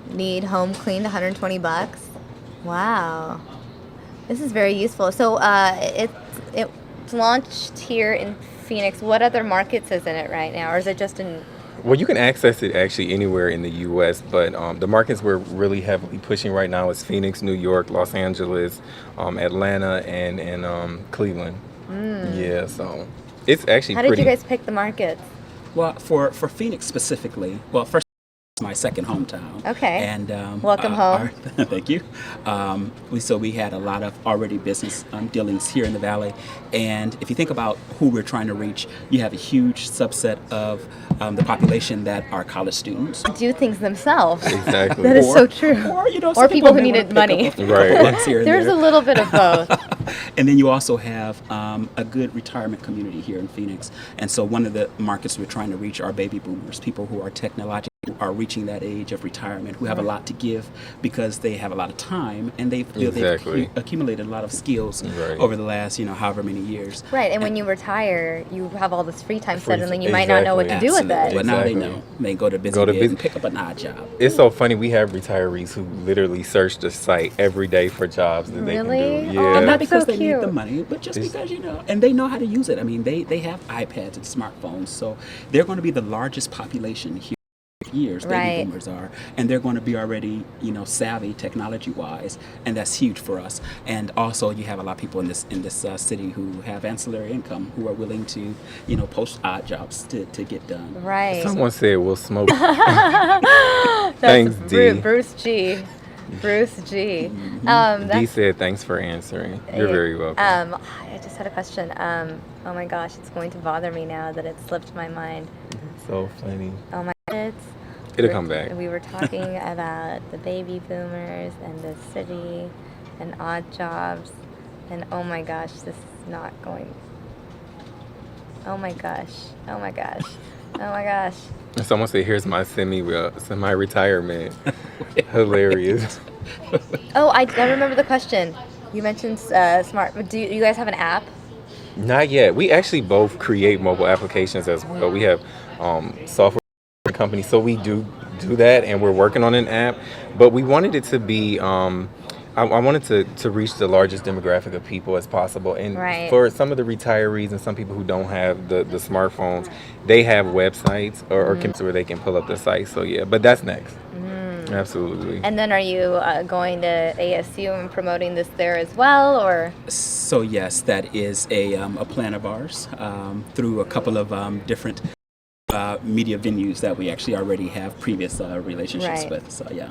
Need home cleaned, $120. Wow. This is very useful. So it's launched here in Phoenix. What other markets is in it right now? Or is it just in... Well, you can access it actually anywhere in the U.S., but the markets we're really heavily pushing right now is Phoenix, New York, Los Angeles, Atlanta, and Cleveland. Yeah, so it's actually How did you guys pick the markets? Well, for Phoenix specifically, first, my second hometown. Okay. And welcome home. Thank you. We had a lot of already business dealings here in the Valley, and if you think about who we're trying to reach, you have a huge subset of the population that are college students. Do things themselves. Exactly. That is so true. Or people who needed money. Right. There's a little bit of both. And then you also have a good retirement community here in Phoenix, and so one of the markets we're trying to reach are baby boomers, people who are technologically are reaching that age of retirement, who have a lot to give because they have a lot of time and they've accumulated a lot of skills over the last however many years. Right, and when you retire, you have all this free time suddenly. You might not know what to do with it. But now they know. They go to Bizibid and pick up an odd job. It's so funny. We have retirees who literally search the site every day for jobs that they can do. Yeah. Oh, and not because so they need the money, but just because and they know how to use it. I mean, they have iPads and smartphones, so they're going to be the largest population here. Years baby boomers are, and they're going to be already savvy technology wise, and that's huge for us. And also you have a lot of people in this city who have ancillary income who are willing to post odd jobs to get done. Right. Someone said we'll smoke. Thanks, D. Bruce G. D said thanks for answering. You're very welcome. I just had a question. Oh my gosh, it's going to bother me now that it slipped my mind. So funny. Oh my goodness. It'll come back. We were talking about the baby boomers and the city and odd jobs, and oh my gosh, this is not going. Oh my gosh. Someone said, "Here's my semi-retirement." Hilarious. Oh, I remember the question. You mentioned smart. Do you guys have an app? Not yet. We actually both create mobile applications as well. We have software companies, so we do that, and we're working on an app. But we wanted it to be. I wanted to reach the largest demographic of people as possible, and Right. for some of the retirees and some people who don't have the smartphones, they have websites or computers where they can pull up the site. So yeah, but that's next. Absolutely. And then are you going to ASU and promoting this there as well, or? So yes, that is a plan of ours through a couple of different media venues that we actually already have previous relationships Right. with. So yeah.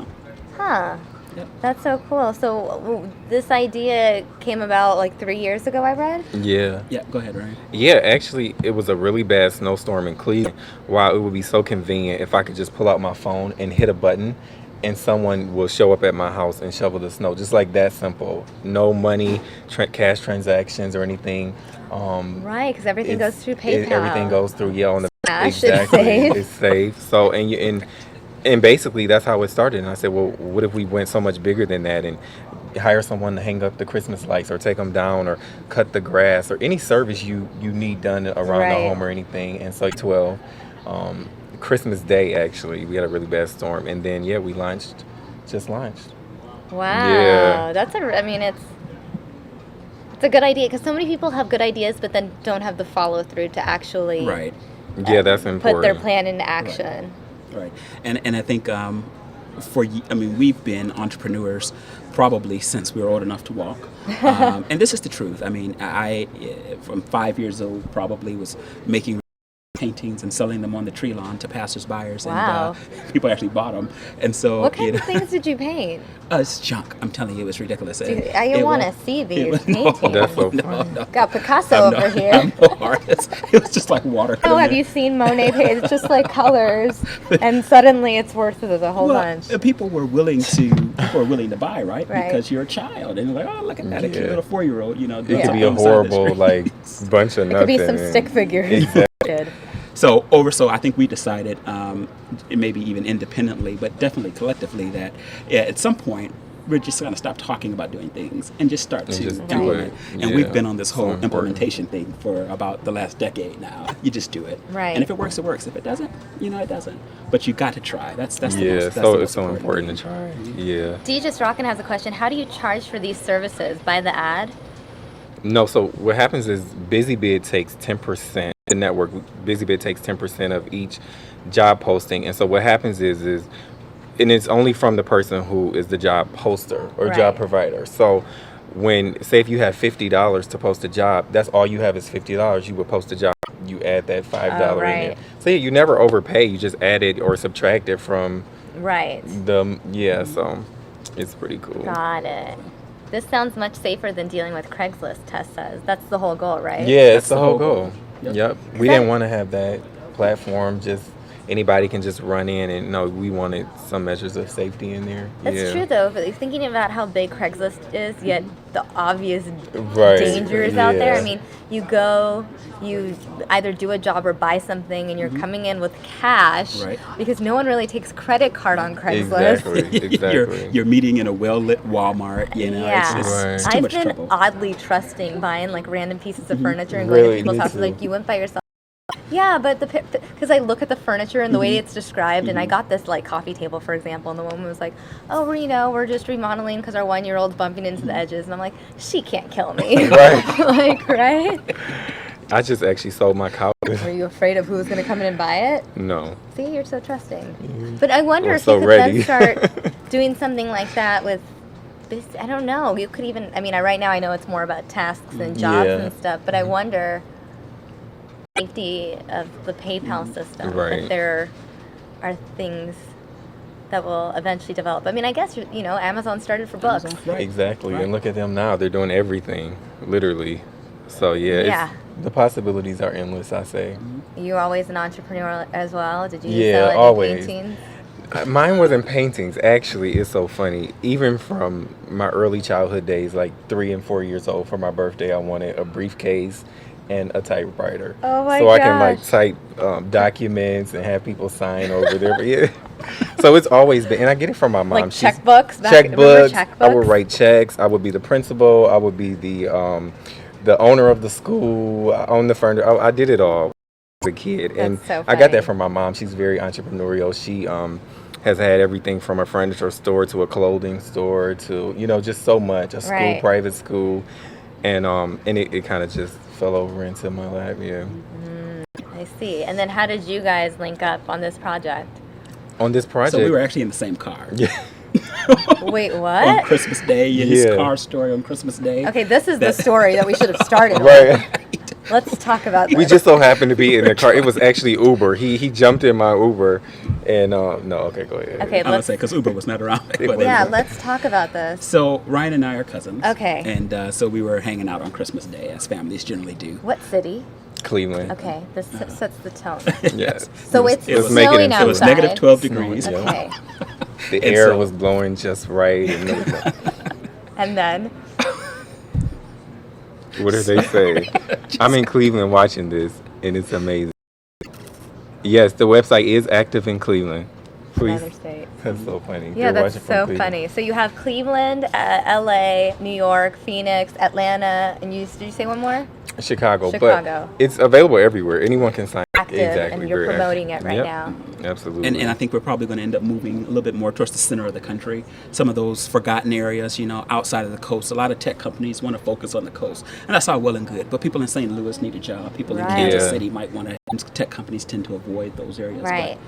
Huh. Yep. That's so cool. So this idea came about like 3 years ago, I read? Yeah. Yeah, go ahead, Ryan. Yeah, actually, it was a really bad snowstorm in Cleveland. Wow, it would be so convenient if I could just pull out my phone and hit a button, and someone will show up at my house and shovel the snow. Just like that simple. No money, cash transactions or anything. Right, because everything goes through PayPal. Everything goes through on the Cash, exactly. it's safe. It's safe. So and basically that's how it started. And I said, well, what if we went so much bigger than that and hire someone to hang up the Christmas lights or take them down or cut the grass or any service you need done around Right. the home or anything. And so 12, Christmas Day, actually, we had a really bad storm. And then, yeah, we just launched. Wow. Yeah. I mean, it's a good idea because so many people have good ideas but then don't have the follow through to actually Right. Yeah, that's important. put their plan into action. Right. And I think we've been entrepreneurs probably since we were old enough to walk. And this is the truth. I mean, I from 5 years old probably was making paintings and selling them on the tree lawn to passers-buyers. Wow. And people actually bought them. And so, What kind of things did you paint? It's junk. I'm telling you, it was ridiculous. Dude, I want to see these paintings. That's so fun. Got Picasso I'm over here. I'm no artist. It was just like water. Oh, have you seen Monet paint? It's just like colors, and suddenly it's worth it a whole bunch. People were willing to buy, right? Right. Because you're a child, and they're like, oh, look at that, a cute Yeah. little 4-year-old, doing It could be a something on the side of the horrible, street. like, bunch of It nothing. could be some stick figures. Exactly. Good. So I think we decided, maybe even independently, but definitely collectively, that at some point we're just going to stop talking about doing things and just start to just do implement. it. And Yeah. we've been on this So whole important. implementation thing for about the last decade now. You just do it, Right. And if it works, it works. If it doesn't, it doesn't. But you got to try. That's the Yeah, most, that's so the it's most so important to try. Yeah. DJ Rockin has a question. How do you charge for these services? By the ad? No, so what happens is Bizibid takes 10%. The network, Bizibid takes 10% of each job posting. And so what happens is and it's only from the person who is the job poster or Right. job provider. So say if you have $50 to post a job, that's all you have is $50. You would post a job, you add that $5 in there. right. So yeah, you never overpay, you just add it or subtract it from Right. so it's pretty cool. Got it. This sounds much safer than dealing with Craigslist, Tess says. That's the whole goal, right? Yeah, That's it's the the whole whole goal. goal. Yep. We didn't want to have that platform. Just anybody can just run in, and no, we wanted some measures of safety in there. That's yeah. true, though. But thinking about how big Craigslist is, yet the obvious Right. dangers out there. Yeah. I mean, you either do a job or buy something, and you're coming in with cash Right. because no one really takes credit card on Craigslist. Exactly. You're meeting in a well-lit Walmart, Yeah, it's too I've much been trouble. oddly trusting buying like random pieces of furniture and Really? going to people's Me houses. too. Like, you went by yourself. Yeah, but because I look at the furniture and the way it's described, and I got this like coffee table, for example, and the woman was like, "Oh, we're just remodeling because our 1-year-old's bumping into the edges," and I'm like, "She can't kill me." Right. Like, right? I just actually sold my couch. Were you afraid of who was going to come in and buy it? No. See, you're so trusting. But I wonder We're if so you could ready. then start doing something like that with this. I don't know. You could even. I mean, right now I know it's more about tasks and jobs Yeah. and stuff, but I wonder safety of the PayPal system. Right. If there are things that will eventually develop. I mean, I guess Amazon started for books. Right. Exactly. Right. And look at them now. They're doing everything, literally. So yeah, Yeah. the possibilities are endless, I say. You always an entrepreneur as well. Did you Yeah, sell any always. paintings? Mine wasn't paintings. Actually, it's so funny. Even from my early childhood days, like 3 and 4 years old, for my birthday, I wanted a briefcase and a typewriter. Oh my So I can like gosh. type documents and have people sign over there. But yeah, So it's always been, and I get it from my mom. Like checkbooks? Checkbooks. Checkbooks? I would write checks. I would be the principal. I would be the owner of the school. I owned the furniture. I did it all as a kid. And That's so I got funny. that from my mom. She's very entrepreneurial. She has had everything from a furniture store to a clothing store to, just so much. A school, Right. private school. And it kind of just fell over into my lap, yeah. I see. And then how did you guys link up on this project? On this project. So we were actually in the same car. Yeah. Wait, On what? Christmas Day, his car story on Christmas Day. Okay, this is the story that we should have started Right. with. Let's talk about this. We just so happened to be in the car. It was actually Uber. He jumped in my Uber, and no, okay, go ahead. Okay, I would say because Uber was not around. Yeah, let's talk about this. So Ryan and I are cousins. Okay. And so we were hanging out on Christmas Day, as families generally do. What city? Cleveland. Okay, this sets the tone. Yes. So it's It was making snowing it outside. It was negative 12 degrees. Okay. The And air so- was blowing just right. And then? What did they say? I'm in Cleveland watching this, and it's amazing. Yes, the website is active in Cleveland. Please. Another state. That's so funny. Yeah, They're that's watching from so Cleveland. funny. So you have Cleveland, LA, New York, Phoenix, Atlanta, and did you say one more? Chicago. Chicago. But it's available everywhere. Anyone can sign. Active, and you're very promoting active. it right Yep. now. Absolutely. And I think we're probably going to end up moving a little bit more towards the center of the country. Some of those forgotten areas, outside of the coast. A lot of tech companies want to focus on the coast. And that's all well and good. But people in St. Louis need a job. People in Kansas Yeah. City might want to. Tech companies tend to avoid those areas. Right. But,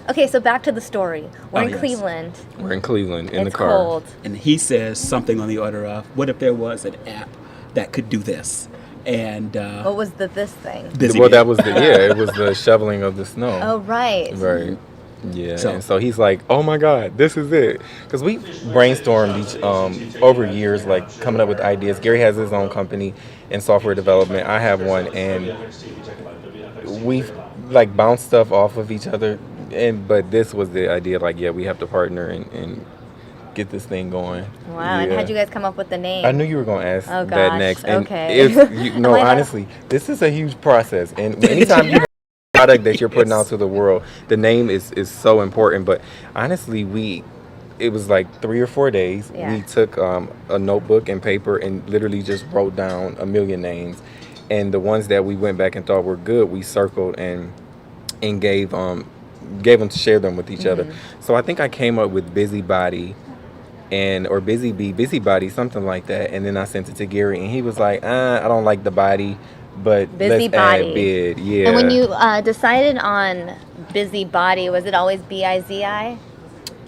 Okay, so back to the story. We're Oh, in yes. Cleveland. We're in Cleveland in It's the car. cold. And he says something on the order of, what if there was an app that could do this? And What was this thing? Bizibid. Well, that was it was the shoveling of the snow. Oh, right. Right. Yeah. So- and so he's like, "Oh my God, this is it." Because we brainstormed each over years, like coming up with ideas. Gary has his own company in software development. I have one, and we've like bounced stuff off of each other. But this was the idea. Like, yeah, we have to partner and get this thing going. Wow, and Yeah. how'd you guys come up with the name? I knew you were going to ask Oh, that gosh, next. And okay. if Am I not- honestly, this is a huge process. And anytime you have a product that you're putting out to the world, the name is so important. But honestly, it was like 3 or 4 days. Yeah. We took a notebook and paper and literally just wrote down a million names. And the ones that we went back and thought were good, we circled and gave them to share them with each other. So I think I came up with Busybody or Busybody, something like that. And then I sent it to Gary, and he was like, I don't like the body, but let's Busybody. add bid. Yeah. And when you decided on Busybody, was it always B-I-Z-I?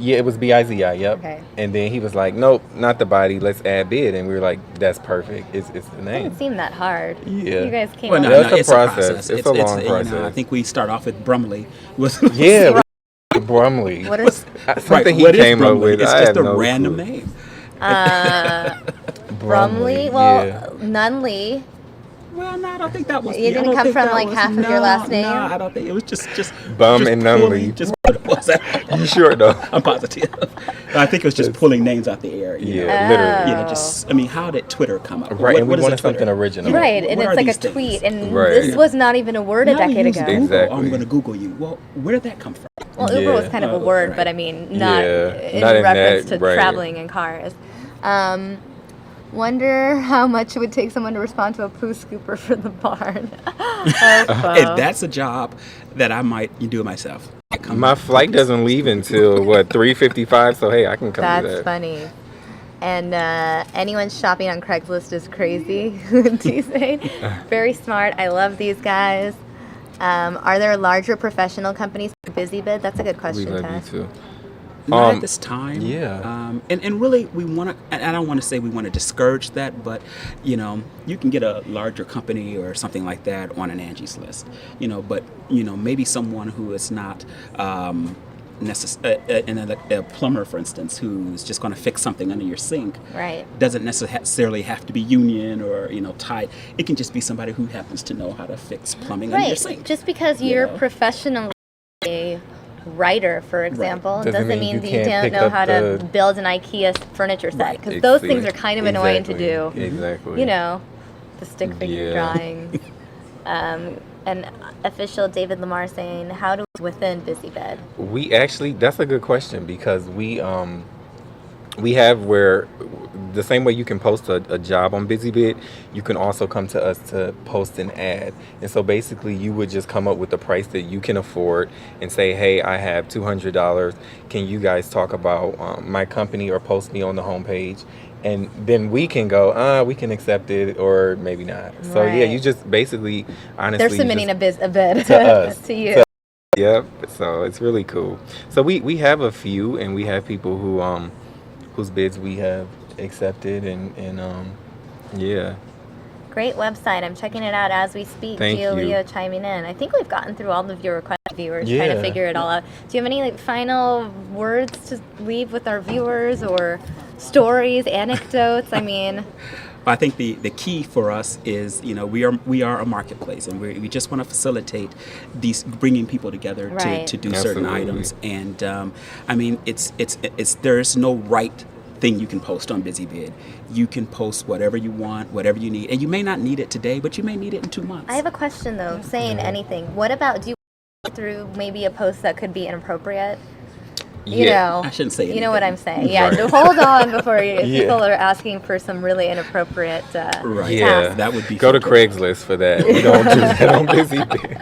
Yeah, it was Bizi, yep. Okay. And then he was like, nope, not the body, let's add bid. And we were like, that's perfect. It's the It name. didn't seem that hard. Yeah. You guys came Well, up no, with That's a it's process. It's a long I process. think we start off with Brumley. Yeah, Brumley. What is Something he what is came up Brumley? with. It's I just have a no random clue. name. Brumley? Well, yeah. Nunley. Well, no, I don't think that was. You I didn't don't come think from, that like, was- half of your last name? No, I don't think it was just Bum just and pulling- Nunley. Just what it was. You sure though? I'm positive. I think it was just pulling names out the air. You know? Yeah, literally. You know, just I mean, how did Twitter come up? Right, and we what is a wanted Twitter? something original. Right, and What it's are like a these things? tweet, and Right. this was not even a word a Now we decade use ago. Google. Exactly. I'm going to Google you. Well, where did that come from? Well, Uber was Yeah. kind of a Oh, word, right. but I mean, not Yeah, in not in reference that, to right. traveling in cars. Wonder how much it would take someone to respond to a poo scooper for the barn. Hey, that's a job that I might do myself. My flight doesn't leave until 3:55. So hey, I can come do That's that. funny. And anyone shopping on Craigslist is crazy. T-Sane. Very smart. I love these guys. Are there larger professional companies for Bizibid? That's a good We question love to you ask. too. Not at this time. yeah. And really, we want to. And I don't want to say we want to discourage that, but you can get a larger company or something like that on an Angie's List. But maybe someone who is not a plumber, for instance, who's just going to fix something under your sink. Right. Doesn't necessarily have to be union or tied. It can just be somebody who happens to know how to fix plumbing under your Right. sink. Just because You you're know? professionally a writer, for example, Doesn't doesn't mean mean you that you can't don't pick know up how to the- build an IKEA furniture set. Right. Because those things are kind of annoying to do. Exactly. The stick figure Yeah. drawing. and official David Lamar saying, how do we within Bizibid? We actually, that's a good question because we have where the same way you can post a job on Bizibid, you can also come to us to post an ad. And so basically you would just come up with the price that you can afford and say, hey, I have $200. Can you guys talk about my company or post me on the homepage? And then we can go, we can accept it or maybe not. So yeah, Right. you just basically, honestly, They're submitting a bid to us. to you. Yep. So it's really cool. So we have a few, and we have people whose bids we have accepted, and yeah. Great website. I'm checking it out as we speak. Thank you. Leo chiming in. I think we've gotten through all of your requests, viewers, trying to Yeah. figure it all out. Do you have any final words to leave with our viewers, or stories, anecdotes? I mean, I think the key for us is, we are a marketplace, and we just want to facilitate these, bringing people together Right. to do certain Absolutely. items. And I mean, it's there's no right thing you can post on Bizibid. You can post whatever you want, whatever you need, and you may not need it today, but you may need it in 2 months. I have a question though. Saying anything. What about, do you go through maybe a post that could be inappropriate? You know, I shouldn't say You know what I'm anything. saying? Yeah. Right. Hold on before you, Yeah. people are asking for some really inappropriate Right. Yeah, tasks. That would be go to forbidden. Craigslist for that. We don't do that on Bizibid.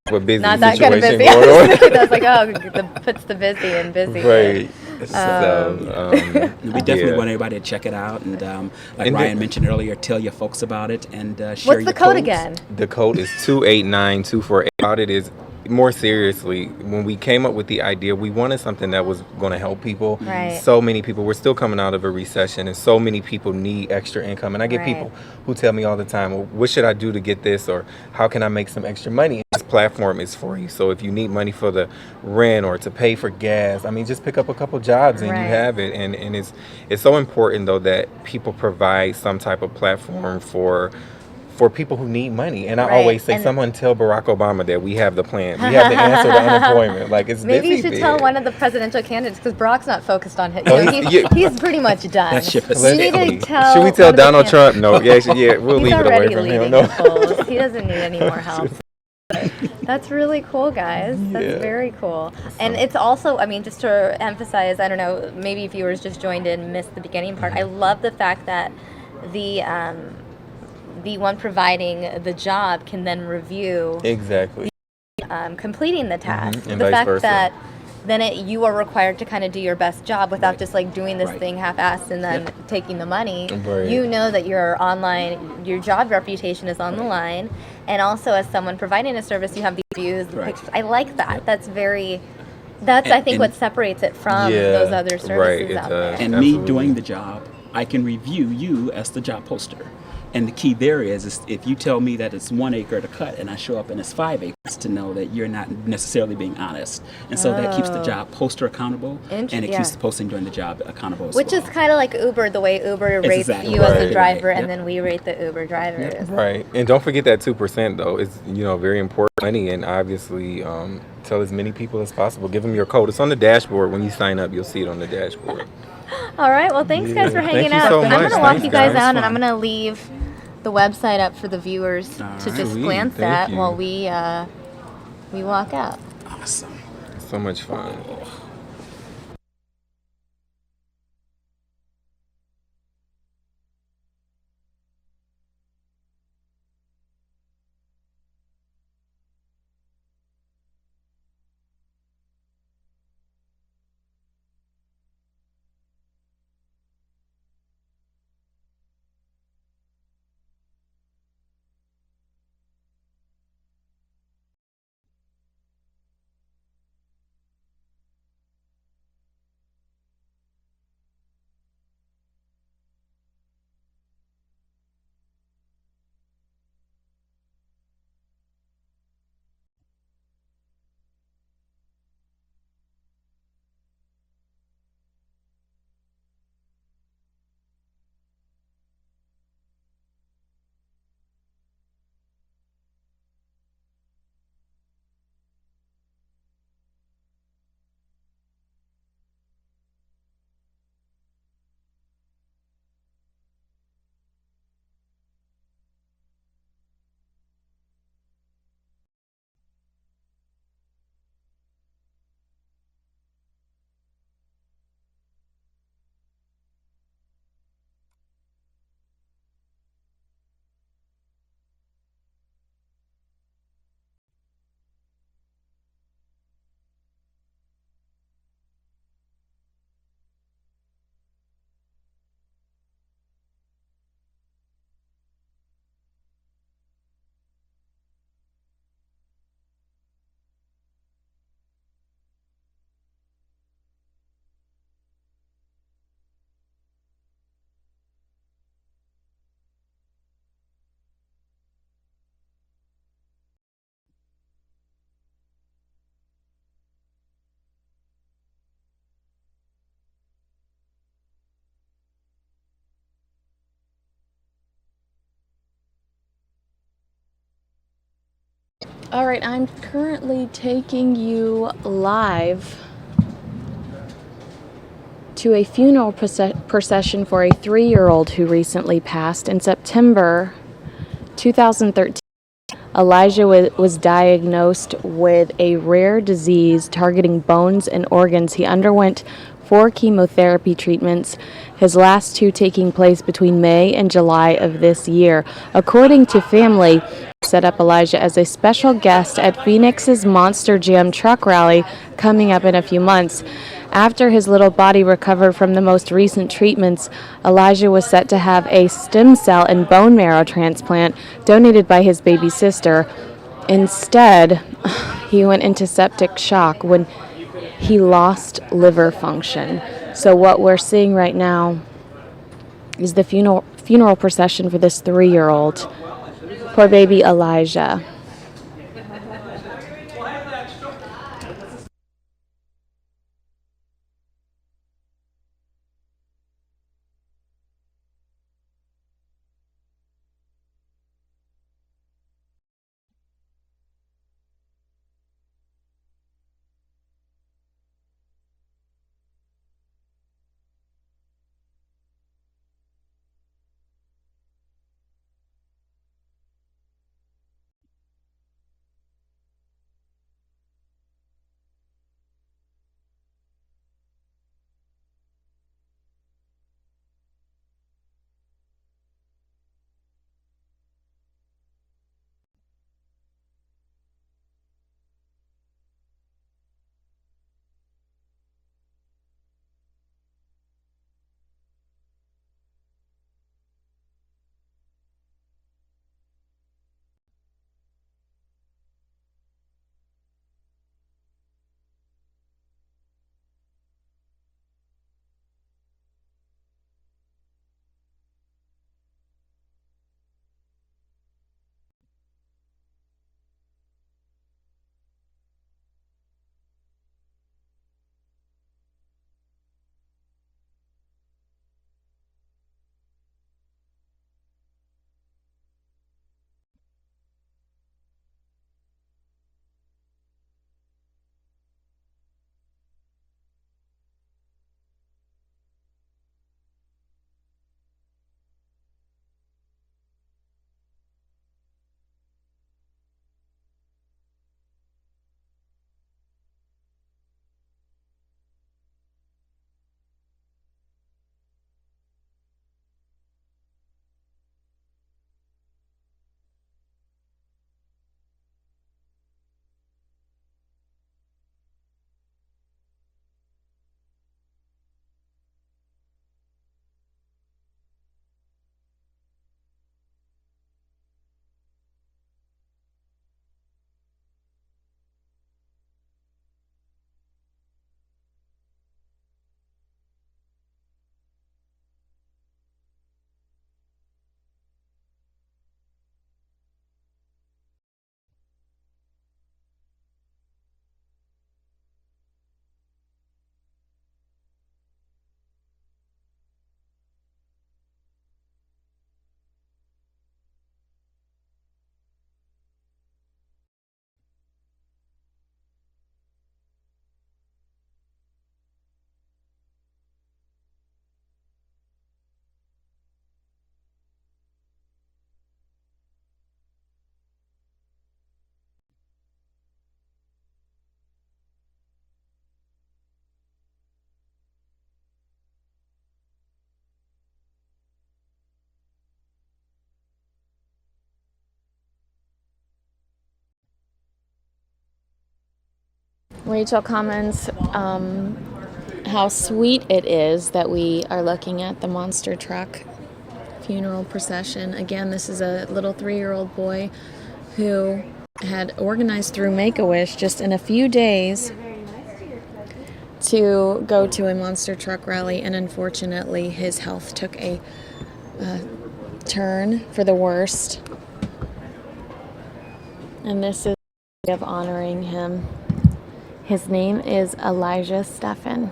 What busy Not that kind of situation busy. going on. I was like, oh, puts the busy in busy. Right. So, We definitely yeah. want everybody to check it out, and like And Ryan the- mentioned earlier, tell your folks about it, and share What's your the code codes. again? The code is 289248. About it is, more seriously, when we came up with the idea, we wanted something that was going to help people. Right. So many people, we're still coming out of a recession, and so many people need extra income. And I get Right. people who tell me all the time, well, what should I do to get this, or how can I make some extra money? This platform is for you. So if you need money for the rent or to pay for gas, I mean, just pick up a couple jobs and Right. you have it. And it's so important though that people provide some type of platform for people who need money. And I Right. always say, And- someone tell Barack Obama that we have the plan. We have the answer to unemployment. Like, it's Maybe you should Bizibid. tell one of the presidential candidates, because Barack's not focused on it. Oh, He's pretty much done. That ship has You need sailed. to tell Should we tell one of the Donald can- Trump? No, yeah, we'll He's leave it away already from leading him. No. the polls. He doesn't need any more help. That's really cool, guys. That's Yeah. very cool. And it's also, I mean, just to emphasize, I don't know, maybe viewers just joined in, missed the beginning part. I love the fact that the one providing the job can then review Exactly. completing the task. And The vice fact versa. that then you are required to kind of do your best job without Right. just like doing this Right. thing half-assed and then Yep. taking the money. Right. You know that your online, your job reputation is on the line, and also as someone providing a service, you have the views, the Right. pictures. I like that. Yep. That's very. That's I think And- what separates it from Yeah, those other right, services it out does. there. And Absolutely. me doing the job, I can review you as the job poster. And the key there is if you tell me that it's 1 acre to cut and I show up and it's 5 acres, to know that you're not necessarily being honest. And so that keeps the job poster accountable, and it yeah. keeps the posting doing the job accountable as Which well. is kind of like Uber, the way Uber rates exactly you as right. the driver, Right. and Yep. then we rate the Uber drivers. Right. And don't forget that 2% though. It's, very important money, and obviously tell as many people as possible. Give them your code. It's on the dashboard. When you sign up, you'll see it on the dashboard. All right. Well, thanks guys for Yeah. hanging Thank you out. so I'm much. going to walk Thanks, you guys guys. out, and Fun. I'm going to leave the website up for the viewers to just Sweet. glance Thank at you. while we walk out. Awesome. So much fun. All right, I'm currently taking you live to a funeral procession for a 3-year-old who recently passed in September 2013. Elijah was diagnosed with a rare disease targeting bones and organs. He underwent 4 chemotherapy treatments, his last 2 taking place between May and July of this year. According to family, set up Elijah as a special guest at Phoenix's Monster Jam truck rally coming up in a few months. After his little body recovered from the most recent treatments, Elijah was set to have a stem cell and bone marrow transplant donated by his baby sister. Instead, he went into septic shock when he lost liver function. So what we're seeing right now is the funeral procession for this 3-year-old. Poor baby Elijah. Rachel comments how sweet it is that we are looking at the monster truck funeral procession. Again, this is a little 3-year-old boy who had organized through Make-A-Wish just in a few days to go to a monster truck rally, and unfortunately his health took a turn for the worst. And this is a way of honoring him. His name is Elijah Steffen.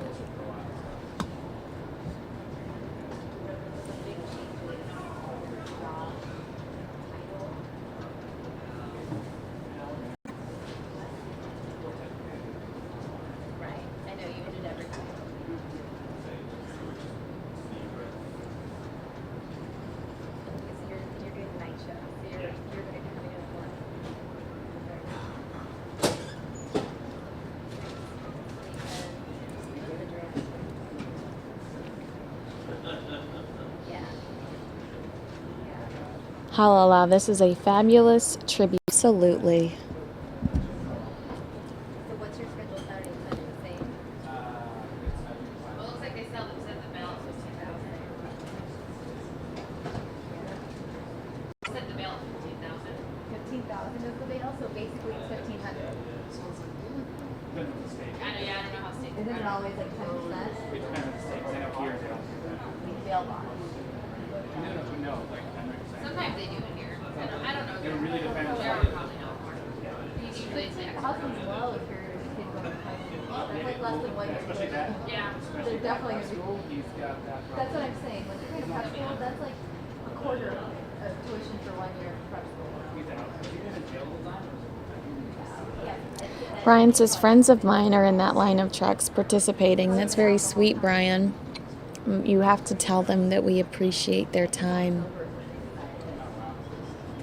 Halala, this is a fabulous tribute. Absolutely. So what's your schedule Saturday and Sunday the same? Well, it looks like they said the balance was 2,000. Said the bail is 15,000. 15,000 is the bail, so basically it's 1,500. I don't know how state. Isn't it always like 10%? It depends on the state. I know here they don't do that. Bail bond. No, Sometimes they do it here. I don't know. It really depends. Probably not more. Usually it's like cousins low if your kid goes to cousins. That's like less than 1 year. Yeah. They're definitely going to be. That's what I'm saying. When you're in prep school, that's like a quarter of tuition for 1 year of prep school. Brian says, friends of mine are in that line of trucks participating. That's very sweet, Brian. You have to tell them that we appreciate their time.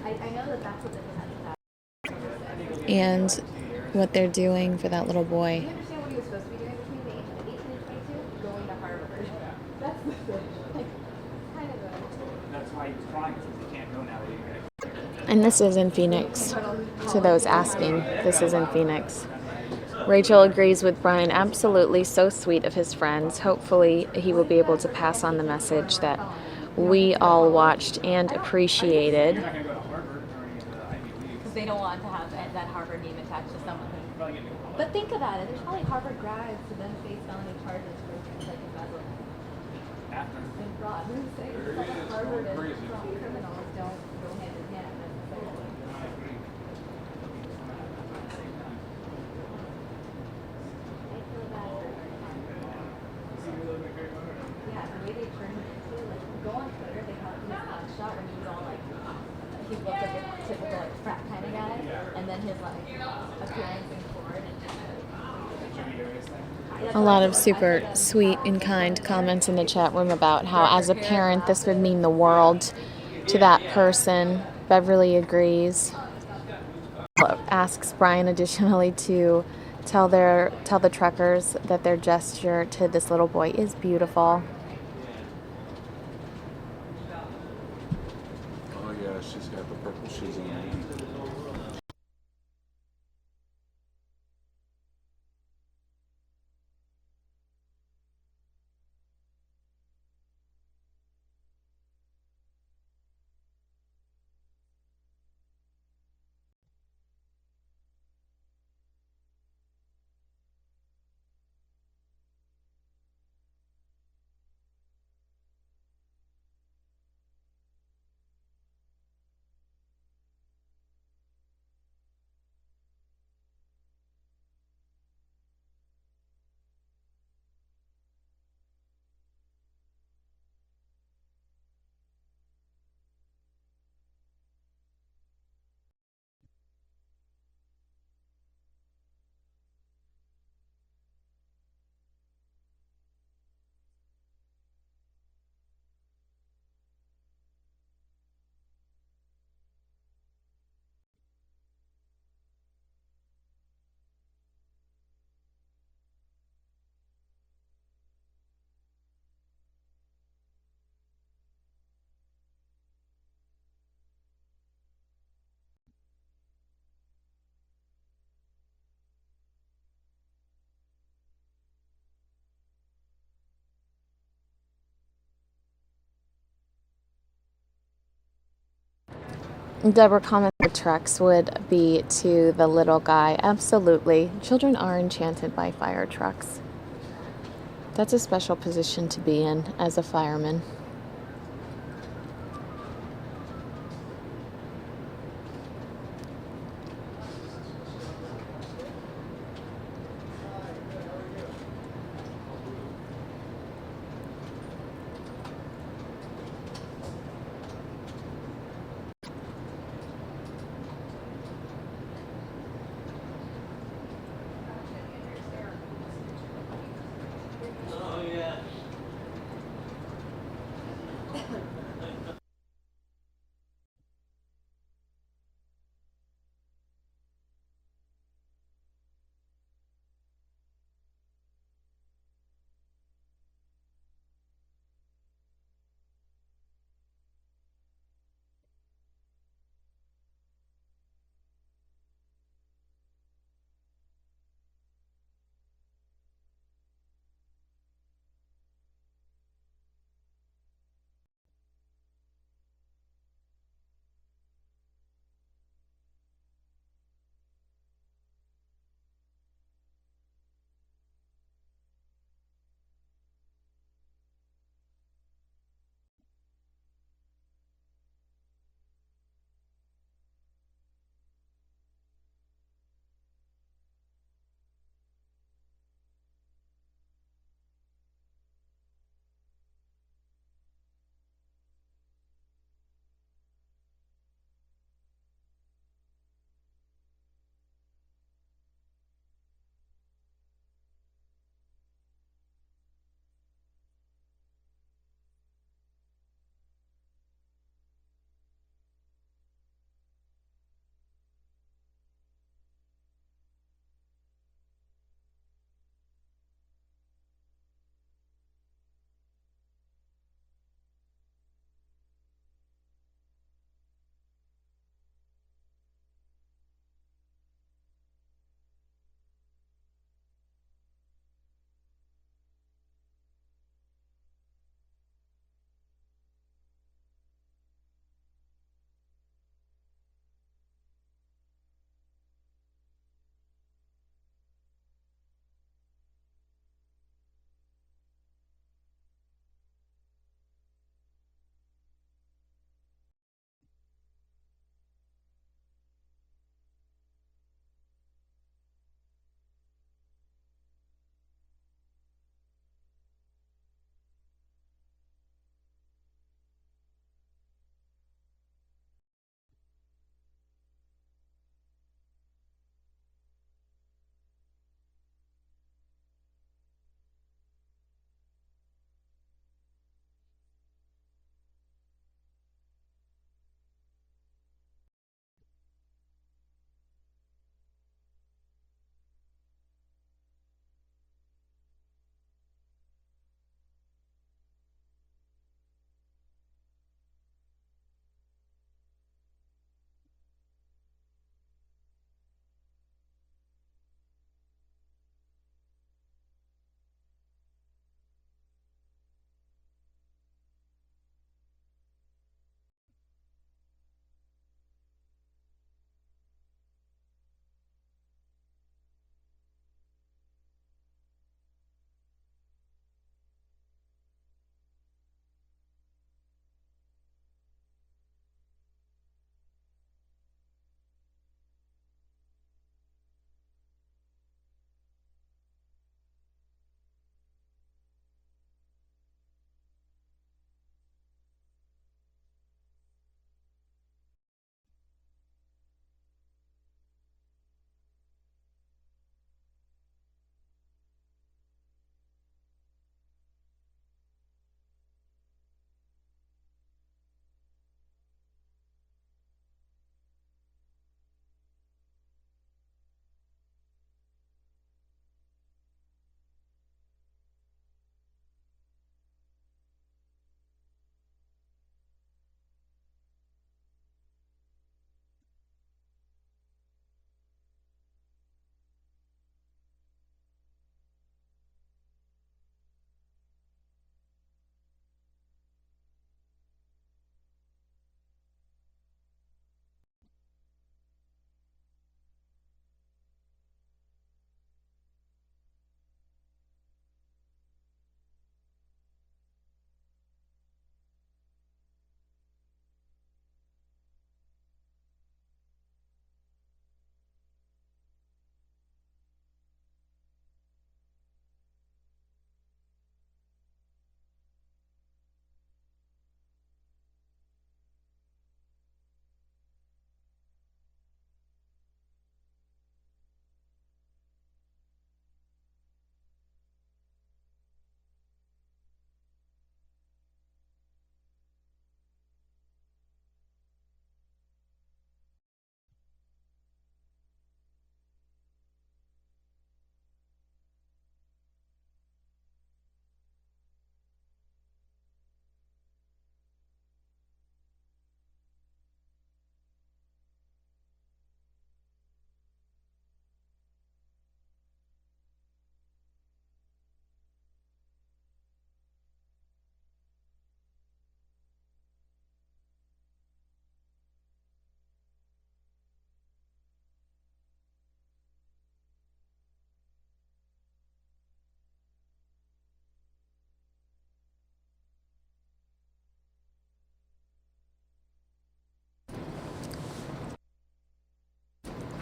I know that that's what the And what they're doing for that little boy. Do you understand what he was supposed to be doing between the age of 18 and 22? Going to Harvard. That's the thing. Like, kind of a... That's why he's trying, since he can't go now. And this is in Phoenix. To those asking, this is in Phoenix. Rachel agrees with Brian. Absolutely so sweet of his friends. Hopefully he will be able to pass on the message that we all watched and appreciated. Because they don't want to have that Harvard name attached to someone. But think about it. There's probably Harvard grads who then face felony charges for things like embezzlement and fraud. Who's saying Harvard and criminals don't go hand in hand necessarily? Yeah, the way they turned him into, like, go on Twitter, they have his shot where he's all like, he looks like a typical like frat kind of guy, and then his like appearance in court and A lot of super sweet and kind comments in the chat room about how, as a parent, this would mean the world to that person. Beverly agrees. Asks Brian additionally to tell the truckers that their gesture to this little boy is beautiful. Oh yeah, she's got the purple shoes on. Deborah comments the trucks would be to the little guy. Absolutely. Children are enchanted by fire trucks. That's a special position to be in as a fireman.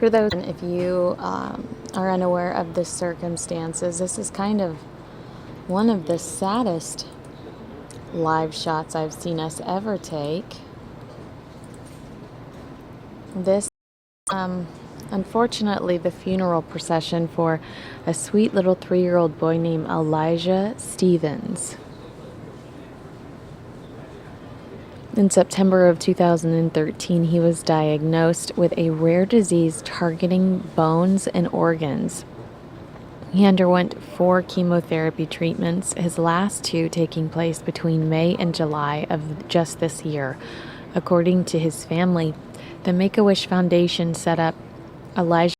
For those, if you are unaware of the circumstances, this is kind of one of the saddest live shots I've seen us ever take. This, unfortunately, the funeral procession for a sweet little 3-year-old boy named Elijah Stevens. In September of 2013, he was diagnosed with a rare disease targeting bones and organs. He underwent 4 chemotherapy treatments, his last 2 taking place between May and July of just this year. According to his family, the Make-A-Wish Foundation set up Elijah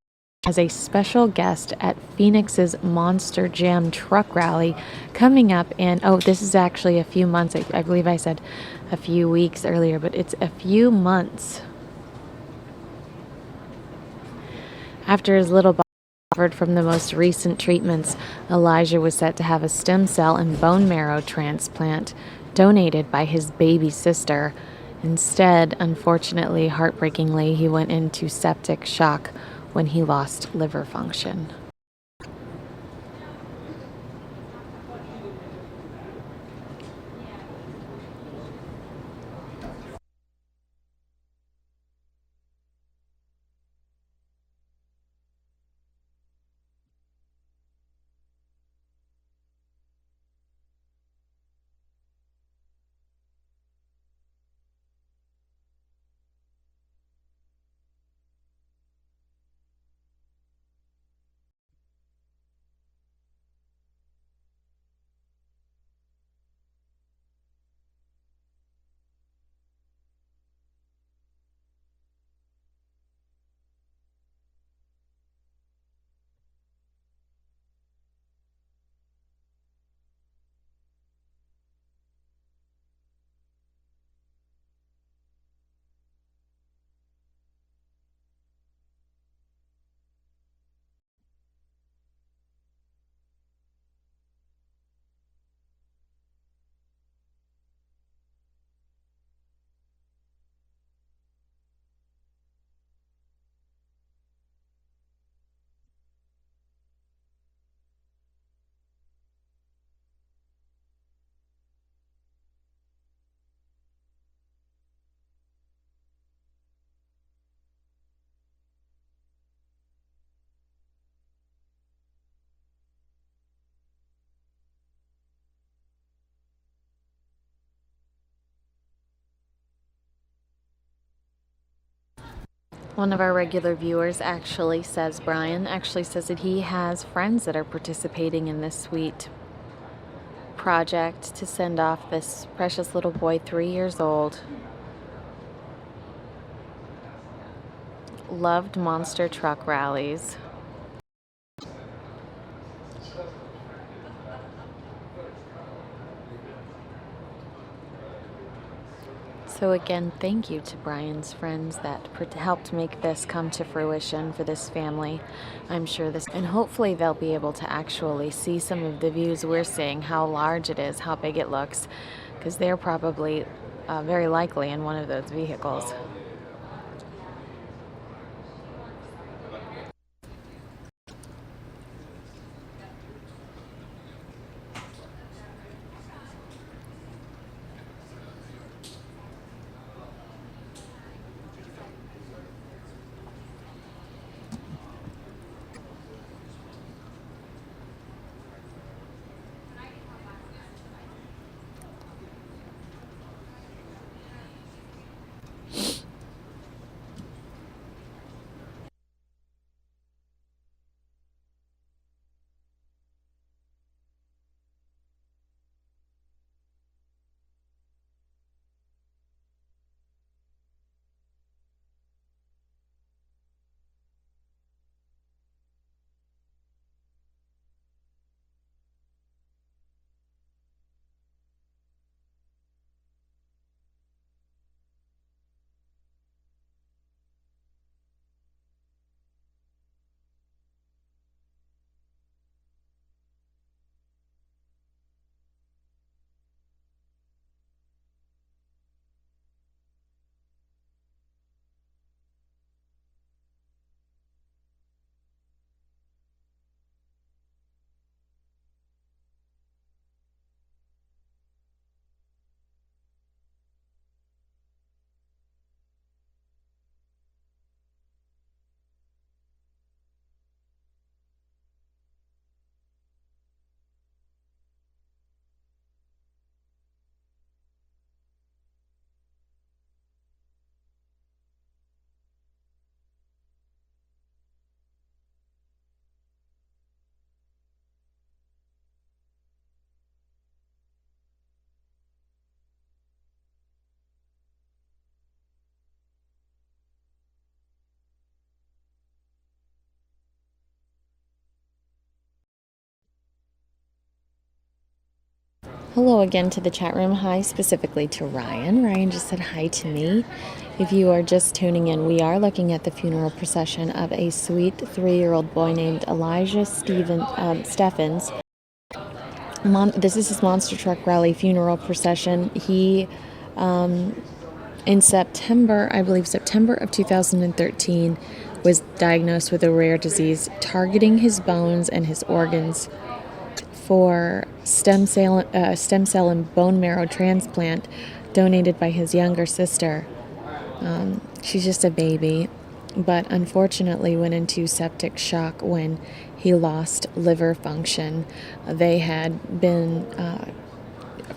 as a special guest at Phoenix's Monster Jam truck rally coming up in, this is actually a few months. I believe I said a few weeks earlier, but it's a few months after his little body recovered from the most recent treatments. Elijah was set to have a stem cell and bone marrow transplant donated by his baby sister. Instead, unfortunately, heartbreakingly, he went into septic shock when he lost liver function. One of our regular viewers Brian actually says that he has friends that are participating in this sweet project to send off this precious little boy, 3 years old. Loved monster truck rallies. So again, thank you to Brian's friends that helped make this come to fruition for this family. I'm sure and hopefully they'll be able to actually see some of the views we're seeing, how large it is, how big it looks, because they're probably very likely in one of those vehicles. Hello again to the chat room. Hi specifically to Ryan. Ryan just said hi to me. If you are just tuning in, we are looking at the funeral procession of a sweet 3-year-old boy named Elijah Steffens. This is his monster truck rally funeral procession. He, in September, I believe September of 2013, was diagnosed with a rare disease targeting his bones and his organs for stem cell and bone marrow transplant donated by his younger sister. She's just a baby, but unfortunately went into septic shock when he lost liver function. They had been,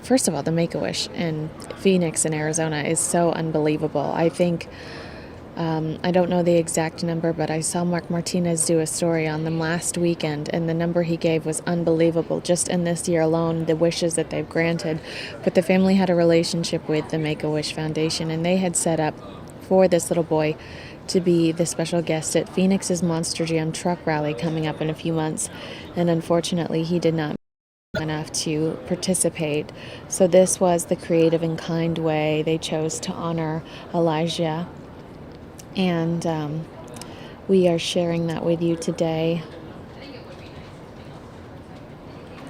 first of all, the Make-A-Wish in Phoenix in Arizona is so unbelievable. I think, I don't know the exact number, but I saw Mark Martinez do a story on them last weekend, and the number he gave was unbelievable. Just in this year alone, the wishes that they've granted. But the family had a relationship with the Make-A-Wish Foundation, and they had set up for this little boy to be the special guest at Phoenix's Monster Jam truck rally coming up in a few months. And unfortunately, he did not enough to participate. So this was the creative and kind way they chose to honor Elijah. And we are sharing that with you today.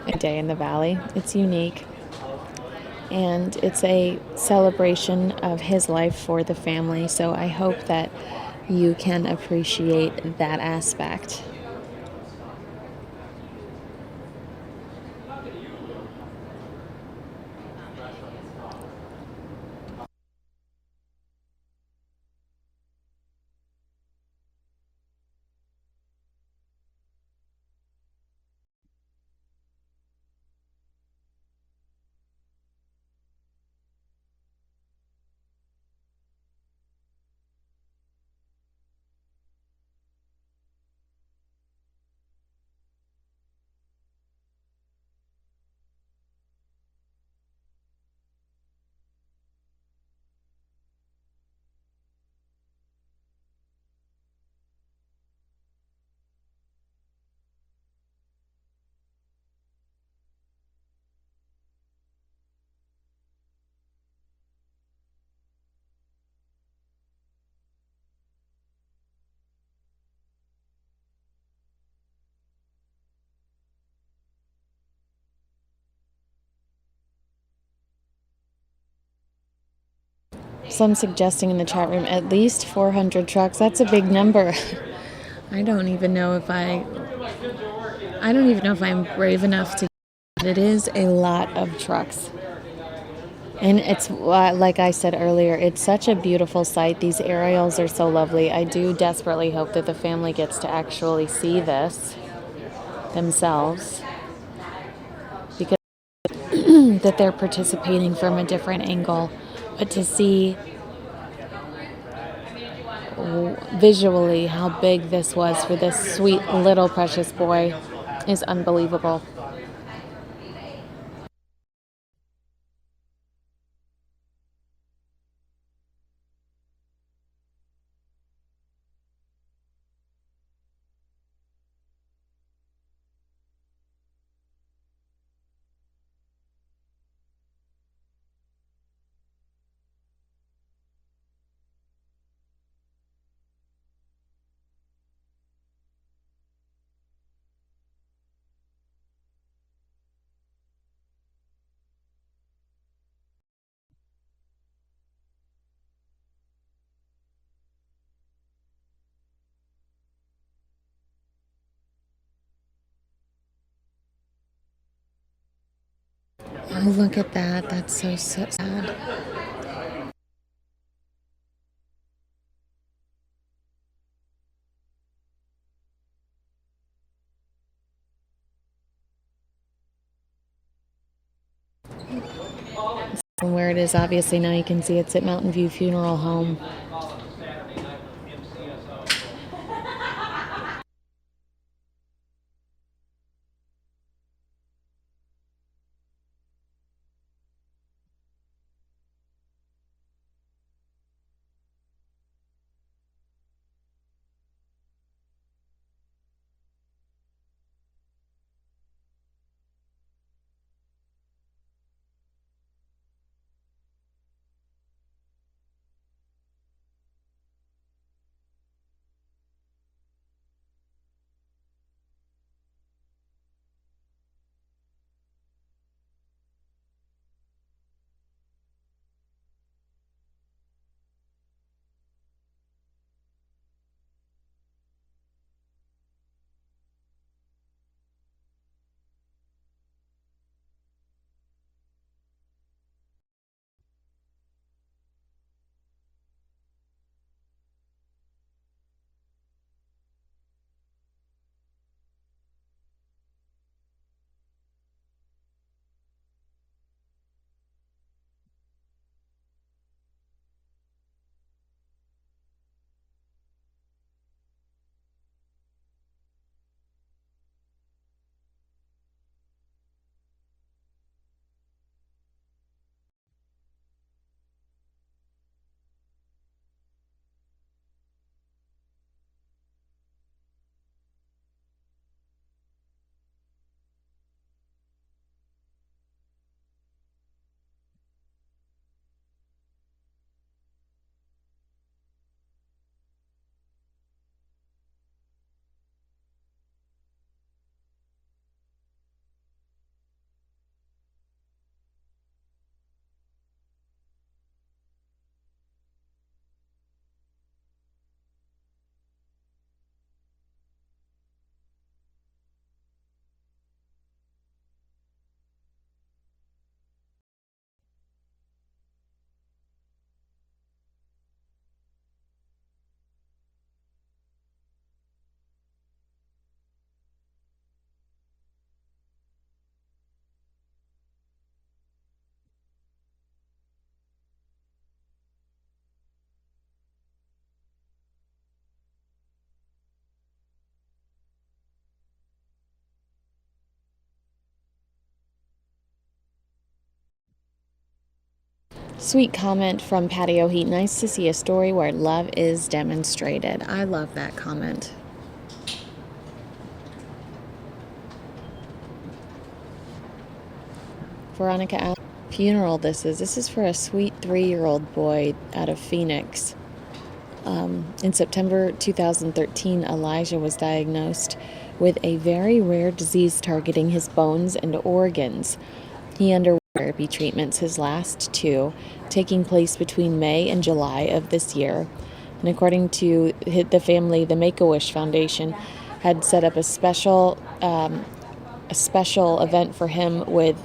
A day in the valley. It's unique. And it's a celebration of his life for the family. So I hope that you can appreciate that aspect. Some suggesting in the chat room at least 400 trucks. That's a big number. I don't even know if I'm brave enough to. It is a lot of trucks. And it's like I said earlier, it's such a beautiful sight. These aerials are so lovely. I do desperately hope that the family gets to actually see this themselves, because that they're participating from a different angle. But to see visually how big this was for this sweet little precious boy is unbelievable. Oh, look at that. That's so sad. And where it is, obviously, now you can see it's at Mountain View Funeral Home. Sweet comment from Patio Heat. Nice to see a story where love is demonstrated. I love that comment. Veronica, funeral this is. This is for a sweet 3-year-old boy out of Phoenix. In September 2013, Elijah was diagnosed with a very rare disease targeting his bones and organs. He underwent therapy treatments, his last 2, taking place between May and July of this year. And according to the family, the Make-A-Wish Foundation had set up a special event for him with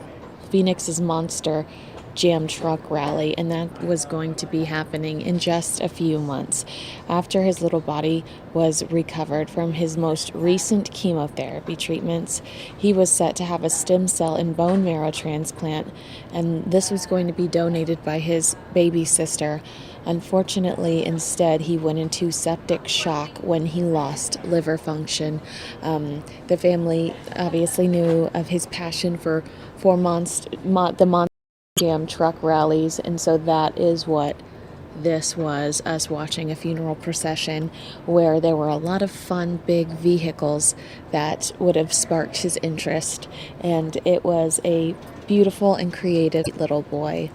Phoenix's Monster Jam Truck Rally, and that was going to be happening in just a few months. After his little body was recovered from his most recent chemotherapy treatments, he was set to have a stem cell and bone marrow transplant, and this was going to be donated by his baby sister. Unfortunately, instead, he went into septic shock when he lost liver function. The family obviously knew of his passion for the Monster Jam Truck rallies, and so that is what this was, us watching a funeral procession where there were a lot of fun big vehicles that would have sparked his interest, and it was a beautiful and creative little boy.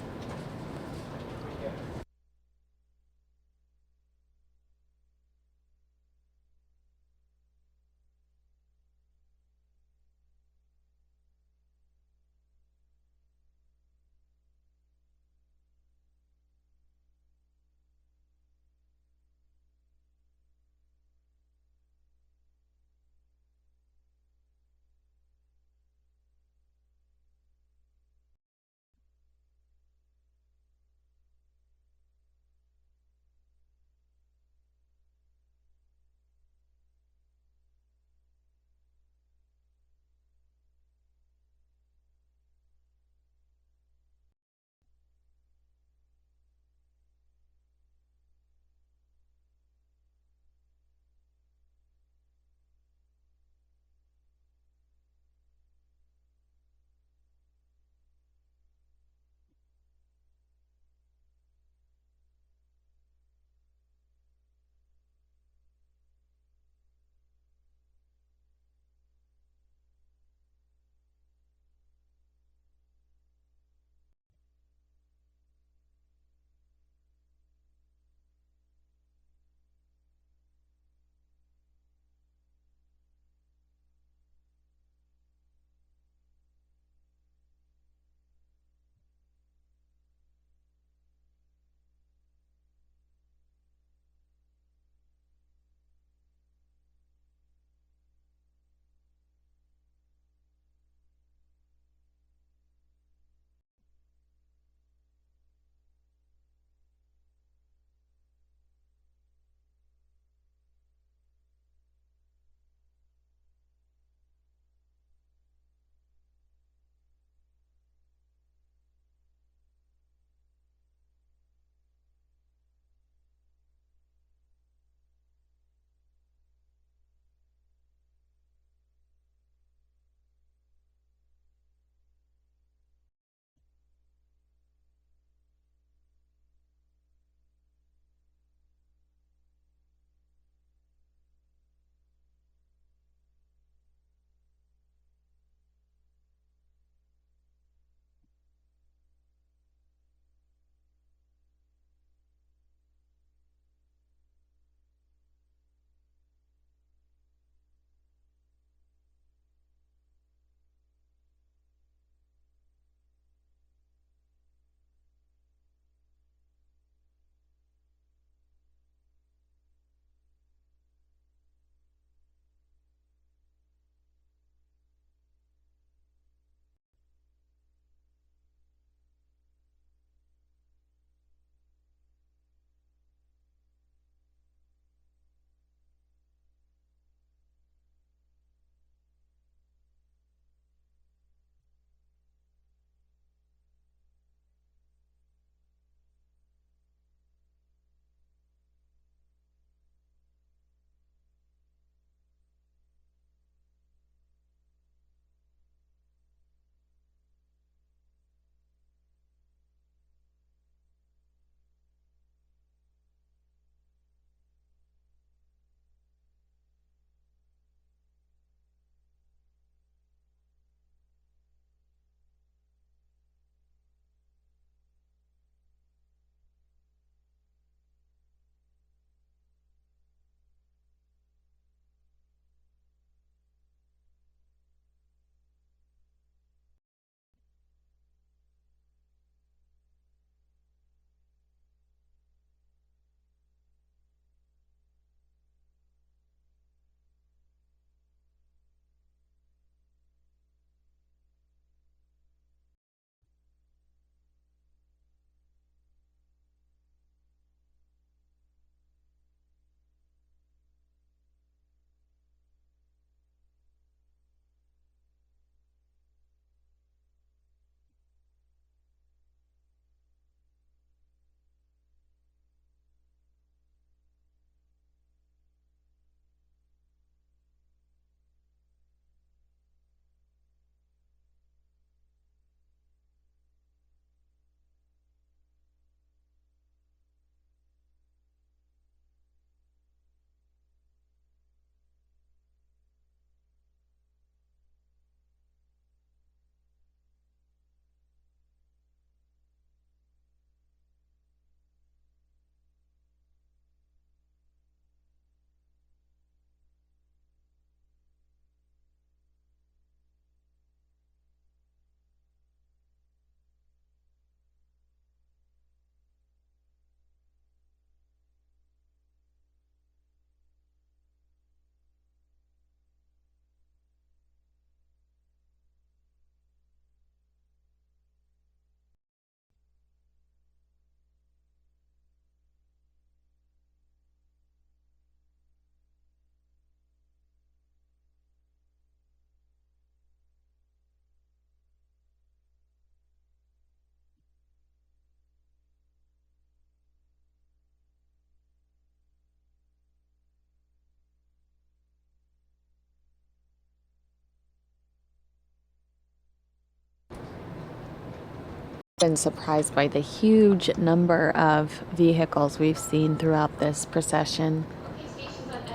been surprised by the huge number of vehicles we've seen throughout this procession.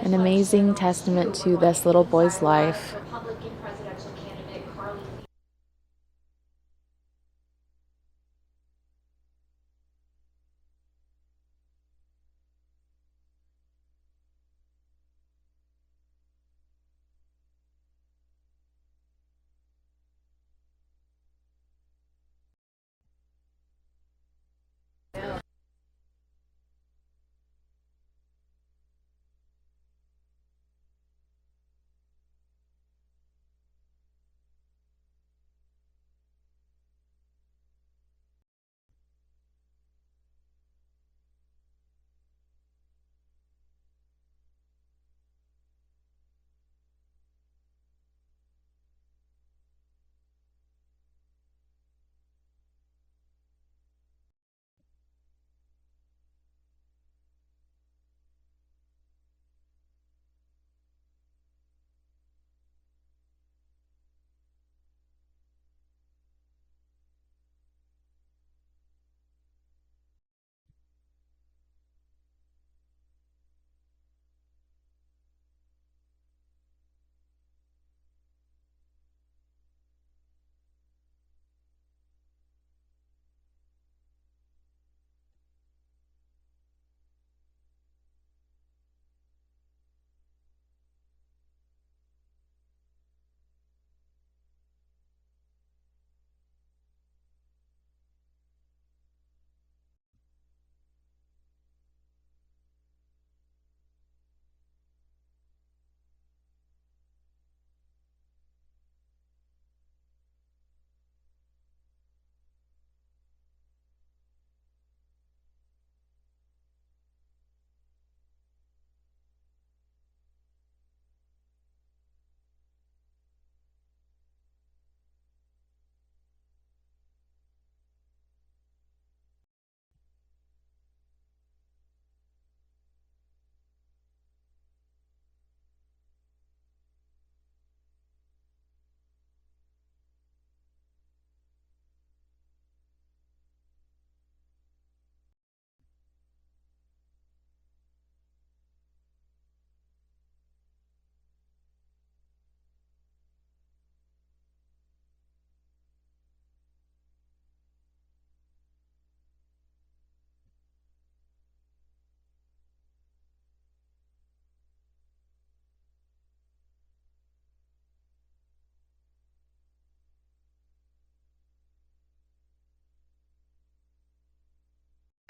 An amazing testament to this little boy's life.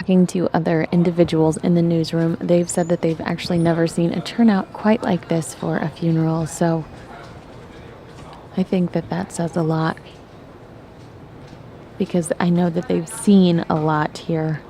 Talking to other individuals in the newsroom, they've said that they've actually never seen a turnout quite like this for a funeral. So I think that that says a lot, because I know that they've seen a lot here.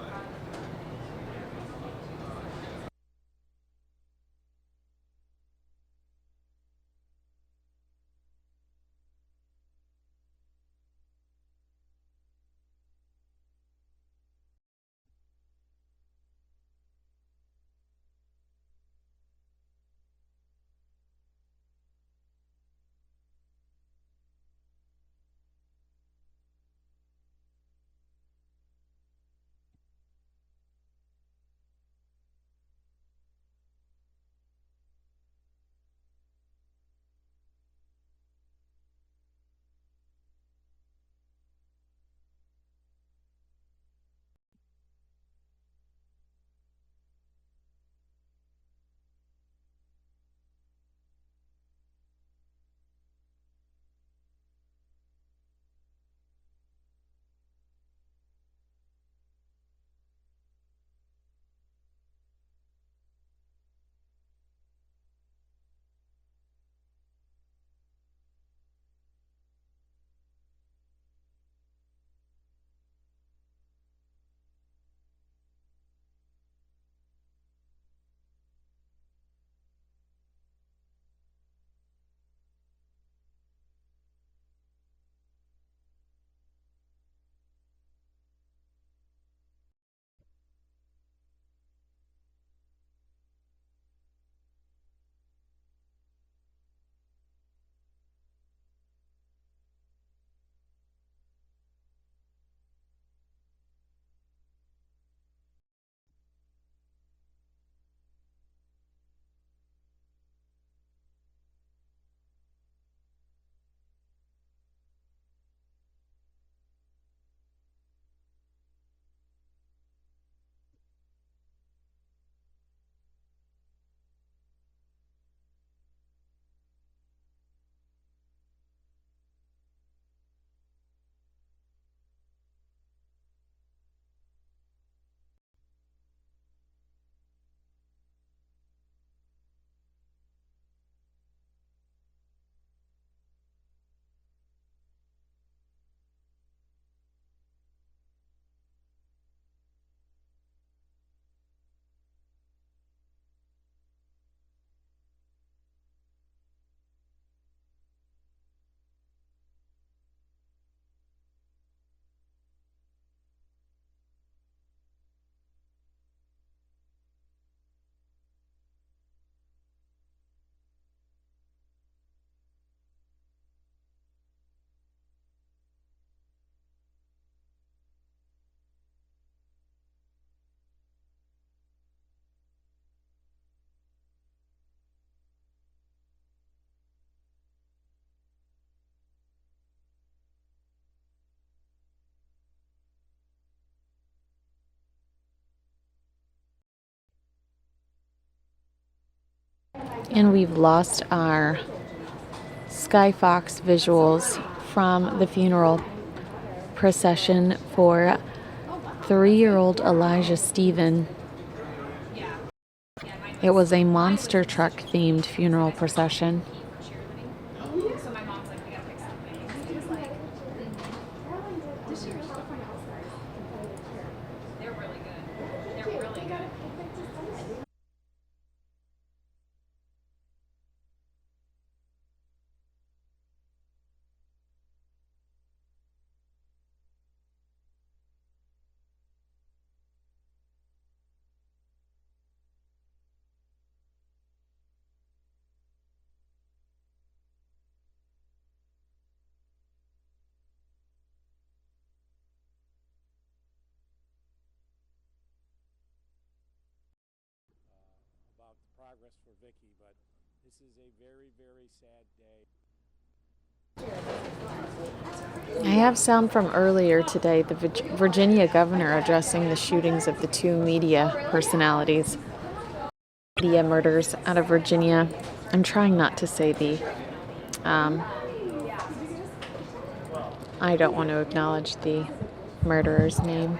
And we've lost our Skyfox visuals from the funeral procession for 3-year-old Elijah Stephen. It was a monster truck themed funeral procession. Progress for Vicky, but this is a very, very sad day. I have sound from earlier today, the Virginia governor addressing the shootings of the 2 media personalities. Media murders out of Virginia. I'm trying not to say the, I don't want to acknowledge the murderer's name.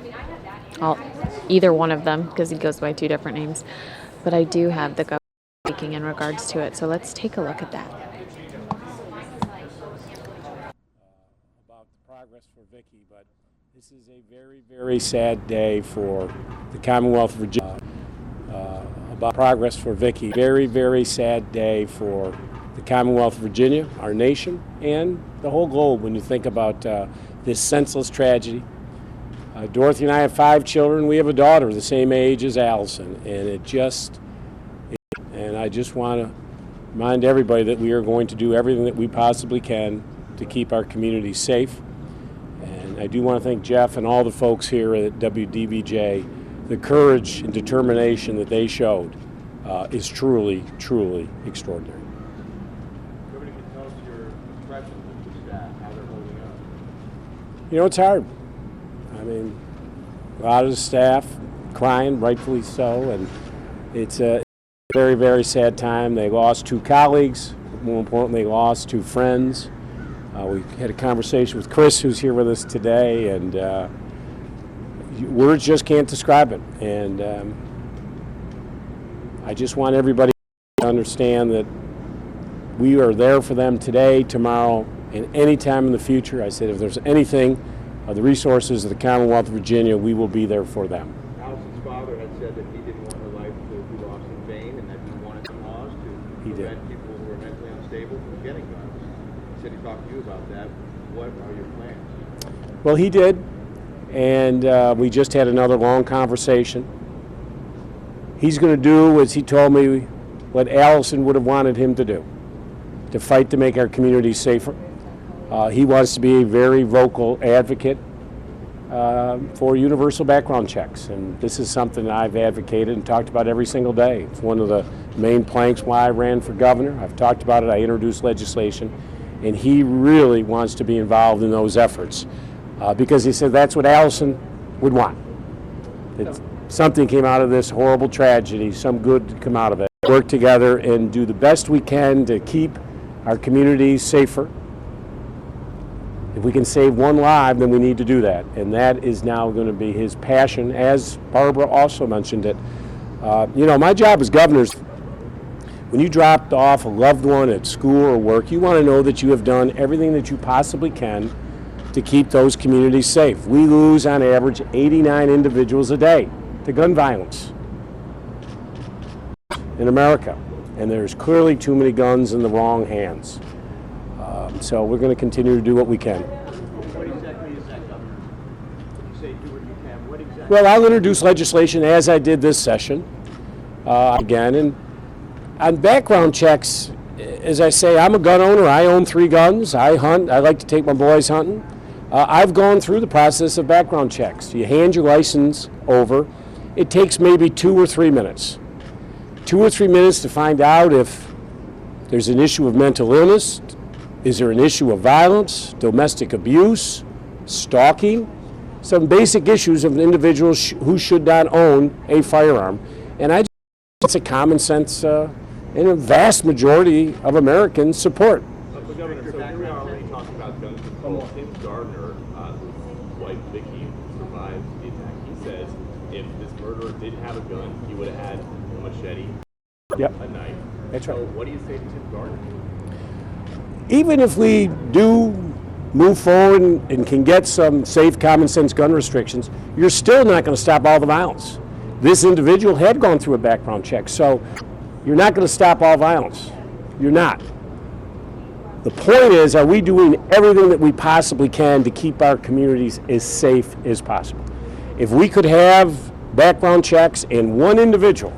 Either one of them, because he goes by 2 different names. But I do have the governor speaking in regards to it, so let's take a look at that. About the progress for Vicky, but this is a very, very sad day for the Commonwealth of Virginia. About progress for Vicky, very, very sad day for the Commonwealth of Virginia, our nation, and the whole globe when you think about this senseless tragedy. Dorothy and I have 5 children. We have a daughter the same age as Allison, and and I just want to remind everybody that we are going to do everything that we possibly can to keep our community safe. And I do want to thank Jeff and all the folks here at WDBJ. The courage and determination that they showed is truly, truly extraordinary. Nobody can tell us your impressions of the staff, how they're holding up. You know, it's hard. I mean, a lot of the staff crying, rightfully so, and it's a very, very sad time. They lost 2 colleagues. More importantly, they lost 2 friends. We had a conversation with Chris, who's here with us today, and words just can't describe it. And I just want everybody to understand that we are there for them today, tomorrow, and any time in the future. I said if there's anything, the resources of the Commonwealth of Virginia, we will be there for them. Allison's father had said that he didn't want her life to be lost in vain and that he wanted the cause to prevent people who were mentally unstable from getting guns. He said he talked to you about that. What are your plans? Well, he did, and we just had another long conversation. He's going to do, as he told me, what Allison would have wanted him to do, to fight to make our community safer. He wants to be a very vocal advocate for universal background checks, and this is something that I've advocated and talked about every single day. It's one of the main planks why I ran for governor. I've talked about it. I introduced legislation, and he really wants to be involved in those efforts because he said that's what Allison would want. Something came out of this horrible tragedy, some good to come out of it. Work together and do the best we can to keep our communities safer. If we can save 1 life, then we need to do that. And that is now going to be his passion, as Barbara also mentioned it. You know, my job as governor is when you dropped off a loved one at school or work, you want to know that you have done everything that you possibly can to keep those communities safe. We lose, on average, 89 individuals a day to gun violence in America. And there's clearly too many guns in the wrong hands. So we're going to continue to do what we can. What exactly is that, Governor? When you say do what you can, what exactly? Well, I'll introduce legislation as I did this session again. And on background checks, as I say, I'm a gun owner. I own 3 guns. I hunt. I like to take my boys hunting. I've gone through the process of background checks. You hand your license over. It takes maybe 2 or 3 minutes. 2 or 3 minutes to find out if there's an issue of mental illness. Is there an issue of violence, domestic abuse, stalking? Some basic issues of individuals who should not own a firearm. And it's a common sense and a vast majority of Americans support. But Governor, so here we are already talking about gun control. Tim Gardner, whose wife Vicky survived the attack, he says if this murderer did have a gun, he would have had a machete, a knife. That's right. So what do you say to Tim Gardner? Even if we do move forward and can get some safe, common sense gun restrictions, you're still not going to stop all the violence. This individual had gone through a background check, so you're not going to stop all violence. You're not. The point is, are we doing everything that we possibly can to keep our communities as safe as possible? If we could have background checks and one individual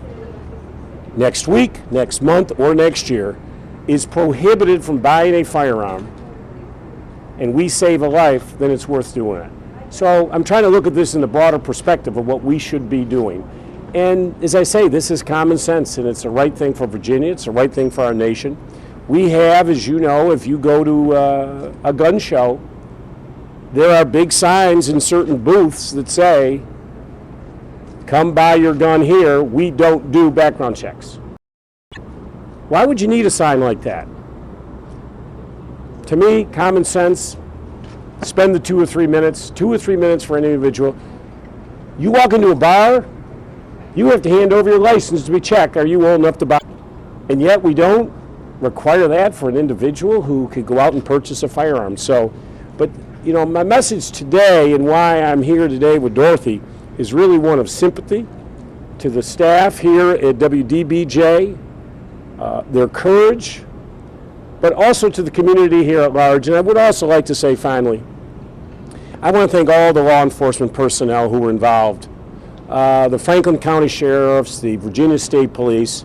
next week, next month, or next year is prohibited from buying a firearm, and we save a life, then it's worth doing it. So I'm trying to look at this in the broader perspective of what we should be doing. And as I say, this is common sense, and it's the right thing for Virginia, it's the right thing for our nation. We have, as you know, if you go to a gun show, there are big signs in certain booths that say, come buy your gun here, we don't do background checks. Why would you need a sign like that? To me, common sense, spend the 2 or 3 minutes for an individual. You walk into a bar, you have to hand over your license to be checked. Are you old enough to buy? And yet we don't require that for an individual who could go out and purchase a firearm. So, but you know, my message today and why I'm here today with Dorothy is really one of sympathy to the staff here at WDBJ, their courage, but also to the community here at large. And I would also like to say, finally, I want to thank all the law enforcement personnel who were involved. The Franklin County Sheriffs, the Virginia State Police.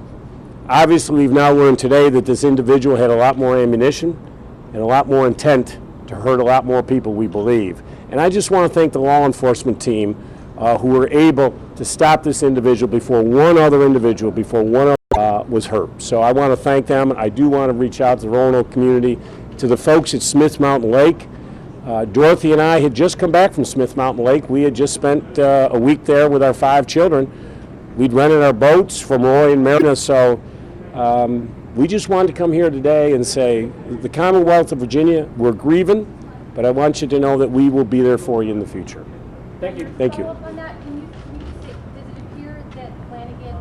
Obviously, we've now learned today that this individual had a lot more ammunition and a lot more intent to hurt a lot more people, we believe. And I just want to thank the law enforcement team who were able to stop this individual before one other individual, before one other was hurt. So I want to thank them. I do want to reach out to the Roanoke community, to the folks at Smith Mountain Lake. Dorothy and I had just come back from Smith Mountain Lake. We had just spent a week there with our 5 children. We'd rented our boats from Roy and Marina, so we just wanted to come here today and say, the Commonwealth of Virginia, we're grieving, but I want you to know that we will be there for you in the future. Thank you. Thank you. Follow up on that, can you say, does it appear that Flanagan,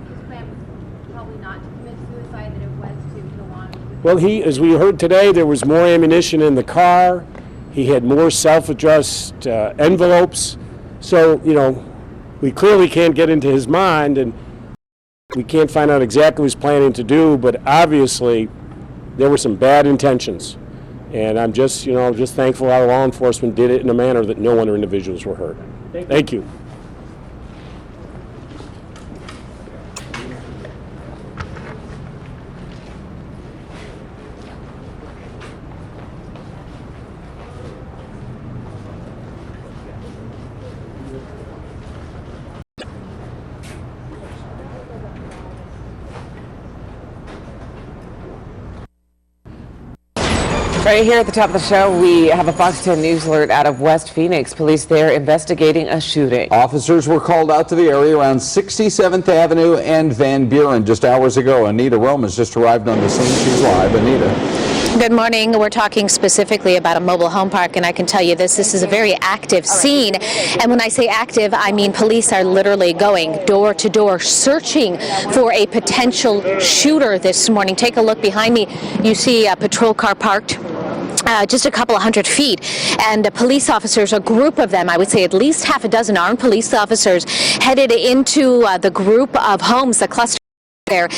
his plan was probably not to commit suicide, that it was to go on with? Well, as we heard today, there was more ammunition in the car. He had more self-addressed envelopes. So, you know, we clearly can't get into his mind, and we can't find out exactly what he's planning to do, but obviously there were some bad intentions. And I'm just, you know, just thankful our law enforcement did it in a manner that no other individuals were hurt. Thank you. Right here at the top of the show, we have a Fox 10 News alert out of West Phoenix. Police there investigating a shooting. Officers were called out to the area around 67th Avenue and Van Buren just hours ago. Anita Roman's just arrived on the scene. She's live. Anita. Good morning. We're talking specifically about a mobile home park, and I can tell you this is a very active scene. And when I say active, I mean police are literally going door to door searching for a potential shooter this morning. Take a look behind me. You see a patrol car parked just a couple of 100 feet, and police officers, a group of them, I would say at least half a dozen armed police officers, headed into the group of homes, the cluster there,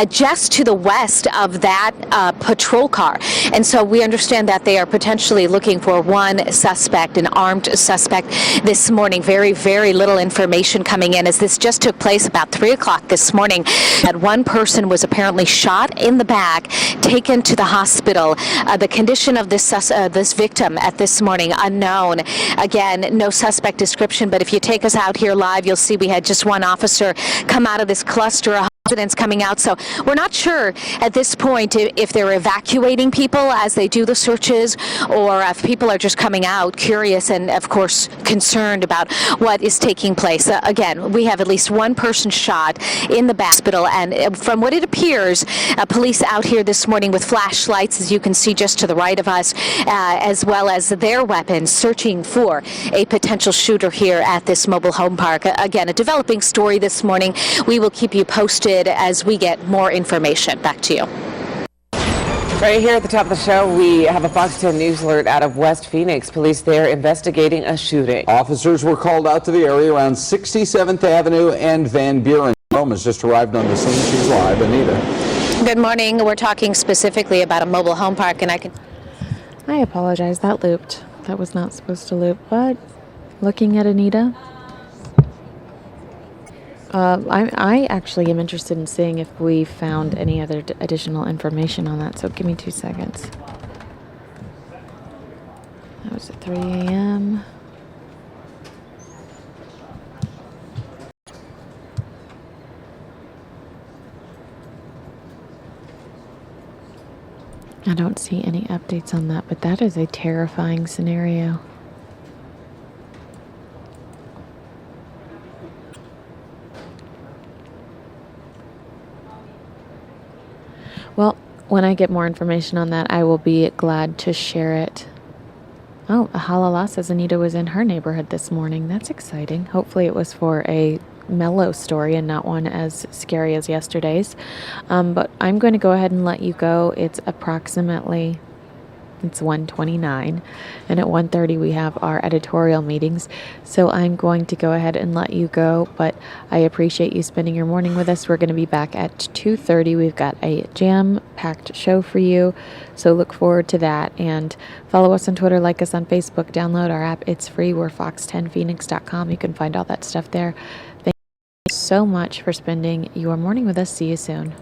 just to the west of that patrol car. And so we understand that they are potentially looking for one suspect, an armed suspect this morning. Very, very little information coming in, as this just took place about 3 o'clock this morning. That one person was apparently shot in the back, taken to the hospital. The condition of this victim at this morning, unknown. Again, no suspect description, but if you take us out here live, you'll see we had just one officer come out of this cluster of residents coming out. So we're not sure at this point if they're evacuating people as they do the searches, or if people are just coming out curious and, of course, concerned about what is taking place. Again, we have at least one person shot in the hospital, and from what it appears, police out here this morning with flashlights, as you can see just to the right of us, as well as their weapons, searching for a potential shooter here at this mobile home park. Again, a developing story this morning. We will keep you posted as we get more information. Back to you. Right here at the top of the show, we have a Fox 10 News alert out of West Phoenix. Police there investigating a shooting. Officers were called out to the area around 67th Avenue and Van Buren. Has just arrived on the scene. She's live. Anita. Good morning. We're talking specifically about a mobile home park, and I apologize. That looped. That was not supposed to loop, but looking at Anita, I actually am interested in seeing if we found any other additional information on that, so give me 2 seconds. That was at 3 a.m. I don't see any updates on that, but that is a terrifying scenario. Well, when I get more information on that, I will be glad to share it. Oh, Ahalala says Anita was in her neighborhood this morning. That's exciting. Hopefully it was for a mellow story and not one as scary as yesterday's. But I'm going to go ahead and let you go. It's 1:29, and at 1:30 we have our editorial meetings, so I'm going to go ahead and let you go, but I appreciate you spending your morning with us. We're going to be back at 2:30. We've got a jam-packed show for you, so look forward to that, and follow us on Twitter, like us on Facebook, download our app. It's free. We're fox10phoenix.com. You can find all that stuff there. Thank you so much for spending your morning with us. See you soon.